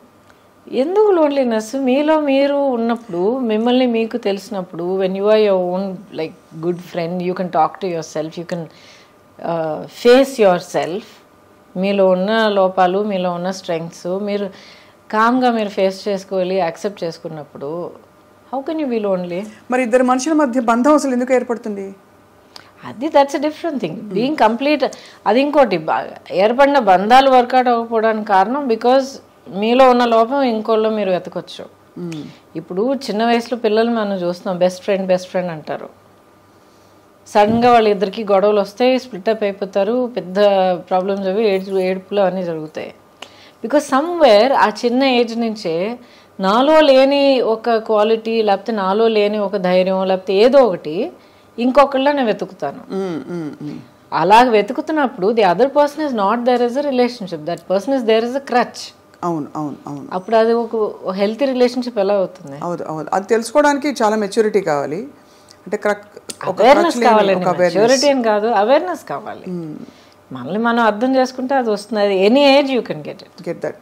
ఎందుకు లోన్లీనెస్? మీలో మీరు ఉన్నప్పుడు, మిమ్మల్ని మీకు తెలిసినప్పుడు, when you are your own like good friend, you can talk to yourself, you can face yourself. మీలో ఉన్న లోపాలు, మీలో ఉన్న స్ట్రెంగ్స్ మీరు కామ్గా మీరు ఫేస్ చేసుకోవాలి, యాక్సెప్ట్ చేసుకున్నప్పుడు how can you be lonely? మరి ఇద్దరు మనుషుల మధ్య బంధం అసలు ఎందుకు ఏర్పడుతుంది? అది that's a different thing. Being complete అది ఇంకోటి. ఏర్పడిన బంధాలు వర్కౌట్ అవ్వకపోవడానికి కారణం బికాజ్ మీలో ఉన్న లోపం ఇంకోళ్ళు మీరు వెతకొచ్చు. ఇప్పుడు చిన్న వయసులో పిల్లలు మనం చూస్తున్నాం, బెస్ట్ ఫ్రెండ్ అంటారు. సడన్గా వాళ్ళిద్దరికి గొడవలు వస్తాయి, స్ప్లిటప్ అయిపోతారు, పెద్ద ప్రాబ్లమ్స్ అవి ఏడుపులు అన్నీ జరుగుతాయి. బికాజ్ సమ్వేర్ ఆ చిన్న ఏజ్ నుంచే నాలో లేని ఒక క్వాలిటీ, లేకపోతే నాలో లేని ఒక ధైర్యం, లేకపోతే ఏదో ఒకటి ఇంకొకళ్ళ నేను వెతుకుతాను. అలాగ వెతుకుతున్నప్పుడు the other person is not there is a relationship, that person is there is a crutch. అవును. అప్పుడు అది ఒక హెల్తీ రిలేషన్షిప్ ఎలా అవుతుంది? అవును. అది తెలుసుకోవడానికి చాలా మెచ్యూరిటీ కావాలి. అంటే అవేర్నెస్ కావాలండి. మెచ్యూరిటీ అని కాదు, అవేర్నెస్ కావాలి. మనల్ని మనం అర్థం చేసుకుంటే అది వస్తుంది. అది any age you can get that.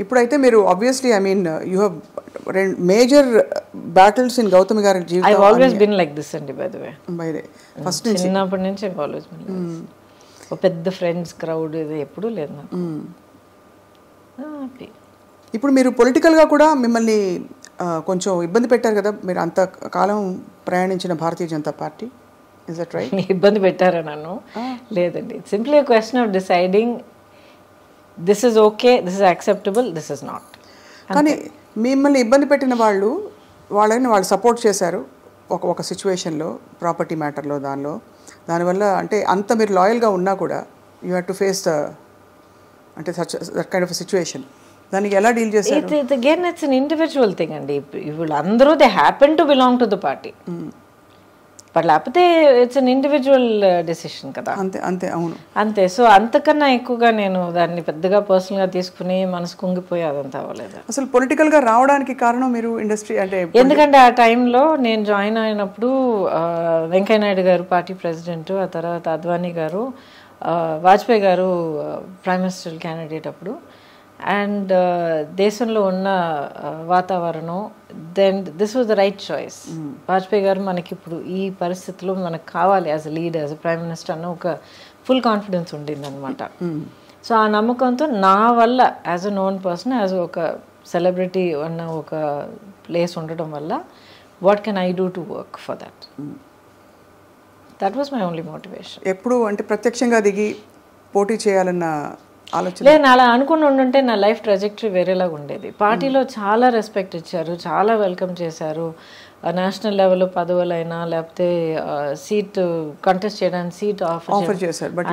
ఇప్పుడైతే మీరు obviously I mean you have major battles in Gautami గారి జీవితం. I always been like this అండి. బై ద వే ఫస్ట్ నుంచి చిన్నప్పటి నుంచి ఐ ఆల్వేస్ బీన్ ఒక పెద్ద ఫ్రెండ్స్ క్రౌడ్ ఇది ఎప్పుడూ లేదు నాకు. ఇప్పుడు మీరు పొలిటికల్గా కూడా మిమ్మల్ని కొంచెం ఇబ్బంది పెట్టారు కదా, మీరు అంత కాలం ప్రయాణించిన Bharatiya Janata Party. Is that right? ఇబ్బంది పెట్టారా నన్ను? లేదండి. Simply a question of deciding this is okay, this is acceptable, this is not. కానీ మిమ్మల్ని ఇబ్బంది పెట్టిన వాళ్ళని వాళ్ళు సపోర్ట్ చేశారు ఒక సిచ్యువేషన్లో, ప్రాపర్టీ మ్యాటర్లో, దానివల్ల అంటే అంత మీరు లాయల్గా ఉన్నా కూడా యూ హ్యావ్ టు ఫేస్ అంటే దట్ కైండ్ ఆఫ్ సిచ్యువేషన్. దానికి ఎలా డీల్ చేశారు? Again it's an individual thing అండి. ఇప్పుడు అందరూ they happen to belong to the party, but లేకపోతే ఇట్స్ అన్ ఇండివిజువల్ డెసిషన్ కదా. అంతే. అవును, అంతే. సో అంతకన్నా ఎక్కువగా నేను దాన్ని పెద్దగా పర్సనల్గా తీసుకుని మనసు కుంగిపోయి అదంతా అవ్వలేదు. అసలు పొలిటికల్గా రావడానికి కారణం మీరు ఇండస్ట్రీ అంటే ఎందుకంటే ఆ టైంలో నేను జాయిన్ అయినప్పుడు వెంకయ్య నాయుడు గారు పార్టీ ప్రెసిడెంట్, ఆ తర్వాత Advani garu, Vajpayee garu prime minister candidate అప్పుడు. అండ్ దేశంలో ఉన్న వాతావరణం, then this was the right choice. Vajpayee garu మనకి ఇప్పుడు ఈ పరిస్థితిలో మనకు కావాలి as a leader, as a prime minister అన్న ఒక ఫుల్ కాన్ఫిడెన్స్ ఉండిందనమాట. సో ఆ నమ్మకంతో నా వల్ల as a known person, as ఒక సెలబ్రిటీ అన్న ఒక ప్లేస్ ఉండడం వల్ల what can I do to work for that. That was my only motivation. ఎప్పుడు అంటే ప్రత్యక్షంగా దిగి పోటీ చేయాలన్న ఆలోచన లేదు. అలా అనుకుని ఉండుంటే నా లైఫ్ ట్రాజెక్టరీ వేరేలాగా ఉండేది. పార్టీలో చాలా రెస్పెక్ట్ ఇచ్చారు, చాలా వెల్కమ్ చేశారు. నేషనల్ లెవెల్లో పదవులైనా లేకపోతే సీట్ కంటెస్ట్ చేయడానికి సీట్ ఆఫర్ చేశారు. బట్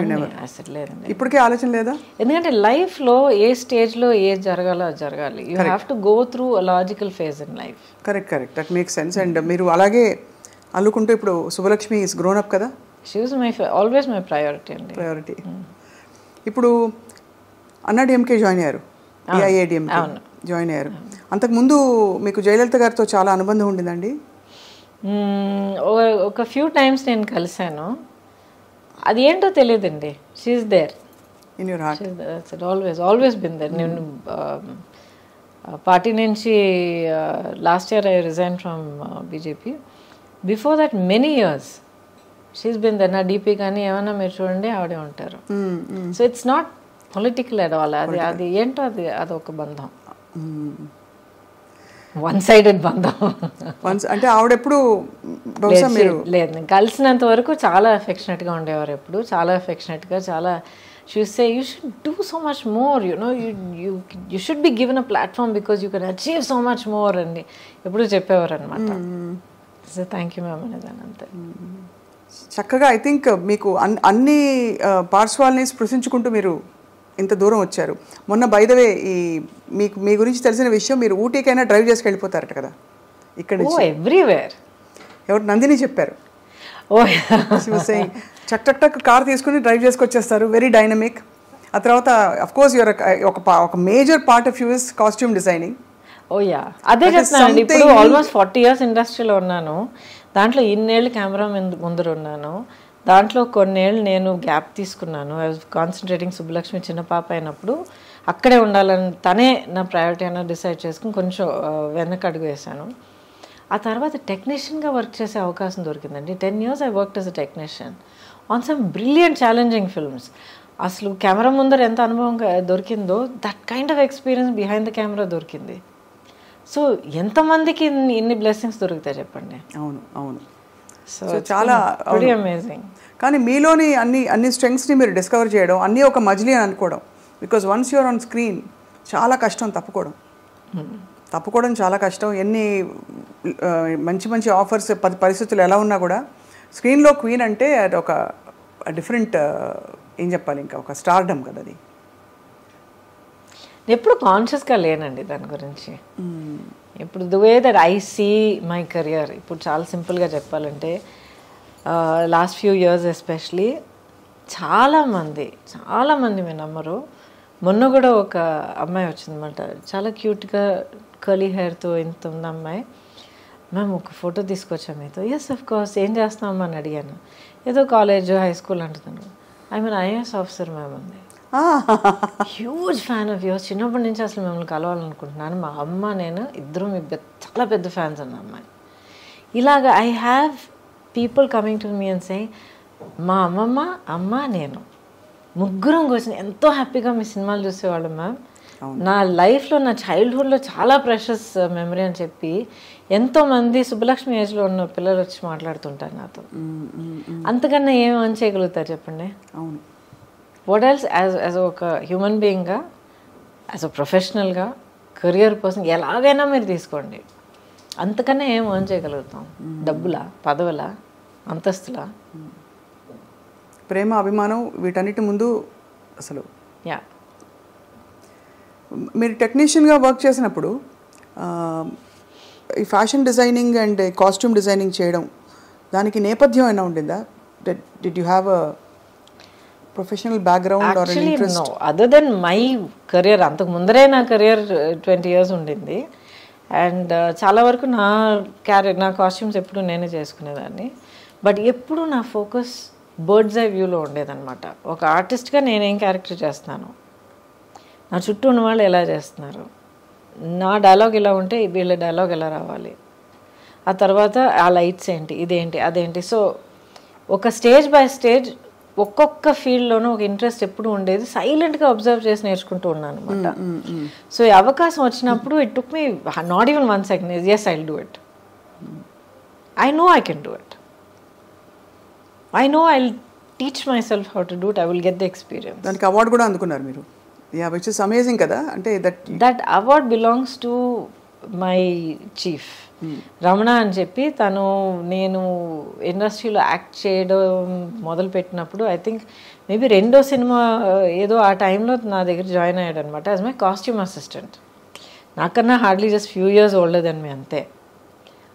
అసలు లేదండి. ఇప్పటికే ఆలోచన లేదా? ఎందుకంటే లైఫ్లో ఏ స్టేజ్లో ఏది జరగాలో అది జరగాలి. You have to go through a logical phase in life. Correct. That makes sense. And మీరు అలాగే అల్లుకుంటూ ఇప్పుడు శుభలక్ష్మి ఇస్ గ్రోన్ అప్ కదా. She was always my priority అండి. ప్రయారిటీ. ఇప్పుడు అన్నాడీఎంకే జాయిన్ అయ్యారు, ఏఐఏడిఎంకే జాయిన్ అయ్యారు. అంతకుముందు మీకు జయలలిత గారితో చాలా అనుబంధం ఉండిందండి? ఒక ఫ్యూ టైమ్స్ నేను కలిశాను. అది ఏంటో తెలియదండి. She's there in your heart. Always been there. నేను పార్టీ నుంచి last year I resign from BJP. Before that many years she's been there. నా డీపీ కానీ ఏమన్నా మీరు చూడండి ఆవిడే ఉంటారు. So it's not political at all. అది ఏంటో అది ఒక బంధం, వన్ సైడెడ్ బంధం. అంటే ఆవిడెప్పుడు లేదు, నేను కలిసినంత వరకు చాలా అఫెక్షనేట్గా ఉండేవారు. ఎప్పుడు చాలా అఫెక్షనేట్గా, చాలా she would say, you should do so much more, you should be given a platform because you can achieve so much more అని ఎప్పుడు చెప్పేవారు అనమాట. థ్యాంక్ యూ మ్యామ్ అనేదాన్ని అంతే. చక్కగా ఐ థింక్ మీకు అన్ని పార్ట్స్ వాళ్ళని స్పృశించుకుంటూ మీరు ఇంత దూరం వచ్చారు. మొన్న బై ద వే మీకు మీ గురించి తెలిసిన విషయం, మీరు ఊటీకైనా డ్రైవ్ చేసుకు వెళ్ళిపోతారట కదా ఇక్కడ ఎవ్రీవేర్. ఎవరు? నందిని చెప్పారు. చక్ చక్ టక్ కార్ తీసుకుని డ్రైవ్ చేసుకొచ్చేస్తారు, వెరీ డైనమిక్. ఆ తర్వాత అఫ్ కోర్స్ యువర్ ఒక major part of you is costume designing. Oh yeah, అదే చెప్తున్నాను. ఇప్పుడు ఆల్మోస్ట్ 40 years ఇండస్ట్రీలో ఉన్నాను. దాంట్లో ఇన్నేళ్ళు కెమెరా ముందర ఉన్నాను. దాంట్లో కొన్నేళ్ళు నేను గ్యాప్ తీసుకున్నాను. I was concentrating. సుబ్బలక్ష్మి చిన్న పాప అయినప్పుడు అక్కడే ఉండాలని తనే నా ప్రయారిటీ అన్న డిసైడ్ చేసుకుని కొంచెం వెనక అడుగు వేశాను. ఆ తర్వాత టెక్నీషియన్గా వర్క్ చేసే అవకాశం దొరికిందండి. 10 years I worked as a technician on some brilliant challenging films. అసలు కెమెరా ముందర ఎంత అనుభవం దొరికిందో, that kind of experience behind the camera దొరికింది. సో ఎంతమందికి ఇన్ని బ్లెస్సింగ్స్ దొరుకుతాయి చెప్పండి. అవును అవును. సో చాలా వెరీ అమేజింగ్. కానీ మీలోని అన్ని స్ట్రెంగ్స్ని మీరు డిస్కవర్ చేయడం, అన్నీ ఒక మజిలీ అని అనుకోవడం. Because once you're on screen చాలా కష్టం తప్పుకోవడం చాలా కష్టం. ఎన్ని మంచి మంచి ఆఫర్స్ పరిస్థితులు ఎలా ఉన్నా కూడా స్క్రీన్లో క్వీన్ అంటే అది ఒక డిఫరెంట్, ఏం చెప్పాలి, ఇంకా ఒక స్టార్డమ్ కదా అది. ఎప్పుడు కాన్షియస్గా లేనండి దాని గురించి. ఇప్పుడు the way that I see my career, ఇప్పుడు చాలా సింపుల్గా చెప్పాలంటే లాస్ట్ ఫ్యూ ఇయర్స్ ఎస్పెషలీ చాలామంది మీరు నమ్మరు, మొన్న కూడా ఒక అమ్మాయి వచ్చిందన్నమాట, చాలా క్యూట్గా కర్లీ హెయిర్తో ఇంత ఉంది అమ్మాయి. మ్యామ్ ఒక ఫోటో తీసుకొచ్చాం మీతో. Yes of course. ఏం చేస్తామని అని అడిగాను. ఏదో కాలేజ్ హై స్కూల్ అంటున్నాను. I mean IAS officer ma'am ఉంది. Huge fan of yours. చిన్నప్పటి నుంచి అసలు మిమ్మల్ని కలవాలనుకుంటున్నాను. మా అమ్మ నేను ఇద్దరు మీ చాలా పెద్ద ఫ్యాన్స్ అన్న అమ్మాయి. ఇలాగ I have people coming to me and say, మా అమ్మ నేను ముగ్గురం కూర్చొని ఎంతో హ్యాపీగా మీ సినిమాలు చూసేవాళ్ళం మ్యామ్. నా లైఫ్లో, నా చైల్డ్హుడ్లో చాలా ప్రెషస్ మెమరీ అని చెప్పి ఎంతోమంది సుబ్బలక్ష్మి ఏజ్లో ఉన్న పిల్లలు వచ్చి మాట్లాడుతుంటారు నాతో. అంతకన్నా ఏం అని చేయగలుగుతారు చెప్పండి? అవును. వాట్ ఎల్స్ యాజ్ ఒక హ్యూమన్ బీయింగ్గా, యాజ్ అ ప్రొఫెషనల్గా, కెరియర్ పర్సన్ ఎలాగైనా మీరు తీసుకోండి, అంతకన్నా ఏం అని చేయగలుగుతాం? డబ్బులా, పదవులా, అంతస్తులా? ప్రేమ, అభిమానం, వీటన్నిటి ముందు అసలు. యా. మీరు టెక్నీషియన్గా వర్క్ చేసినప్పుడు ఈ fashion designing and costume designing చేయడం, దానికి నేపథ్యం అయినా ఉండిందా? Did you have a professional background or interest? No, other than my career. అంతకు ముందరే నా కెరియర్ 20 years ఉండింది. అండ్ చాలా వరకు నా కాస్ట్యూమ్స్ ఎప్పుడు నేనే చేసుకునేదాన్ని. బట్ ఎప్పుడు నా ఫోకస్ బర్డ్స్ ఐ వ్యూలో ఉండేదన్నమాట. ఒక ఆర్టిస్ట్గా నేనేం క్యారెక్టర్ చేస్తున్నాను, నా చుట్టూ ఉన్న వాళ్ళు ఎలా చేస్తున్నారు, నా డైలాగ్ ఇలా ఉంటే వీళ్ళ డైలాగ్ ఎలా రావాలి, ఆ తర్వాత ఆ లైట్స్ ఏంటి, ఇదేంటి, అదేంటి. సో ఒక స్టేజ్ బై స్టేజ్ ఒక్కొక్క ఫీల్డ్లోనూ ఒక ఇంట్రెస్ట్ ఎప్పుడు ఉండేది. సైలెంట్గా అబ్జర్వ్ చేసి నేర్చుకుంటూ ఉన్నాను అనమాట. సో ఈ అవకాశం వచ్చినప్పుడు it took me not even 1 second. Yes, I will do it. I know I can do it. I know I'll teach myself how to do it. I will get the experience. దానికి అవార్డు కూడా అందుకున్నారు మీరు. యా, విచ్ ఇస్ అమేజింగ్ కదా. అంటే that award belongs to my chief Ramana అని చెప్పి. నేను ఇండస్ట్రీలో యాక్ట్ చేయడం మొదలుపెట్టినప్పుడు ఐ థింక్ మేబీ 2వ సినిమా ఏదో ఆ టైంలో నా దగ్గర జాయిన్ అయ్యాడు అనమాట యాజ్ మై కాస్ట్యూమ్ అసిస్టెంట్. నాకన్నా hardly just few years older than me, అంతే.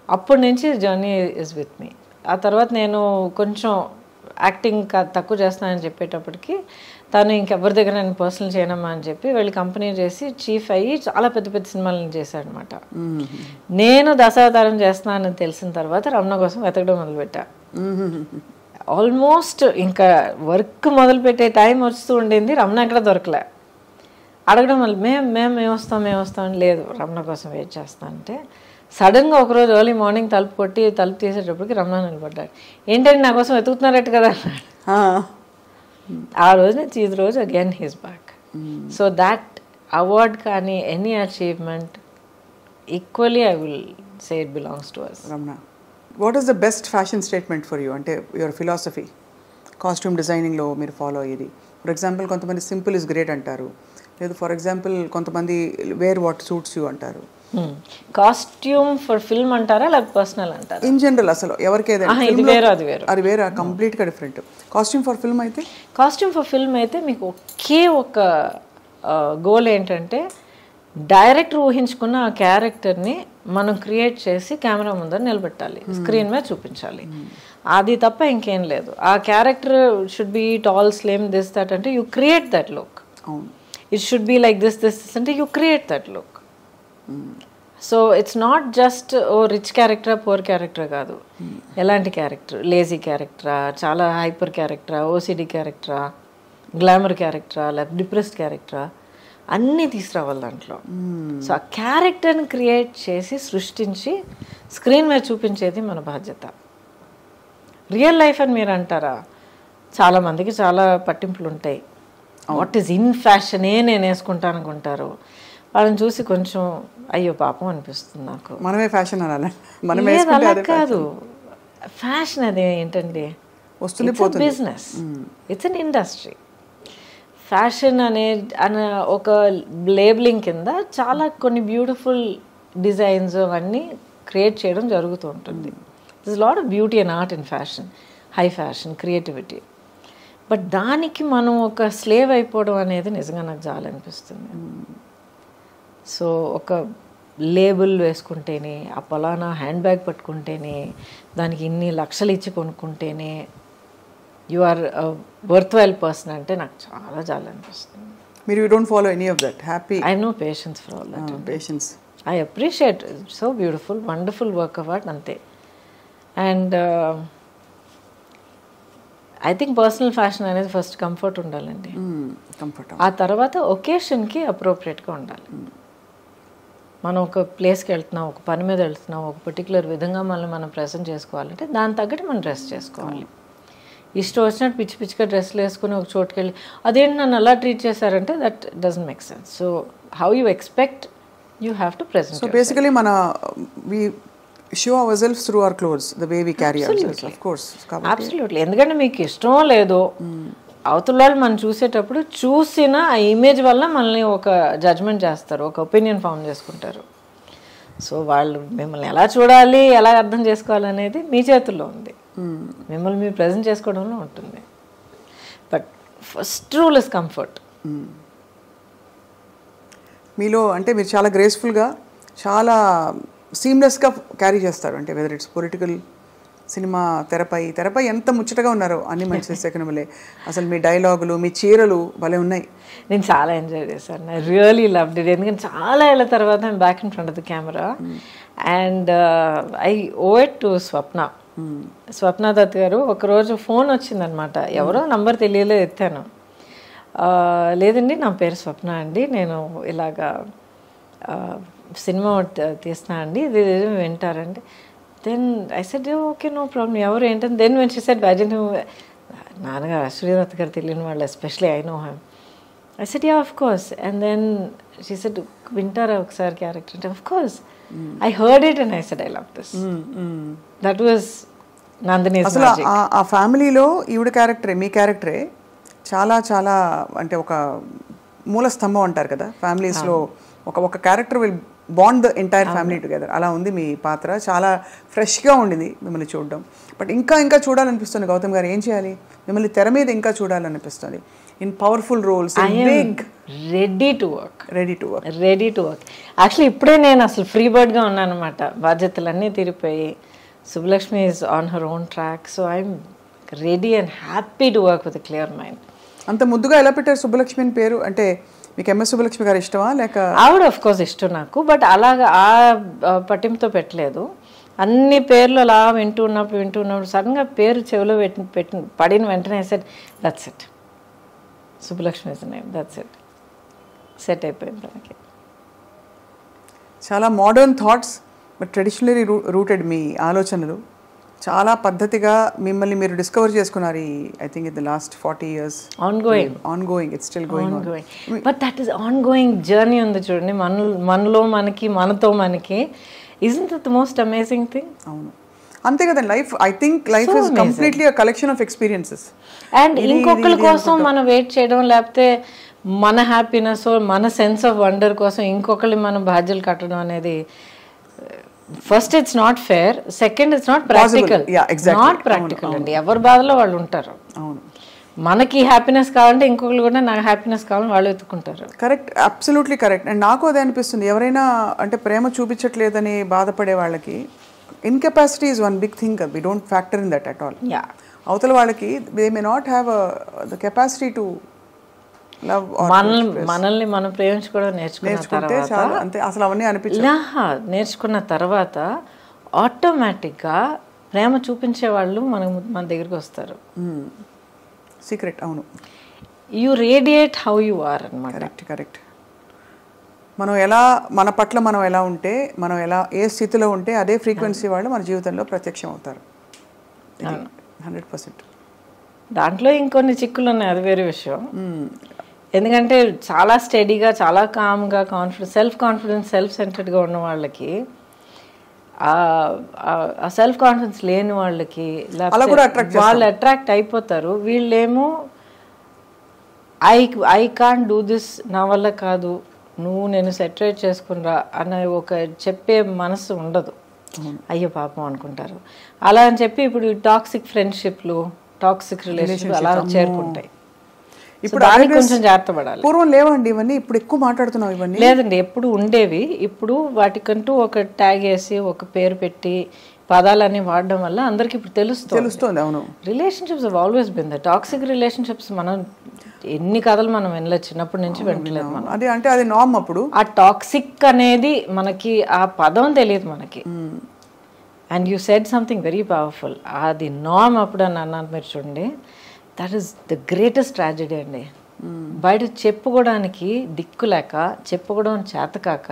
అప్పటి నుంచి జర్నీ ఇస్ విత్ మీ. ఆ తర్వాత నేను కొంచెం యాక్టింగ్ తక్కువ చేస్తానని చెప్పేటప్పటికి తను ఇంకెవరి దగ్గర నేను పర్సనల్ చేయనమ్మా అని చెప్పి వెళ్ళి కంపెనీ చేసి చీఫ్ అయ్యి చాలా పెద్ద పెద్ద సినిమాలను చేశాడనమాట. నేను దశావతారం చేస్తున్నానని తెలిసిన తర్వాత రమణ కోసం వెతకడం మొదలుపెట్టా. ఆల్మోస్ట్ ఇంకా వర్క్ మొదలుపెట్టే టైం వస్తూ ఉండింది, రమణ ఎక్కడ దొరకలే. అడగడం వల్ల మేము వస్తాం లేదు రమణ కోసం వెయిట్ చేస్తా అంటే సడన్గా ఒకరోజు ఎర్లీ మార్నింగ్ తలుపు తీసేటప్పటికి రమణ నిలబడ్డాడు. ఏంటంటే నా కోసం వెతుకుతున్నారట్టు కదా అన్నాడు. ఆ రోజు నుంచి ఈ రోజు again he's back. So that award కానీ any achievement equally I will say it belongs to us. Ramana, what is the best fashion statement for you? అంటే యువర్ ఫిలాసఫీ కాస్ట్యూమ్ డిజైనింగ్లో మీరు ఫాలో అయ్యేది. ఫర్ ఎగ్జాంపుల్ కొంతమంది సింపుల్ ఇస్ గ్రేట్ అంటారు, లేదు ఫర్ ఎగ్జాంపుల్ కొంతమంది వేర్ వాట్ సూట్స్ యూ అంటారు. కాస్ట్యూమ్ ఫర్ ఫిల్మ్ అంటారా లేకపోతే పర్సనల్ అంటారా? ఇన్ జనరల్ అసలు ఎవరికి అది వేరే కంప్లీట్గా డిఫరెంట్. కాస్ట్యూమ్ ఫర్ ఫిల్మ్ అయితే మీకు ఒకే ఒక గోల్ ఏంటంటే డైరెక్టర్ ఊహించుకున్న ఆ క్యారెక్టర్ని మనం క్రియేట్ చేసి కెమెరా ముందర నిలబెట్టాలి, స్క్రీన్ మీద చూపించాలి. అది తప్ప ఇంకేం లేదు. ఆ character should be tall, slim, this that అంటే you create that look. It should be like this అంటే you create that look. So it's not just ఓ రిచ్ క్యారెక్టరా పూర్ క్యారెక్టరా కాదు. ఎలాంటి క్యారెక్టర్, లేజీ క్యారెక్టరా, చాలా హైపర్ క్యారెక్టరా, ఓసిడి క్యారెక్టరా, గ్లామర్ క్యారెక్టరా, లేకపోతే డిప్రెస్డ్ క్యారెక్టరా, అన్నీ తీసుకురావాలి దాంట్లో. సో ఆ క్యారెక్టర్ని క్రియేట్ చేసి సృష్టించి స్క్రీన్ మీద చూపించేది మన బాధ్యత. రియల్ లైఫ్ అని మీరు అంటారా, చాలామందికి చాలా పట్టింపులు ఉంటాయి. వాట్ ఈజ్ ఇన్ ఫ్యాషనే నేను వేసుకుంటాను అనుకుంటారు. వాళ్ళని చూసి కొంచెం అయ్యో పాపం అనిపిస్తుంది నాకు. మనమే ఫ్యాషన్ అలా కాదు. ఫ్యాషన్ అది ఏంటండి, business, it's an industry. Fashion అనే ఒక లేబులింగ్ కింద చాలా కొన్ని బ్యూటిఫుల్ డిజైన్స్ అవన్నీ క్రియేట్ చేయడం జరుగుతూ ఉంటుంది. This is lot of beauty and art in fashion, high fashion, creativity. But దానికి మనం ఒక స్లేవ్ అయిపోవడం అనేది నిజంగా నాకు చాలా అనిపిస్తుంది. సో ఒక లేబుల్ వేసుకుంటేనే, ఆ పలానా హ్యాండ్ బ్యాగ్ పట్టుకుంటేనే, దానికి ఇన్ని లక్షలు ఇచ్చి కొనుక్కుంటేనే you are worthwhile person అంటే నాకు చాలా చాలా అనిపిస్తుంది. మీరు you don't follow any of that? Happy I know patience for all that. Patience I appreciate, so beautiful, wonderful work of art అంతే. And I think personal fashion అనేది ఫస్ట్ కంఫర్ట్ ఉండాలండి. ఆ తర్వాత ఒకేషన్కి అప్రోప్రియేట్గా ఉండాలి. మనం ఒక ప్లేస్కి వెళ్తున్నాం, ఒక పని మీద వెళ్తున్నాం, ఒక పర్టికులర్ విధంగా మనం ప్రెజెంట్ చేసుకోవాలంటే దాని తగ్గట్టు మనం డ్రెస్ చేసుకోవాలి. ఇష్టం వచ్చినట్టు పిచ్చి పిచ్చిగా డ్రెస్సులు వేసుకుని ఒక చోటుకి వెళ్ళి అదేంటి నన్ను అలా ట్రీట్ చేశారంటే that doesn't make sense. So how you expect you have to present. So basically మన we show ourselves through our clothes, the way we carry ourselves, of course. Absolutely. ఎందుకంటే మీకు ఇష్టమో లేదో అవతల వాళ్ళు మనం చూసేటప్పుడు చూసిన ఆ ఇమేజ్ వల్ల మనల్ని ఒక జడ్జ్మెంట్ చేస్తారు, ఒక ఒపీనియన్ ఫామ్ చేసుకుంటారు. సో వాళ్ళు మిమ్మల్ని ఎలా చూడాలి, ఎలా అర్థం చేసుకోవాలనేది మీ చేతుల్లో ఉంది. మిమ్మల్ని మీరు ప్రజెంట్ చేసుకోవడంలో ఉంటుంది. But first rule is comfort. మీలో అంటే మీరు చాలా గ్రేస్ఫుల్గా, చాలా సీమ్లెస్గా క్యారీ చేస్తారు. అంటే వెదర్ ఇట్స్ పొలిటికల్, సినిమా, తెరపై ఎంత ముచ్చటగా ఉన్నారో అన్ని మంచి సెకండ్లే. అసలు మీ డైలాగులు, మీ చీరలు భలే ఉన్నాయి. నేను చాలా ఎంజాయ్ చేశాను. I really loved it. ఎందుకంటే చాలా ఏళ్ళ తర్వాత I'm back in front of the camera and I owe it to Swapna Dutt గారు. ఒకరోజు ఫోన్ వచ్చిందనమాట, ఎవరో నంబర్ తెలియలేదు, ఎత్తాను. లేదండి నా పేరు స్వప్న అండి, నేను ఇలాగా సినిమా తీస్తున్నా అండి, ఇది వింటారండి. Then I said okay no problem, ఎవరు ఏంటని. Then when she said Ajay నాన్నగారు అశ్వరీదత్ గారు తెలియని వాళ్ళు, especially I know him. I said yeah of course. And then she said వింటారా ఒకసారి క్యారెక్టర్ అంటే, of course I heard it and I said I love this. That was Nandini. అసలు ఆ ఫ్యామిలీలో ఈవిడ క్యారెక్టరే, మీ క్యారెక్టరే చాలా చాలా అంటే ఒక మూల స్తంభం అంటారు కదా ఫ్యామిలీస్లో. ఒక character will bond the entire family together. అలా ఉంది మీ పాత్ర. చాలా ఫ్రెష్గా ఉండింది మిమ్మల్ని చూడడం. బట్ ఇంకా చూడాలనిపిస్తుంది గౌతమ్ గారు. ఏం చేయాలి, మిమ్మల్ని తెర మీద ఇంకా చూడాలనిపిస్తుంది in powerful roles. Ready to work. Actually ఇప్పుడే నేను అసలు ఫ్రీ బర్డ్గా ఉన్నాను అనమాట. బాధ్యతలన్నీ తీరిపోయి Subbalakshmi is on her own track. So I'm ready and happy to work with clear mind. అంత ముద్దుగా ఎలా పెట్టారు సుబ్బలక్ష్మి అని పేరు? అంటే మీకు ఎంఎస్ సుబ్బలక్ష్మి గారు ఇష్టమా లేక? ఆవిడ ఆఫ్ కోర్స్ ఇష్టం నాకు, బట్ అలాగా ఆ పట్టింపుతో పెట్టలేదు. అన్ని పేర్లు అలా వింటూ ఉన్నప్పుడు సడన్గా పేరు చెవిలో పడిన వెంటనే set that's it, Subbalakshmi is name, that's it, set అయిపోయింది మనకి. చాలా modern thoughts but traditionally rooted మీ ఆలోచనలు. చాలా పద్ధతిగా మిమ్మల్ని మీరు డిస్కవర్ చేసుకున్నారు I think in the last 40 years. Ongoing it's still going on. But that is ongoing journey ఉంది చూడండి, మనలో మనకి, మనతో మనకి. Isn't it the most amazing thing? అవును, అంతే కదండి. Life I think life is completely a collection of experiences. And ఇంకొకరి కోసం మనం వెయిట్ చేయడం, లేకపోతే మన హ్యాపీనెస్, మన సెన్స్ ఆఫ్ వండర్ కోసం ఇంకొకరి మనం బాధ్యతలు కట్టడం అనేది, first it's not fair, second it's not practical. Not practical అండి, ఎవరి బాధలో వాళ్ళు ఉంటారు. అవును, మనకి హ్యాపీనెస్ కావాలంటే ఇంకొకరు కూడా నాకు హ్యాపీనెస్ కావాలని వాళ్ళు ఎత్తుకుంటారు. Correct, absolutely correct. అండ్ నాకు అదే అనిపిస్తుంది, ఎవరైనా అంటే ప్రేమ చూపించట్లేదని బాధపడే వాళ్ళకి incapacity is one big thing. We don't factor in that at all. అవతల వాళ్ళకి they may not have the capacity to love. మనల్ని మనం ప్రేమించుకోవడం నేర్చుకుంటే అంతే, అసలు అవన్నీ అనిపించదు. నేర్చుకున్న తర్వాత ఆటోమేటిక్గా ప్రేమ చూపించే వాళ్ళు మన దగ్గరికి వస్తారు. సీక్రెట్. అవును, you radiate how you are అన్నమాట. కరెక్ట్. మనం ఎలా, మన పట్ల మనం ఎలా ఉంటే, మనం ఎలా ఏ స్థితిలో ఉంటే అదే ఫ్రీక్వెన్సీ వాళ్ళు మన జీవితంలో ప్రత్యక్షం అవుతారు. 100%. దాంట్లో ఇంకొన్ని చిక్కులు ఉన్నాయి, అది వేరే విషయం. ఎందుకంటే చాలా స్టడీగా, చాలా కామ్గా, సెల్ఫ్ సెంటర్డ్గా ఉన్న వాళ్ళకి, ఆ సెల్ఫ్ కాన్ఫిడెన్స్ లేని వాళ్ళకి వాళ్ళు అట్రాక్ట్ అయిపోతారు. వీళ్ళేమో ఐ కాంట్ డూ దిస్, నా వల్ల కాదు, నువ్వు నేను సెటరేట్ చేసుకునిరా అనే ఒక చెప్పే మనసు ఉండదు. అయ్యో పాపం అనుకుంటారు. అలా అని చెప్పి ఇప్పుడు టాక్సిక్ ఫ్రెండ్షిప్లు, టాక్సిక్ రిలేషన్షిప్ అలా చేరుకుంటాయి. ఇప్పుడు దానికి కొంచెం జాగ్రత్త పడాలి. పూర్వం లేవండి ఇవన్నీ, ఇప్పుడు ఎక్కువ మాట్లాడుతున్నాం ఇవన్నీ. లేదండి, ఎప్పుడు ఉండేవి. ఇప్పుడు వాటికంటూ ఒక ట్యాగ్ వేసి ఒక పేరు పెట్టి పదాలన్నీ వాడడం వల్ల అందరికి ఇప్పుడు తెలుస్తుంది. అవును, relationships have always been the toxic relationships. మనం ఎన్ని కథలు మనం వినలేదు, చిన్నప్పటి నుంచి వింటలేదు మనం. అది అంటే అది నార్మ్. అప్పుడు ఆ టాక్సిక్ అనేది మనకి ఆ పదం తెలియదు మనకి. And you said something very powerful. అది నార్మ్ అప్పుడు అని అన్నాను మీరు చూడండి. That is the greatest tragedy అండి. బయట చెప్పుకోవడానికి దిక్కు లేక, చెప్పుకోవడం చేతకాక,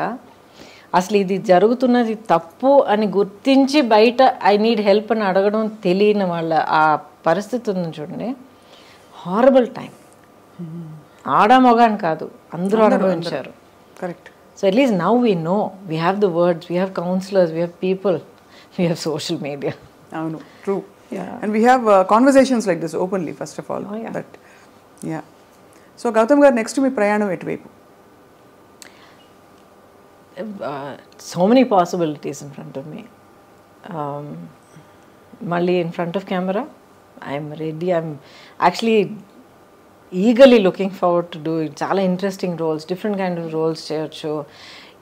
అసలు ఇది జరుగుతున్నది తప్పు అని గుర్తించి బయట ఐ నీడ్ హెల్ప్ అని అడగడం తెలియని వాళ్ళ ఆ పరిస్థితి ఉంది చూడండి. Horrible time. ఆడ మొగాని కాదు, అందరూ అనుభవించారు. Correct. So at least now we know, we have the words, we have counsellors, we have people, we have social media. అవును, true. And we have conversations like this openly, first of all. But yeah. So Gautam garu, next మీ ప్రయాణం ఎటువైపు? So many possibilities in front of me. Malli in front of camera, I'm ready. I'm actually eagerly looking forward to doing చాలా interesting roles, different kind of roles చేయొచ్చు.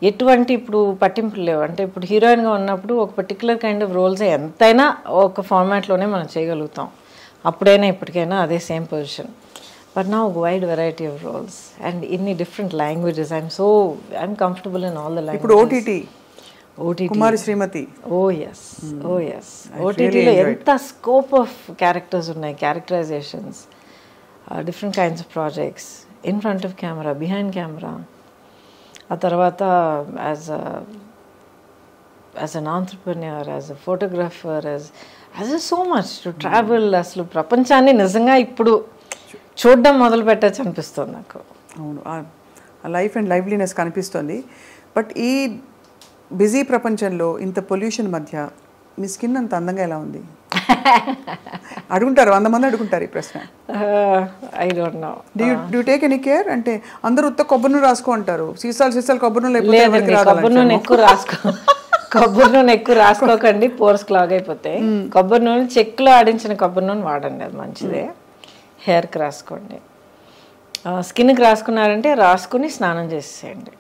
ఎటువంటి ఇప్పుడు పట్టింపులు లేవు. అంటే ఇప్పుడు హీరోయిన్గా ఉన్నప్పుడు ఒక పర్టికులర్ కైండ్ ఆఫ్ రోల్స్ ఎంతైనా ఒక ఫార్మాట్లోనే మనం చేయగలుగుతాం. అప్పుడైనా ఇప్పటికైనా అదే same position. But now wide variety of roles and ఇన్ని different languages. I'm comfortable in all the languages. ఇప్పుడు OTT Kumari Srimathi. Oh yes. ఓటీటీలో ఎంత స్కోప్ ఆఫ్ క్యారెక్టర్స్ ఉన్నాయి, characterisations, different kinds of projects, in front of camera, behind camera. ఆ తర్వాత as an entrepreneur, as a photographer, as so much to travel. అసలు ప్రపంచాన్ని నిజంగా ఇప్పుడు చూడడం మొదలు పెట్టచ్చు అనిపిస్తుంది నాకు. అవును, ఆ లైఫ్ అండ్ లైవ్లీనెస్ కనిపిస్తుంది. బట్ ఈ బిజీ ప్రపంచంలో ఇంత పొల్యూషన్ మధ్య మీ స్కిన్ అంత అందంగా ఎలా ఉంది? అడుగుంటారు, 100 మంది అడుగుంటారు ఈ ప్రశ్న. I don't know. Do take any care? అంటే అందరూ ఉత్త కొబ్బరి నూనె రాసుకో అంటారు, సీసాలు కొబ్బరి నూనె. కొబ్బరి నూనె ఎక్కువ రాసుకోకండి, పోర్స్ క్లాగ్ అయిపోతాయి. కొబ్బరి నూనె, చెక్కులో ఆడించిన కొబ్బరి నూనె వాడండి, అది మంచిదే. హెయిర్కి రాసుకోండి. స్కిన్కి రాసుకున్నారంటే రాసుకుని స్నానం చేసేయండి.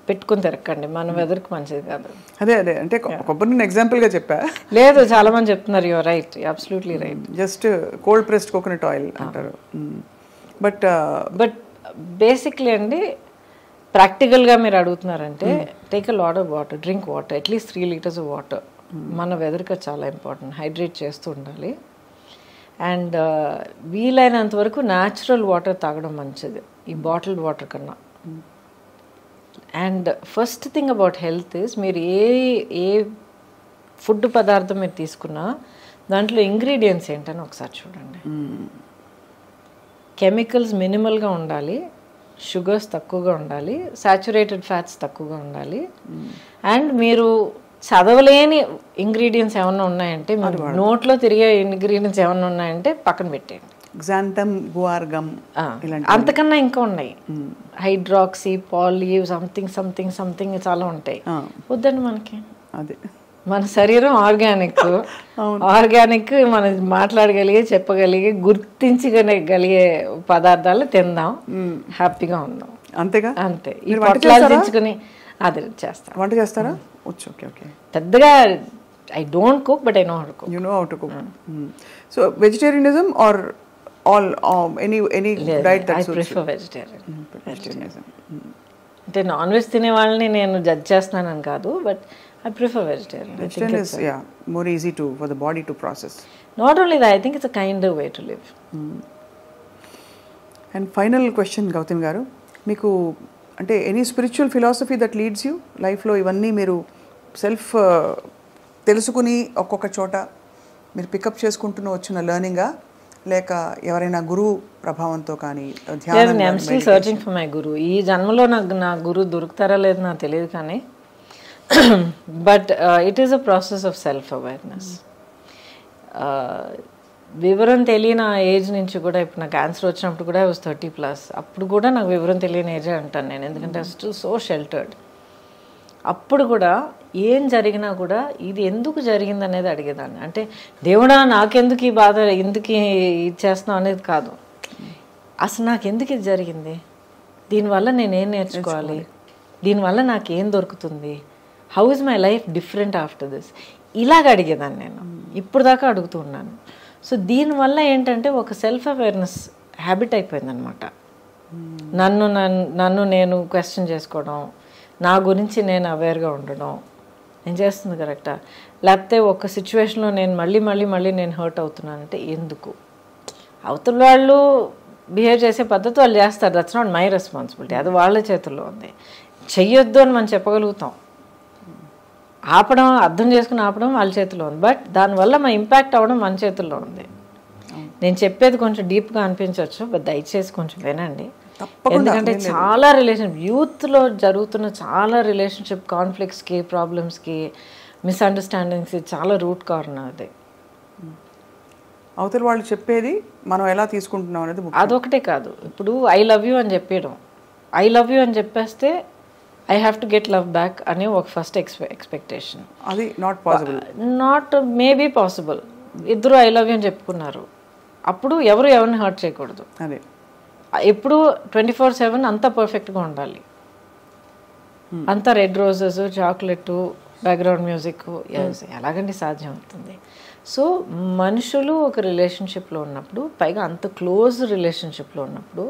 పెట్టుకుని తిరగండి, మన వెదర్కి మంచిది కాదు. అదే అదే అంటే కొబ్బరి నేను ఎగ్జాంపుల్గా చెప్పా. లేదు, చాలా మంది చెప్తున్నారు, you're right, absolutely right. Just cold pressed coconut oil అంటారు. బట్ బేసిక్లీ అండి, ప్రాక్టికల్గా మీరు అడుగుతున్నారంటే take a lot of water, drink water, at least 3 liters of water. మన వెదర్కి చాలా ఇంపార్టెంట్, హైడ్రేట్ చేస్తూ ఉండాలి. అండ్ వీలైనంత వరకు న్యాచురల్ వాటర్ తాగడం మంచిది ఈ బాటిల్డ్ వాటర్ కన్నా. And first thing about health is, మీరు ఏ ఫుడ్ పదార్థం మీరు తీసుకున్నా దాంట్లో ఇంగ్రీడియంట్స్ ఏంటని ఒకసారి చూడండి. కెమికల్స్ మినిమల్గా ఉండాలి, షుగర్స్ తక్కువగా ఉండాలి, సాచురేటెడ్ ఫ్యాట్స్ తక్కువగా ఉండాలి. అండ్ మీరు చదవలేని ఇంగ్రీడియంట్స్ ఏమన్నా ఉన్నాయంటే, మీరు నోట్లో తిరిగే ఇంగ్రీడియంట్స్ ఏమన్నా ఉన్నాయంటే పక్కన పెట్టేయండి. గ్జాంథమ్, గువార్ గమ్, అంతకన్నా ఇంకా ఉన్నాయి, hydroxy, poly, something something something చాలా ఉంటాయి. వద్దండి మనకి. అదే మన శరీరం ఆర్గానిక్, ఆర్గానిక్ మనం మాట్లాడగలిగే, చెప్పగలిగే, గుర్తించగలిగే పదార్థాలు తిందాం, హ్యాపీగా ఉందాం, అంతేగా. అంతే. ఈ పొట్లాలు తెచ్చుకుని అది చేస్తాం. వంట చేస్తారా? Okay okay. పెద్దగా I don't cook, but I know how to cook. You know how to cook. So vegetarianism or all any diet that suits? I prefer vegetarian. అంటే నాన్ వెజ్ తినే వాళ్ళని నేను జడ్జ్ చేస్తున్నానని కాదు, but I prefer vegetarian. Vegetarian is more easy for the body to process. Not only that, I think it's a kinder way to live. And final question, Gautam garu, meeku ante any spiritual philosophy that leads you life lo ivanni meeru self telusukuni okkoka chota మీరు పికప్ చేసుకుంటూ వచ్చిన లెర్నింగా, లేక ఎవరైనా గురువు ప్రభావంతో కానీ ధ్యానం? I'm still searching for my guru. ఈ జన్మలో నాకు నా గురువు దొరుకుతారా లేదు నాకు తెలియదు, కానీ but it is a process of self awareness. వివరం తెలియని ఆ ఏజ్ నుంచి కూడా, ఇప్పుడు నాకు క్యాన్సర్ వచ్చినప్పుడు కూడా I was 30+, అప్పుడు కూడా నాకు వివరం తెలియని ఏజే అంటాను నేను, ఎందుకంటే స్టిల్ సో షెల్టర్డ్. అప్పుడు కూడా ఏం జరిగినా కూడా ఇది ఎందుకు జరిగింది అనేది అడిగేదాన్ని. అంటే దేవుడా నాకెందుకు ఈ బాధ, ఎందుకు ఇచ్చేస్తున్నావు అనేది కాదు, అసలు నాకు ఎందుకు ఇది జరిగింది, దీనివల్ల నేనేం నేర్చుకోవాలి, దీనివల్ల నాకేం దొరుకుతుంది, how is my life different after this, ఇలాగ అడిగేదాన్ని నేను. ఇప్పుడు దాకా అడుగుతూ ఉన్నాను. సో దీనివల్ల ఏంటంటే ఒక సెల్ఫ్ అవేర్నెస్ హ్యాబిట్ అయిపోయిందనమాట. నన్ను నేను క్వశ్చన్ చేసుకోవడం, నా గురించి నేను అవేర్గా ఉండడం, నేను చేస్తుంది కరెక్టా, లేకపోతే ఒక సిచ్యువేషన్లో నేను మళ్ళీ నేను హర్ట్ అవుతున్నానంటే ఎందుకు, అవతల వాళ్ళు బిహేవ్ చేసే పద్ధతి వాళ్ళు చేస్తారు, దట్స్ నాట్ మై రెస్పాన్సిబిలిటీ, అది వాళ్ళ చేతుల్లో ఉంది. చెయ్యొద్దు అని మనం చెప్పగలుగుతాం, ఆపడం, అర్థం చేసుకుని ఆపడం వాళ్ళ చేతిలో ఉంది, బట్ దానివల్ల మా ఇంపాక్ట్ అవ్వడం మన చేతుల్లో ఉంది. నేను చెప్పేది కొంచెం డీప్గా అనిపించవచ్చు, బట్ దయచేసి కొంచెం వినండి. ఎందుకంటే చాలా యూత్లో జరుగుతున్న చాలా రిలేషన్షిప్ కాన్ఫ్లిక్ట్స్కి, ప్రాబ్లమ్స్కి, మిస్అండర్స్టాండింగ్స్కి చాలా రూట్ కారణం అది. అవతల వాళ్ళు చెప్పేది మనం ఎలా తీసుకుంటున్నాం అనేది అదొకటే కాదు. ఇప్పుడు ఐ లవ్ యూ అని చెప్పేయడం, ఐ లవ్ యూ అని చెప్పేస్తే I have to get love back అనే ఒక ఫస్ట్ ఎక్స్పెక్టేషన్. అది not possible. Not maybe possible. ఇద్దరు ఐ లవ్ యూ అని చెప్పుకున్నారు, అప్పుడు ఎవరిని హర్ట్ చేయకూడదు. అదే ఎప్పుడు 24/7 అంతా పర్ఫెక్ట్గా ఉండాలి, అంతా red roses, chocolate, background music, ఎలాగండి సాధ్యం అవుతుంది? సో మనుషులు ఒక రిలేషన్షిప్లో ఉన్నప్పుడు, పైగా అంత క్లోజ్ రిలేషన్షిప్లో ఉన్నప్పుడు,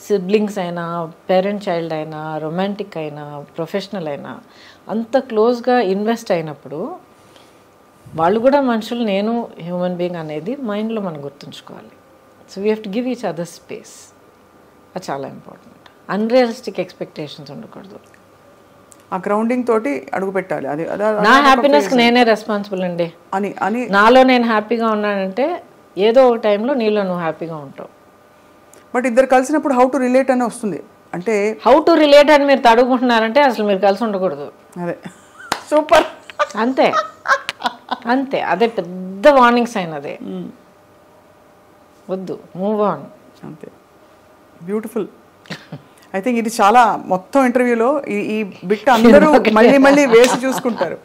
సిబ్లింగ్స్ అయినా, పేరెంట్ చైల్డ్ అయినా, రొమాంటిక్ అయినా, ప్రొఫెషనల్ అయినా, అంత క్లోజ్గా ఇన్వెస్ట్ అయినప్పుడు వాళ్ళు కూడా మనుషులు, నేను హ్యూమన్ బీయింగ్ అనేది మైండ్లో మనం గుర్తుంచుకోవాలి. So we have to give each other space. అది చాలా ఇంపార్టెంట్. అన్రియలిస్టిక్ ఎక్స్పెక్టేషన్స్ ఉండకూడదు. ఆ గ్రౌండింగ్ తోటి అడుగు పెట్టాలి. అది నా హ్యాపీనెస్కి నేనే రెస్పాన్సిబుల్ అండి అని నాలో నేను హ్యాపీగా ఉన్నానంటే ఏదో ఒక టైంలో నీలో నువ్వు హ్యాపీగా ఉంటావు. బట్ ఇద్దరు కలిసినప్పుడు హౌ టు రిలేట్ అని వస్తుంది. అంటే హౌ టు రిలేట్ అని మీరు తడుగుకుంటున్నారంటే అసలు మీరు కలిసి ఉండకూడదు. అదే సూపర్. అంతే అంతే, అదే పెద్ద వార్నింగ్ సైన్. అదే వద్దు, మూవ్ ఆన్. అంతే. బ్యూటిఫుల్. ఐ థింక్ ఇది చాలా మొత్తం ఇంటర్వ్యూలో ఈ బిట్ అందరూ మళ్ళీ వేసి చూసుకుంటారు.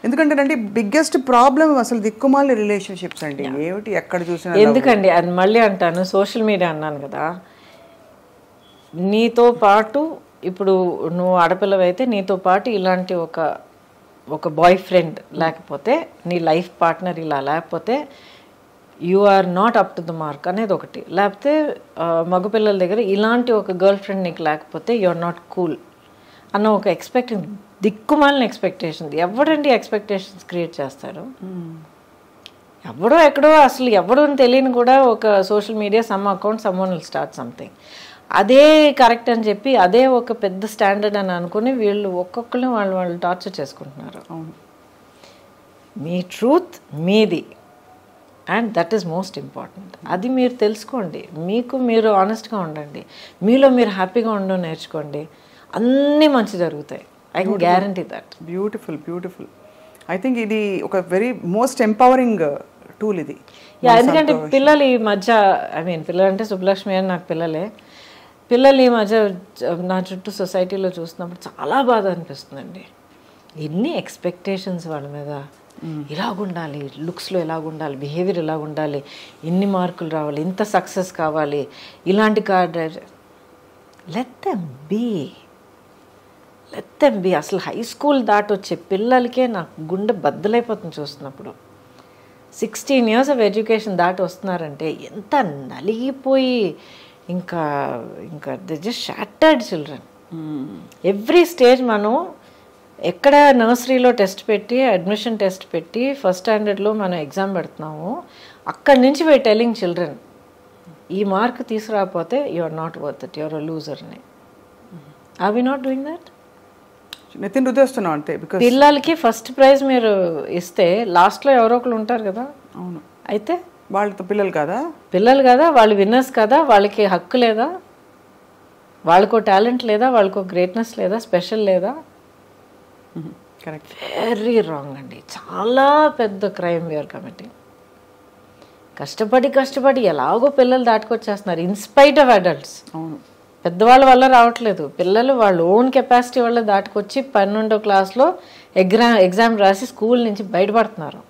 ఎందుకంటే బిగ్గెస్ట్ ప్రాబ్లం అసలు దిక్కుమాలి రిలేషన్షిప్స్ అండి. ఏమిటి ఎక్కడ చూసినా. ఎందుకండి అది మళ్ళీ అంటాను, సోషల్ మీడియా అన్నాను కదా, నీతో పాటు ఇప్పుడు నువ్వు ఆడపిల్లవైతే నీతో పాటు ఇలాంటి ఒక బాయ్ ఫ్రెండ్ లేకపోతే నీ లైఫ్ పార్ట్నర్ ఇలా లేకపోతే you are not up to the mark అనేది ఒకటి. లేకపోతే మగపిల్లల దగ్గర ఇలాంటి ఒక గర్ల్ ఫ్రెండ్ నీకు లేకపోతే యు ఆర్ నాట్ కూల్ అన్న ఒక దిక్కుమాలిన ఎక్స్పెక్టేషన్. ఎవడండి ఎక్స్పెక్టేషన్స్ క్రియేట్ చేస్తారు? ఎవడో ఎక్కడో అసలు ఎవడో అని తెలియని కూడా ఒక social media some account someone will start something, అదే కరెక్ట్ అని చెప్పి అదే ఒక పెద్ద స్టాండర్డ్ అని అనుకుని వీళ్ళు ఒక్కొక్కరిని వాళ్ళు టార్చర్ చేసుకుంటున్నారు. మీ ట్రూత్ మీది, and that is most important. అది మీరు తెలుసుకోండి, మీకు మీరు ఆనెస్ట్గా ఉండండి, మీలో మీరు హ్యాపీగా ఉండడం నేర్చుకోండి, అన్నీ మంచి జరుగుతాయి. I can guarantee that. Beautiful beautiful. I think ఇది ఒక వెరీ మోస్ట్ ఎంపవరింగ్ టూల్ ఇది. ఎందుకంటే పిల్లలు ఈ మధ్య పిల్లలు అంటే సుబ్బలక్ష్మి అని నాకు పిల్లలు ఈ మధ్య నా చుట్టూ సొసైటీలో చూస్తున్నప్పుడు చాలా బాధ అనిపిస్తుందండి. ఎన్ని ఎక్స్పెక్టేషన్స్ వాళ్ళ మీద, ఇలాగుండాలి, లుక్స్లో ఎలాగుండాలి, బిహేవియర్ ఎలాగుండాలి, ఇన్ని మార్కులు రావాలి, ఇంత సక్సెస్ కావాలి, ఇలాంటి car drive. Let them be. అసలు హై స్కూల్ దాటి వచ్చే పిల్లలకే నాకు గుండె బద్దలైపోతుంది చూస్తున్నప్పుడు. 16 years ఆఫ్ ఎడ్యుకేషన్ దాటి వస్తున్నారంటే ఎంత నలిగిపోయి ఇంకా they just shattered children. Every stage మనం ఎక్కడ నర్సరీలో టెస్ట్ పెట్టి అడ్మిషన్ టెస్ట్ పెట్టి ఫస్ట్ స్టాండర్డ్లో మనం ఎగ్జామ్ పెడుతున్నాము, అక్కడి నుంచి వీ టెలింగ్ చిల్డ్రన్ ఈ మార్క్ తీసుకురాకపోతే you are not worth it, you are a loser అని. Are we not doing that? నితిన్ రుద్దేస్తున్నాం అంతే. పిల్లలకి ఫస్ట్ ప్రైజ్ మీరు ఇస్తే లాస్ట్లో ఎవరో ఒకరు ఉంటారు కదా. అవును. అయితే వాళ్ళతో పిల్లలు కదా, వాళ్ళు విన్నర్స్ కదా, వాళ్ళకి హక్కు లేదా, వాళ్ళకో టాలెంట్ లేదా, వాళ్ళకో గ్రేట్నెస్ లేదా, స్పెషల్ లేదా? కరెక్ట్. వెరీ రాంగ్ అండి. చాలా పెద్ద క్రైమ్ వీఆర్ కమిటింగ్. కష్టపడి ఎలాగో పిల్లలు దాటుకొచ్చేస్తున్నారు ఇన్స్పైట్ ఆఫ్ అడల్ట్స్. అవును. పెద్దవాళ్ళ వల్ల రావట్లేదు, పిల్లలు వాళ్ళ ఓన్ కెపాసిటీ వల్ల దాటుకొచ్చి 12వ క్లాస్లో ఎగ్జామ్ రాసి స్కూల్ నుంచి బయటపడుతున్నారు.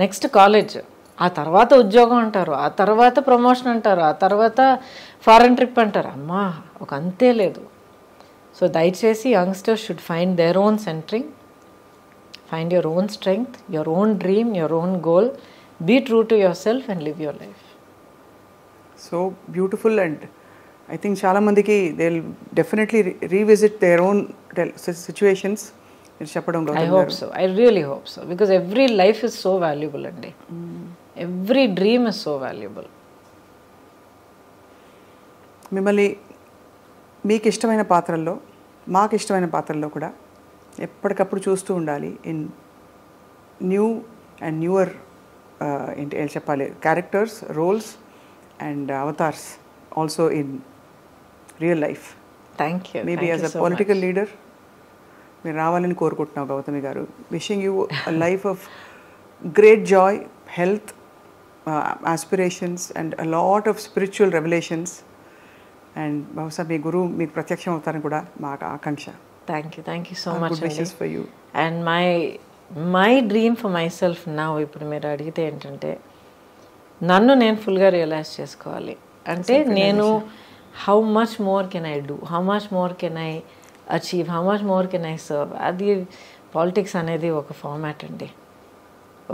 నెక్స్ట్ కాలేజ్, ఆ తర్వాత ఉద్యోగం అంటారు, ఆ తర్వాత ప్రమోషన్ అంటారు, ఆ తర్వాత ఫారెన్ ట్రిప్ అంటారు. అమ్మా ఒక అంతే లేదు. సో దయచేసి youngsters should find their own centering, find your own strength, your own dream, your own goal, be true to yourself and live your life. So beautiful. And I think చాలా మందికి they will definitely revisit their own situations చెప్పడం. I hope so. I really hope so. Because every life is so valuable అండి. Every dream is so valuable. మిమ్మల్ని మీకు ఇష్టమైన పాత్రల్లో, మాకు ఇష్టమైన పాత్రల్లో కూడా ఎప్పటికప్పుడు చూస్తూ ఉండాలి. ఇన్ న్యూ అండ్ న్యూవర్ ఏంటి చెప్పాలి, characters, roles and avatars also in real life. Thank you. Maybe as a political leader మీరు రావాలని కోరుకుంటున్నావు గౌతమి గారు. Wishing you a life of great joy, health, aspirations and a lot of spiritual revolutions. And బహుశా మీ గురువు మీకు ప్రత్యక్షం అవుతారని కూడా మా ఆకాంక్ష. Thank you so much. Wishes for you. And my dream for my self now, ఇప్పుడు మీరు అడిగితే ఏంటంటే నన్ను నేను ఫుల్గా రియలైజ్ చేసుకోవాలి. అంటే నేను how much more can I do, how much more can I achieve, how much more can I serve. అది పాలిటిక్స్ అనేది ఒక ఫార్మాట్ అండి.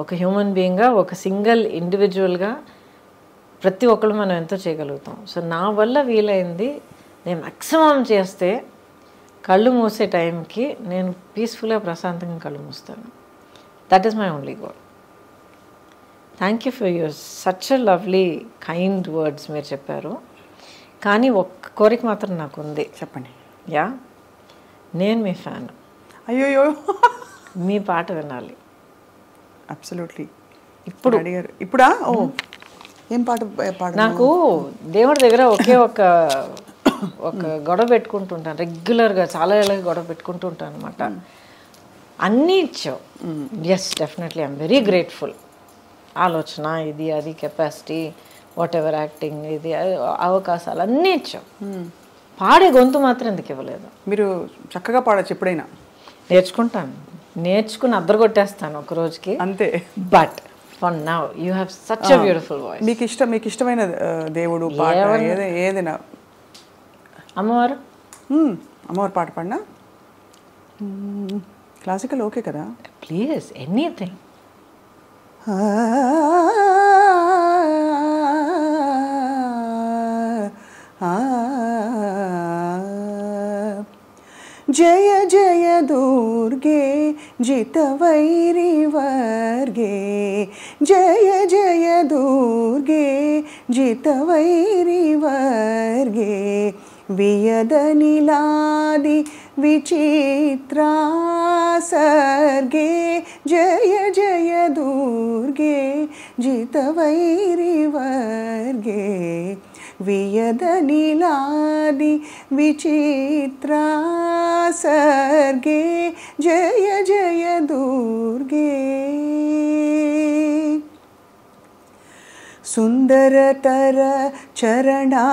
ఒక హ్యూమన్ బీయింగ్గా, ఒక సింగిల్ ఇండివిజువల్గా ప్రతి ఒక్కరు మనం ఎంతో చేయగలుగుతాం. సో నా వల్ల వీలైంది నేను మ్యాక్సిమం చేస్తే కళ్ళు మూసే టైంకి నేను పీస్ఫుల్గా ప్రశాంతంగా కళ్ళు మూస్తాను. That is my only goal. Thank you for your such a lovely kind words మీరు చెప్పారు. కానీ ఒక్క కోరిక మాత్రం నాకు ఉంది. చెప్పండి. యా, నేను మీ ఫ్యాన్. అయ్యోయ్యో, మీ పాట వినాలి. అబ్సల్యూట్లీ. ఇప్పుడు అడిగారు. ఇప్పుడా? ఓ, ఏం పాట? నాకు దేవుడి దగ్గర ఒకే ఒక గొడవ పెట్టుకుంటుంటాను రెగ్యులర్గా, చాలా ఏళ్ళగా గొడవ పెట్టుకుంటూ ఉంటాను అనమాట. అన్నీ ఇచ్చావు. Yes, definitely I'm very grateful. ఆలోచన, ఇది అది, కెపాసిటీ, వాట్ ఎవర్, యాక్టింగ్, ఇది అవకాశాలు అన్నీ ఇచ్చావు. పాడే గొంతు మాత్రం ఎందుకు ఇవ్వలేదు? మీరు చక్కగా పాడచ్చు ఎప్పుడైనా. నేర్చుకుంటాను, నేర్చుకుని అద్దరగొట్టేస్తాను ఒక రోజుకి అంతే. But for now you have such a beautiful voice. మీకు ఇష్టమైన దేవుడు పాట ఏదైనా? అమ్మవారు. అమ్మవారి పాట పాడినా? క్లాసికల్ ఓకే కదా? Please, anything. జయ జయ దుర్గే జితవైరి వర్గే, జయ జయ దుర్గే జితవైరి వర్గే, వియదనిలాది విచిత్రా సర్గే, జయ జయ దుర్గే జితవైరి వర్గే, వియదనిలాది విచిత్రా సర్గే, జయ జయ దుర్గే. సుందరతర చరణారవిందే,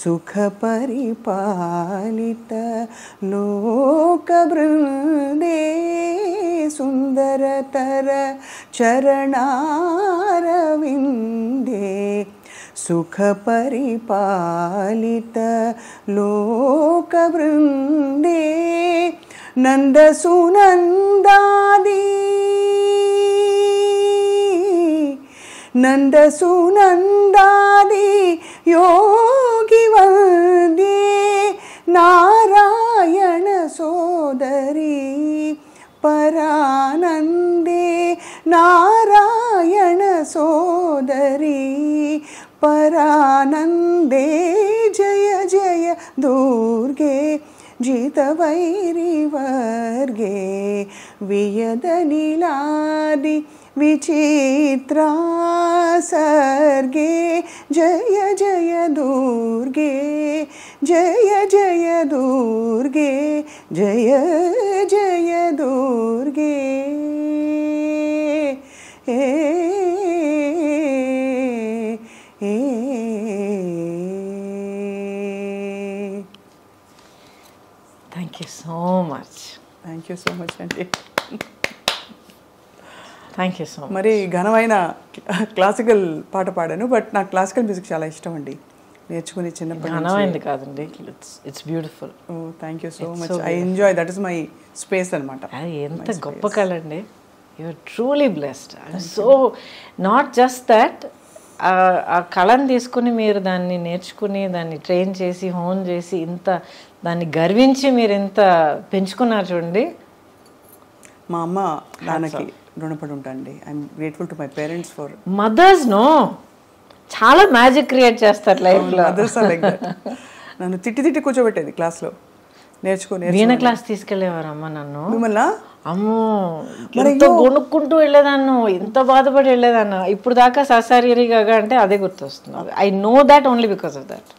సుఖ పరిపాలిత లోకబృందే, సుందరతర చరణారవిందే, సుఖ పరిపాలిత లోకబృందే, నందసునందాది నందసునందాది యోగి వందే, నారాయణ సోదరి పరానందే, నారాయణ సోదరి పరానందే, జయ జయ దుర్గే జితవైరి వర్గే, వియదనిలాది విచిత్రా సర్గే, జయ జయ దుర్గే, జయ జయ దుర్గే, జయ జయ దుర్గే. Thank you so much. Thank you so much అండి. Thank you so much. మరి ఘనమైన క్లాసికల్ పాట పాడాను, బట్ నాకు క్లాసికల్ మ్యూజిక్ చాలా ఇష్టం అండి, నేర్చుకుని చిన్నప్పటి నుంచి. ఘనమైంది కాదండి, it's beautiful. Oh thank you so much. I enjoy, that is my space అనమాట. అది ఎంత గొప్ప కళ అండి. You're truly blessed. I'm so not just that, ఆ కళను తీసుకుని మీరు దాన్ని నేర్చుకుని దాన్ని ట్రైన్ చేసి హోన్ చేసి ఇంత దాన్ని గర్వించి మీరు ఎంత పెంచుకున్నారు చూడండి. మా అమ్మ నాన్నకి రుణపడి ఉంటానండి. I'm grateful to my parents for mothers. No, చాలా మ్యాజిక్ క్రియేట్ చేస్తారు లైఫ్లో. Mothers are like that. నన్ను తిట్టి తిట్టి కూర్చోబెట్టేది క్లాస్లో, నేర్చుకుని వీణ క్లాస్ తీసుకెళ్ళేవారు అమ్మ నన్ను. మిమ్మల్ని అమ్మో, ఎంతో గొనుక్కుంటూ వెళ్ళేదాన్ని, ఎంత బాధపడి వెళ్ళేదాన్ని. ఇప్పుడు దాకా ససారీగా అంటే అదే గుర్తొస్తుంది. I know that only because of that.